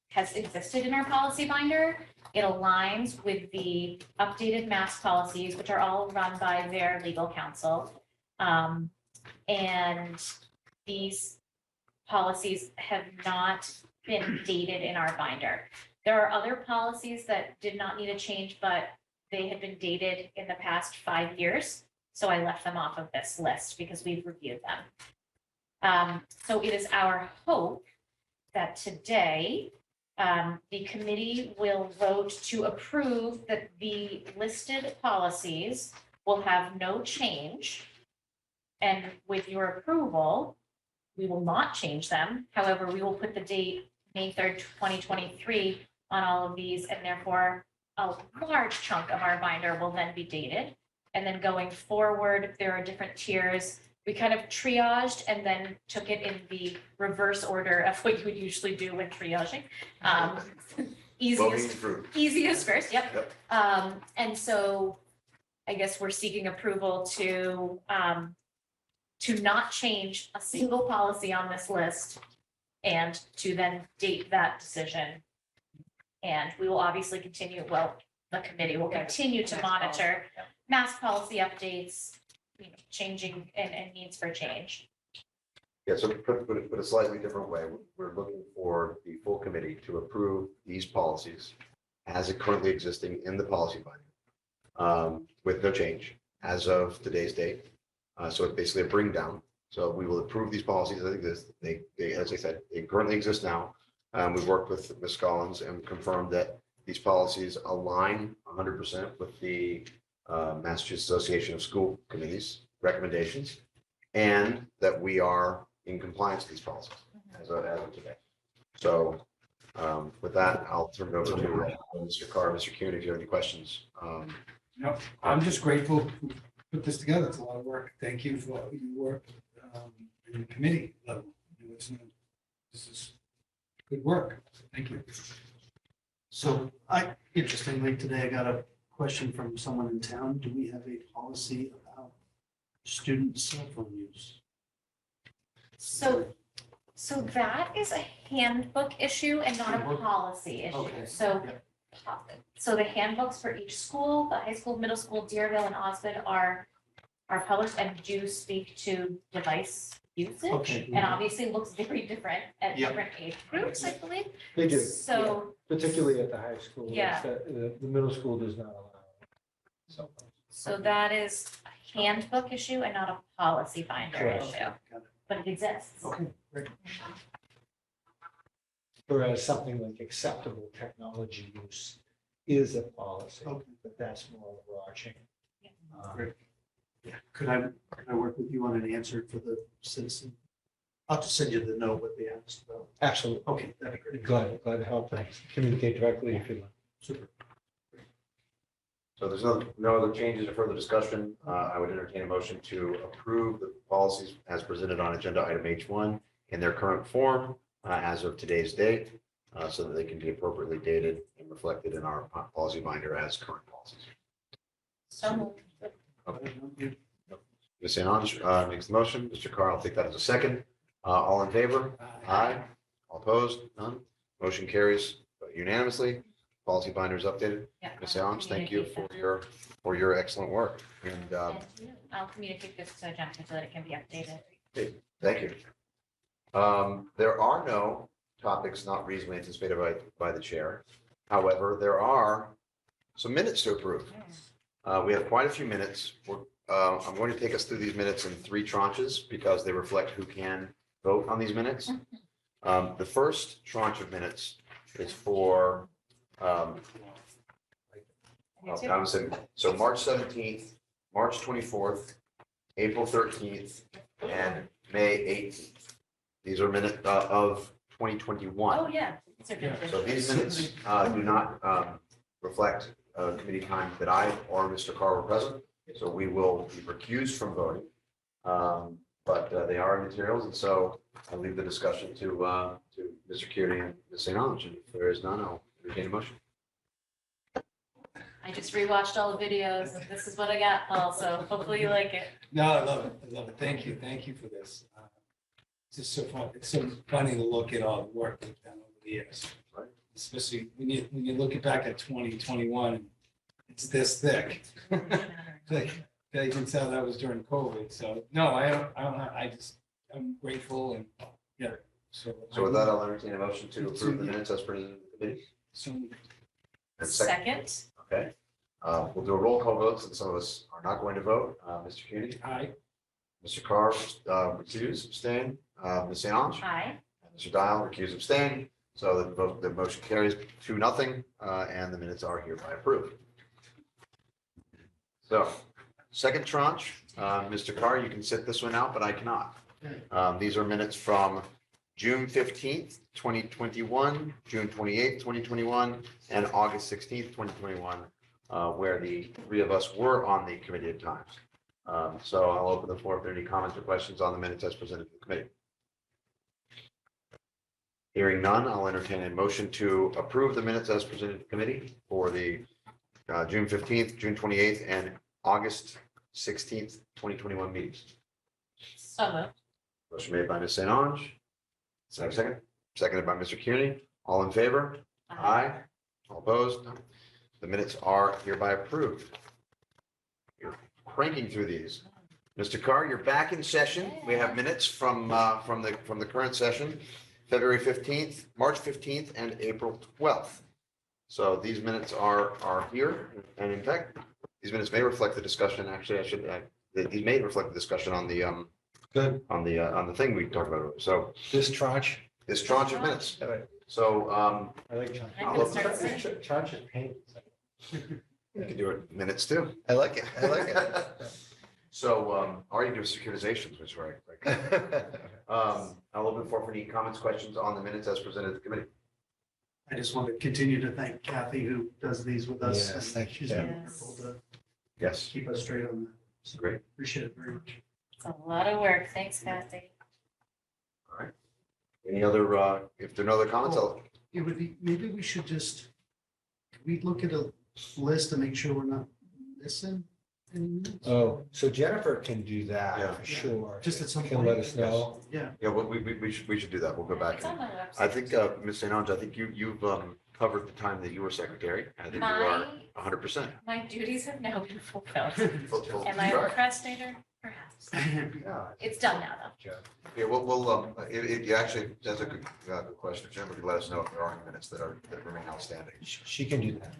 has existed in our policy binder. It aligns with the updated MASC policies, which are all run by their legal counsel. And these policies have not been dated in our binder. There are other policies that did not need a change, but they had been dated in the past 5 years. So I left them off of this list because we've reviewed them. So it is our hope that today the committee will vote to approve that the listed policies will have no change. And with your approval, we will not change them. However, we will put the date May 3rd, 2023 on all of these, and therefore a large chunk of our binder will then be dated. And then going forward, there are different tiers. We kind of triaged and then took it in the reverse order of what you would usually do when triaging. Easiest first, yep. And so I guess we're seeking approval to not change a single policy on this list and to then date that decision. And we will obviously continue, the committee will continue to monitor MASC policy updates, changing and needs for change. Yeah, so to put it a slightly different way, we're looking for the full committee to approve these policies as it currently existing in the policy binder, with no change as of today's date. So it's basically a bring down. So we will approve these policies as exist. They, as I said, they currently exist now. We've worked with Ms. Collins and confirmed that these policies align 100% with the Massachusetts Association of School Committees recommendations, and that we are in compliance with these policies as of today. So with that, I'll turn it over to Mr. Carr, Mr. Kuhn, if you have any questions. No, I'm just grateful to put this together. It's a lot of work. Thank you for all your work in the committee level. This is good work. Thank you. So interestingly, today I got a question from someone in town. Do we have a policy about student cell phone use? So that is a handbook issue and not a policy issue. Okay. So the handbooks for each school, the high school, middle school, Deerville and Osgood are published and do speak to device usage. Okay. And obviously looks very different at Yep. different age groups, I believe. They do. So, Particularly at the high school. Yeah. The middle school does not allow. so that is a handbook issue and not a policy binder Correct. issue, Got it. but it exists. Okay, great. Whereas something like acceptable technology use is a policy, Okay. but that's more overarching. Great. Yeah, could I work with you on an answer for the citizen? I'll just send you the note what they asked about. Absolutely. Okay, that'd be great. Glad to help. Communicate directly if you like. Super. So there's no other changes or further discussion. I would entertain a motion to approve the policies as presented on agenda item H1 in their current form as of today's date, so that they can be appropriately dated and reflected in our policy binder as current policies. So moved. Okay. Ms. St. Ange makes the motion. Mr. Carr, I'll take that as a second. All in favor? Aye. All opposed? None. Motion carries unanimously. Policy binder is updated. Yeah, Ms. I'll Allen, thank you for communicate your excellent work. And that. Thank you. I'll communicate this to Jennifer so that it can be updated. thank you. There are no topics not reasonably anticipated by the chair. However, there are some minutes to approve. We have quite a few minutes. I'm going to take us through these minutes in 3 tranches because they reflect who can vote on these minutes. The first tranche of minutes is for, so March 17th, March 24th, April 13th, and May 18th. These are minutes of 2021. Oh, yeah. These are good. So these minutes do not reflect committee time that I or Mr. Carr were present. So we will be recused from voting. But they are materials, and so I'll leave the discussion to Mr. Kearney and Ms. St. Ange. And if there is none, I'll entertain a motion. I just rewatched all the videos and this is what I got, Paul, so hopefully you like it. No, I love it. I love it. Thank you for this. It's just so fun. It's so funny to look at all the work we've done over the years. Especially when you look back at 2021, it's this thick. I can tell that was during COVID. So no, I'm grateful and yeah. So with that, I'll entertain a motion to approve the minutes as presented to the committee. So And Second. Okay. We'll do a roll call vote since some of us are not going to vote. Mr. Kearney? Aye. Mr. Carr, recuse, abstain. Ms. St. Ange? Aye. And Mr. Dial, recuse, abstain. So the motion carries 2-0, and the minutes are hereby approved. So, second tranche, Mr. Carr, you can sit this one out, but I cannot. These are minutes from June 15th, 2021, June 28th, 2021, and August 16th, 2021, where the 3 of us were on the committee at times. So I'll open the floor if there are any comments or questions on the minutes as presented to the committee. Hearing none, I'll entertain a motion to approve the minutes as presented to the committee for the June 15th, June 28th, and August 16th, 2021 meetings. So moved. Motion made by Ms. St. Ange. Second. Seconded by Mr. Kearney. All in favor? Aye. All opposed? No. The minutes are hereby approved. You're cranking through these. Mr. Carr, you're back in session. We have minutes from the current session, February 15th, March 15th, and April 12th. So these minutes are here, and in fact, these minutes may reflect the discussion. Actually, these may reflect the discussion on the Good. on the thing we talked about. So This tranche. of minutes. So I like tranche. I can start saying. Tranche is pain. you can do it minutes too. I like it. I like it. So all you do is securitizations, which is right. I'll open the floor for any comments, questions on the minutes as presented to the committee. I just want to continue to thank Kathy, who does these with us. Yes, thank you. She's wonderful to Yes, keep us straight on that. So great. appreciate it very much. It's a lot of work. Thanks, Kathy. All right. Any other, if there are no other comments, I'll, It would be, maybe we should just, could we look at a list to make sure we're not missing any minutes? Oh, so Jennifer can do Yeah. that for sure. Just at some Can point. let us know. Yeah. yeah, we should do that. We'll go back. It's on my website. I think, Ms. St. Ange, I think you've covered the time that you were secretary. I think you are 100%. My duties have now been fulfilled. Full- Am I a Sure. procrastinator? Perhaps. Yeah. It's done now, though. Yeah, actually, that's a good question. If Jennifer could let us know if there are any minutes that remain outstanding. She can do that.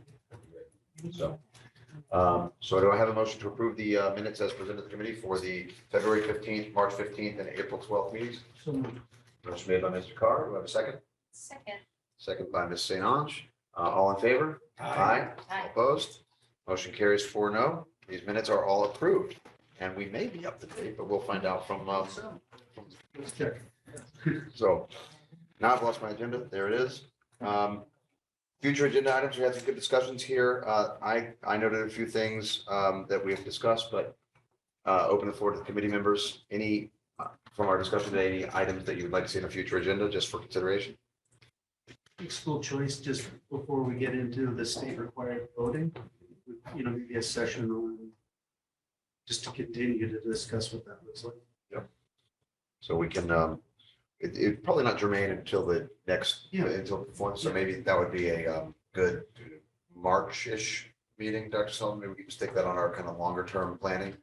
So do I have a motion to approve the minutes as presented to the committee for the February 15th, March 15th, and April 12th meetings? So moved. Motion made by Mr. Carr. Do I have a second? Second. Second by Ms. St. Ange. All in favor? Aye. Aye. Opposed? Motion carries 4-0. These minutes are all approved. And we may be up to date, but we'll find out from. Let's check. So now I've lost my agenda. There it is. Future agenda items, we had some good discussions here. I noted a few things that we have discussed, but open the floor to the committee members. Any, from our discussion today, any items that you would like to see in a future agenda, just for consideration? School choice, just before we get into the state required voting, you know, maybe a session on, just to continue to discuss what that looks like. Yep. So we can, it's probably not germane until the next, Yeah. until the fourth, so maybe that would be a good March-ish meeting, Dr. Sullivan. Maybe we can stick that on our kind of longer term planning.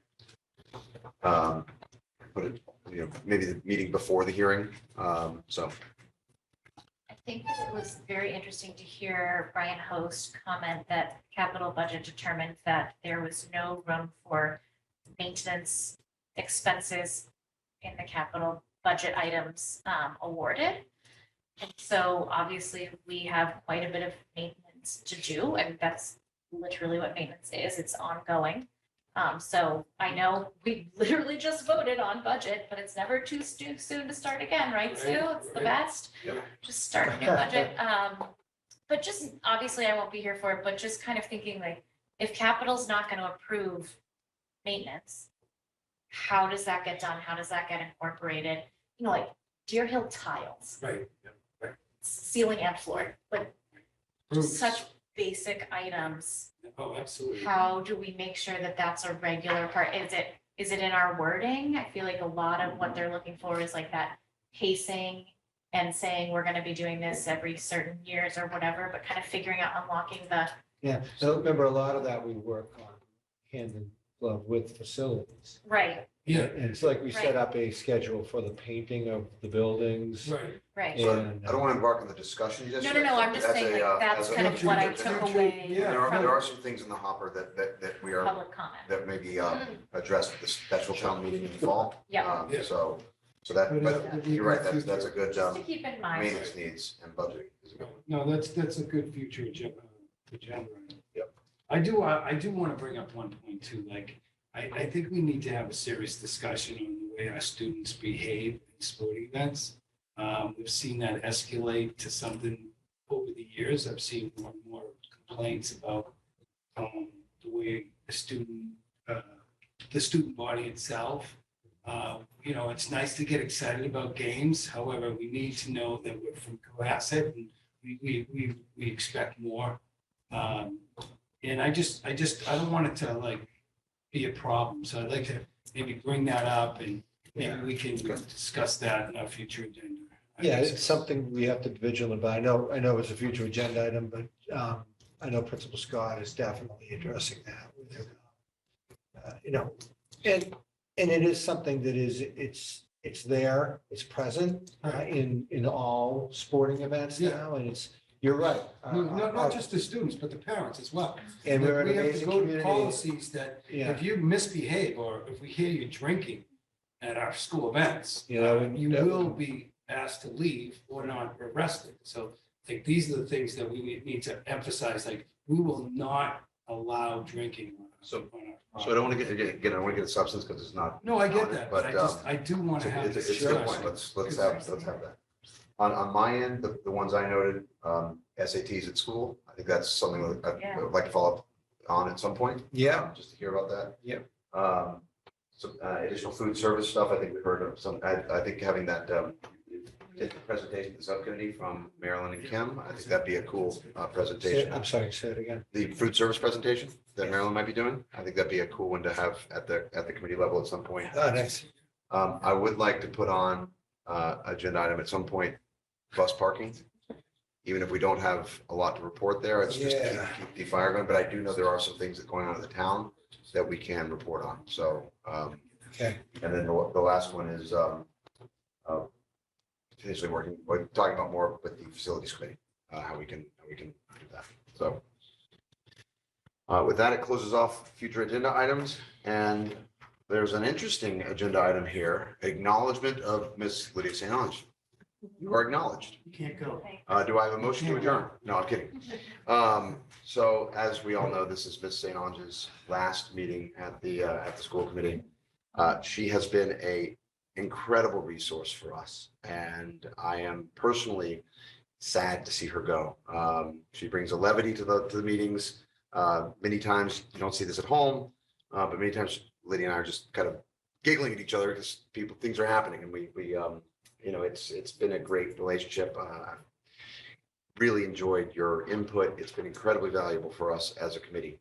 Put it, you know, maybe the meeting before the hearing, so. I think that it was very interesting to hear Brian Host comment that capital budget determined that there was no room for maintenance expenses in the capital budget items awarded. And so obviously we have quite a bit of maintenance to do, and that's literally what maintenance is. It's ongoing. So I know we literally just voted on budget, but it's never too soon to start again, right, Sue? It's the best. Yep. Just start a new budget. But just, obviously I won't be here for it, but just kind of thinking like, if capital's not gonna approve maintenance, how does that get done? How does that get incorporated? You know, like Deer Hill tiles, Right. ceiling and floor, like just such basic items. Oh, absolutely. How do we make sure that that's a regular part? Is it in our wording? I feel like a lot of what they're looking for is like that pacing and saying we're gonna be doing this every certain years or whatever, but kind of figuring out unlocking the, Yeah, so remember, a lot of that we work on hand in glove with facilities. right, Yeah. And it's like we set Right. up a schedule for the painting of the buildings. Right. right. So And, I don't want to embark on the discussion just No, yet. no, I'm just As saying a, like that's as a kind of what I future took agenda. away Yeah. There from are some things in the hopper that we are, public comment. that may be addressed at the special town meeting in the fall. Yeah. Yeah. So that, But, but you're right, that's a good Just to keep in mind. maintenance needs and budgeting. is a good one. No, that's a good future agenda. Yep. I do want to bring up one point too, like, I think we need to have a serious discussion on the way our students behave in sporting events. We've seen that escalate to something over the years. I've seen more and more complaints about the way the student body itself. You know, it's nice to get excited about games. However, we need to know that we're from Cohasset and we expect more. And I don't want it to like be a problem. So I'd like to maybe bring that up and maybe we can discuss that in our future agenda. Yeah, it's something we have to be vigilant about. I know it's a future agenda item, but I know Principal Scott is definitely addressing that with, you know, and it is something that is, it's there, it's present in all sporting events Yeah. now, and you're right. Not just the students, but the parents as well. And we're an We have to amazing go to community. policies that Yeah. if you misbehave or if we hear you drinking at our school events, You know, and you that- will be asked to leave or not arrested. So I think these are the things that we need to emphasize, like, we will not allow drinking on our. So- on our So I don't want to get, I don't want to get a substance because it's not. No, I on get it, that, but I do want to have. It's this a good point. discussion. Let's have that. On my end, the ones I noted, SATs at school, I think that's something that I would like to follow up on at some point. Yeah. Just to hear about that. Yep. Some additional food service stuff, I think we heard of some, I think having that presentation to the subcommittee from Marilyn and Kim, I think that'd be a cool presentation. I'm sorry, say it again. The food service presentation that Marilyn might be doing, I think that'd be a cool one to have at the committee level at some point. Oh, nice. I would like to put on agenda item at some point, bus parking. Even if we don't have a lot to report there, it's just to keep the fire going, but I do know there are some things that are going on in the town that we can report on, so. Okay. And then the last one is potentially we're talking about more with the facilities committee, how we can do that, so. With that, it closes off future agenda items, and there's an interesting agenda item here, acknowledgement of Miss Lydia St. Ange. You are acknowledged. You can't go. Do I have a motion to adjourn? No, I'm kidding. So as we all know, this is Miss St. Ange's last meeting at the school committee. She has been a incredible resource for us, and I am personally sad to see her go. She brings a levity to the meetings. Many times, you don't see this at home, but many times Lydia and I are just kind of giggling at each other because things are happening, and we it's been a great relationship. Really enjoyed your input. It's been incredibly valuable for us as a committee.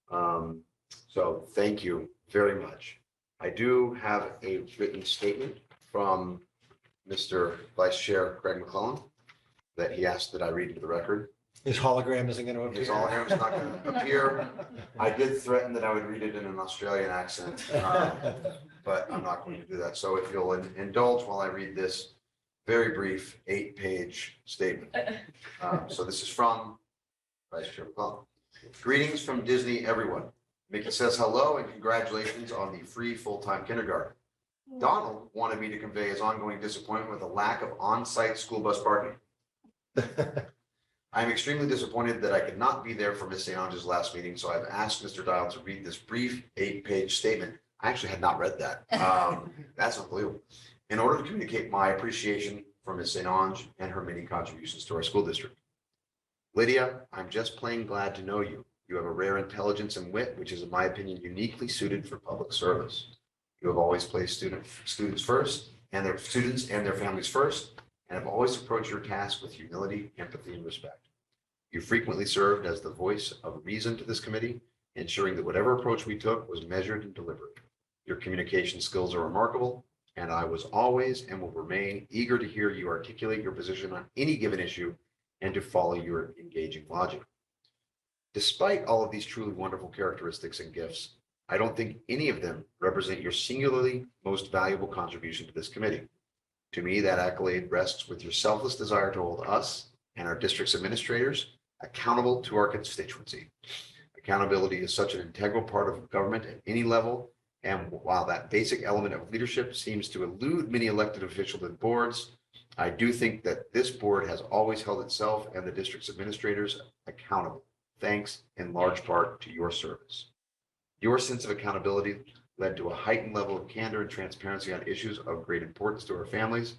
So thank you very much. I do have a written statement from Mr. Vice Chair Craig McClellan that he asked that I read into the record. His hologram isn't going to appear. His hologram is not going to appear. I did threaten that I would read it in an Australian accent, but I'm not going to do that. So if you'll indulge while I read this very brief 8-page statement. So this is from Vice Chair McClellan. Greetings from Disney, everyone. Mickey says hello and congratulations on the free full-time kindergarten. Donald wanted me to convey his ongoing disappointment with the lack of on-site school bus parking. I'm extremely disappointed that I could not be there for Ms. St. Ange's last meeting, so I've asked Mr. Dial to read this brief 8-page statement. I actually had not read that. That's unbelievable. In order to communicate my appreciation for Ms. St. Ange and her many contributions to our school district. Lydia, I'm just plain glad to know you. You have a rare intelligence and wit, which is, in my opinion, uniquely suited for public service. You have always placed students first, and their students and their families first, and have always approached your task with humility, empathy, and respect. You frequently served as the voice of reason to this committee, ensuring that whatever approach we took was measured and deliberate. Your communication skills are remarkable, and I was always and will remain eager to hear you articulate your position on any given issue and to follow your engaging logic. Despite all of these truly wonderful characteristics and gifts, I don't think any of them represent your singularly most valuable contribution to this committee. To me, that accolade rests with your selfless desire to hold us and our district's administrators accountable to our constituency. Accountability is such an integral part of government at any level, and while that basic element of leadership seems to elude many elected officials and boards, I do think that this board has always held itself and the district's administrators accountable, thanks in large part to your service. Your sense of accountability led to a heightened level of candor and transparency on issues of great importance to our families,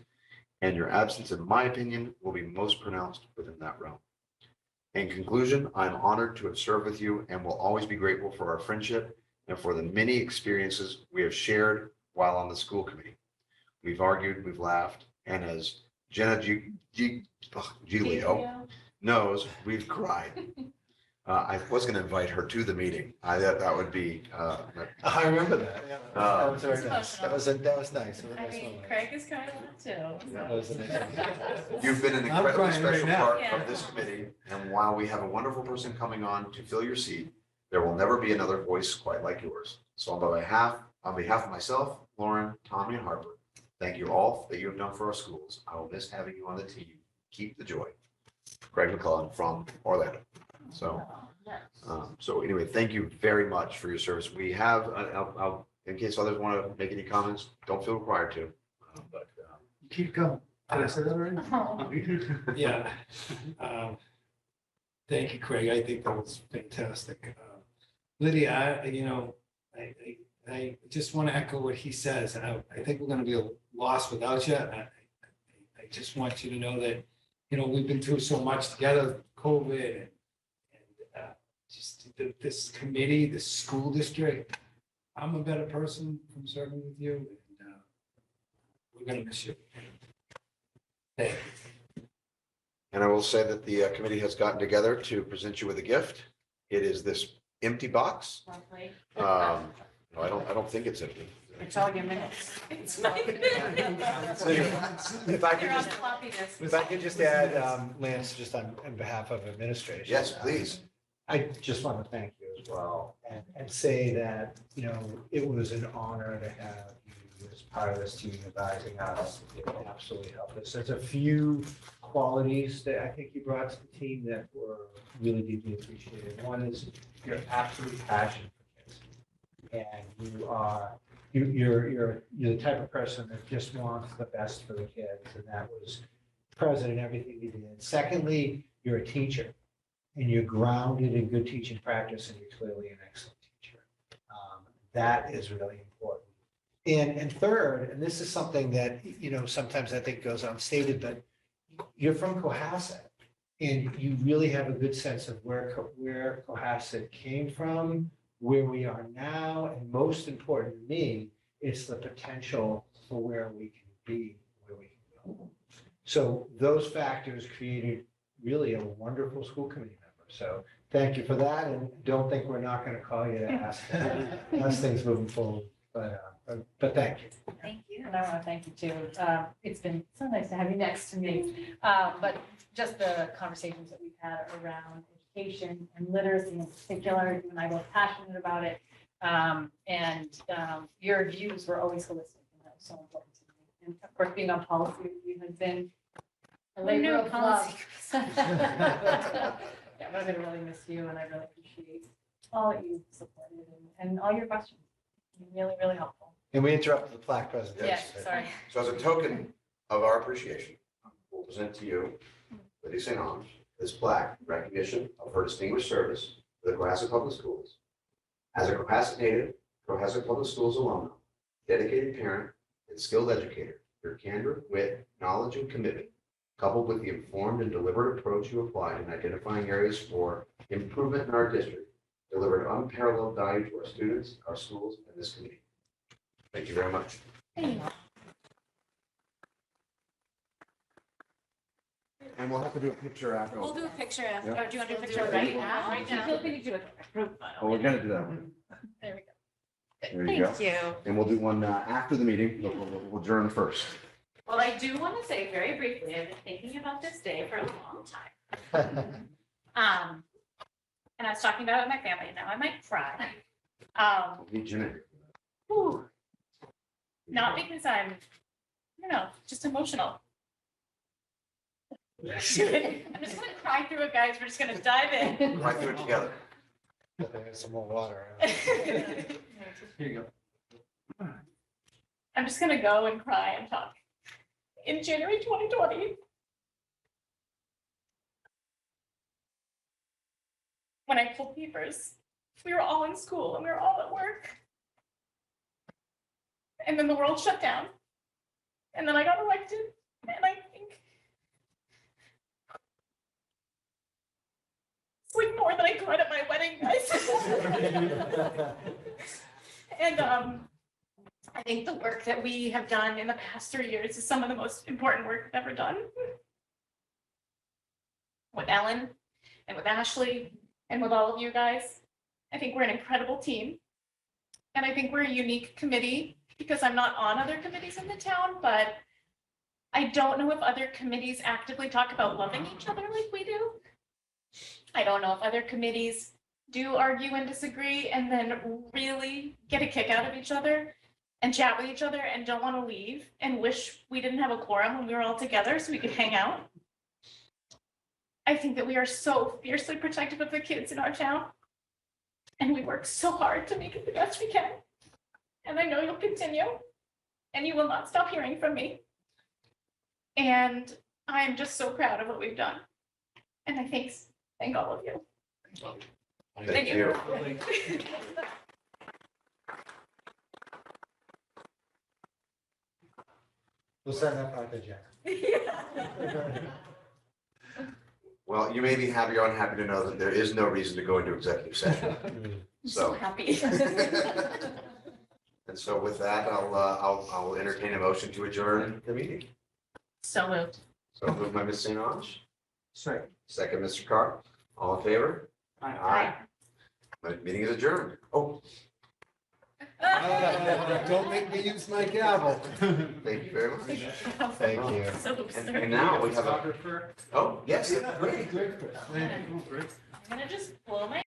and your absence, in my opinion, will be most pronounced within that realm. In conclusion, I'm honored to have served with you and will always be grateful for our friendship and for the many experiences we have shared while on the school committee. We've argued, we've laughed, and as Jenna Giglio knows, we've cried. I was going to invite her to the meeting. I thought that would be. I remember that. Yeah, that was very nice. That was nice. I mean, Craig is kind of that too. That was a nice. You've been an I'm incredibly crying right special now. part Yeah. of this committee, and while we have a wonderful person coming on to fill your seat, there will never be another voice quite like yours. So on behalf of myself, Lauren, Tommy, and Harper, thank you all that you have done for our schools. I will miss having you on the team. Keep the joy. Craig McClellan from Orlando. So anyway, thank you very much for your service. We have, I'll, in case others want to make any comments, don't feel required to. But Keep going. Did I say that already? Yeah. Thank you, Craig. I think that was fantastic. Lydia, I just want to echo what he says. I think we're going to be lost without you. I just want you to know that, we've been through so much together, COVID and just this committee, the school district. I'm a better person from serving with you, and we're going to miss you. Thank you. And I will say that the committee has gotten together to present you with a gift. It is this empty box. Lovely. No, I don't think it's empty. It's all your minutes. It's my. If I could They're on just, floppy disks. if I could just add, Lance, just on behalf of administration. Yes, please. I just want to thank you as well and say that, it was an honor to have you as part of this team advising us. It absolutely helped us. There's a few qualities that I think you brought to the team that were really deeply appreciated. One is your absolute passion for kids. And you're the type of person that just wants the best for the kids, and that was present in everything you did. Secondly, you're a teacher. And you're grounded in good teaching practice, and you're clearly an excellent teacher. That is really important. And third, and this is something that, sometimes I think goes unstated, but you're from Cohasset. And you really have a good sense of where Cohasset came from, where we are now, and most important to me, it's the potential for where we can be, where we can go. So those factors created really a wonderful school committee member. So thank you for that, and don't think we're not going to call you to ask things moving forward. But thank you. Thank you. And I want to thank you too. It's been so nice to have you next to me. But just the conversations that we've had around education and literacy in particular, you and I are both passionate about it. Your views were always holistic, and that was so important to me. And of course, being on policy with you has been a labor of love. Yeah, but I'm going to really miss you, and I really appreciate all that you supported and all your questions. Really, really helpful. And we interrupted the plaque presentation. Yes, sorry. So as a token of our appreciation, we'll present to you Lydia St. Ange this plaque in recognition of her distinguished service to the Cohasset Public Schools. As a Cohasset native, Cohasset Public Schools alumna, dedicated parent, and skilled educator, your candor, wit, knowledge, and commitment, coupled with the informed and deliberate approach you applied in identifying areas for improvement in our district, delivered unparalleled value to our students, our schools, and this community. Thank you very much. And we'll have to do a picture after. We'll do a picture after. Yeah. Or do you want to do a picture right now? Right now. I feel we need to do a group photo. Oh, we're gonna do that. There we go. There you go. Thank you. And we'll do one after the meeting. We'll adjourn first. Well, I do want to say very briefly, I've been thinking about this day for a long time. And I was talking about it with my family, and now I might cry. Meet Jeanette. Whew. Not because I'm, just emotional. I'm just gonna cry through it, guys. We're just gonna dive in. Right through it together. Some more water. Here you go. I'm just gonna go and cry and talk. In January 2020, when I pulled papers, we were all in school and we were all at work. And then the world shut down. And then I got elected, and I think it's like more than I cried at my wedding, guys. And I think the work that we have done in the past 3 years is some of the most important work we've ever done. With Ellen and with Ashley and with all of you guys. I think we're an incredible team. And I think we're a unique committee because I'm not on other committees in the town, but I don't know if other committees actively talk about loving each other like we do. I don't know if other committees do argue and disagree and then really get a kick out of each other and chat with each other and don't want to leave and wish we didn't have a quorum when we were all together so we could hang out. I think that we are so fiercely protective of the kids in our town. And we work so hard to make it the best we can. And I know you'll continue and you will not stop hearing from me. And I am just so proud of what we've done. And I thank all of you. Thank you. We'll send that part to Jack. Well, you may be happy or unhappy to know that there is no reason to go into executive session. I'm so happy. And so with that, I'll entertain a motion to adjourn the meeting. So moved. So moved by Ms. St. Ange, Second. second, Mr. Carr. All in favor? Aye. The meeting is adjourned. Oh, Don't make me use my gavel. thank you very much. Thank you. So And now we have a, oh, yes, great. Great. I'm gonna just blow my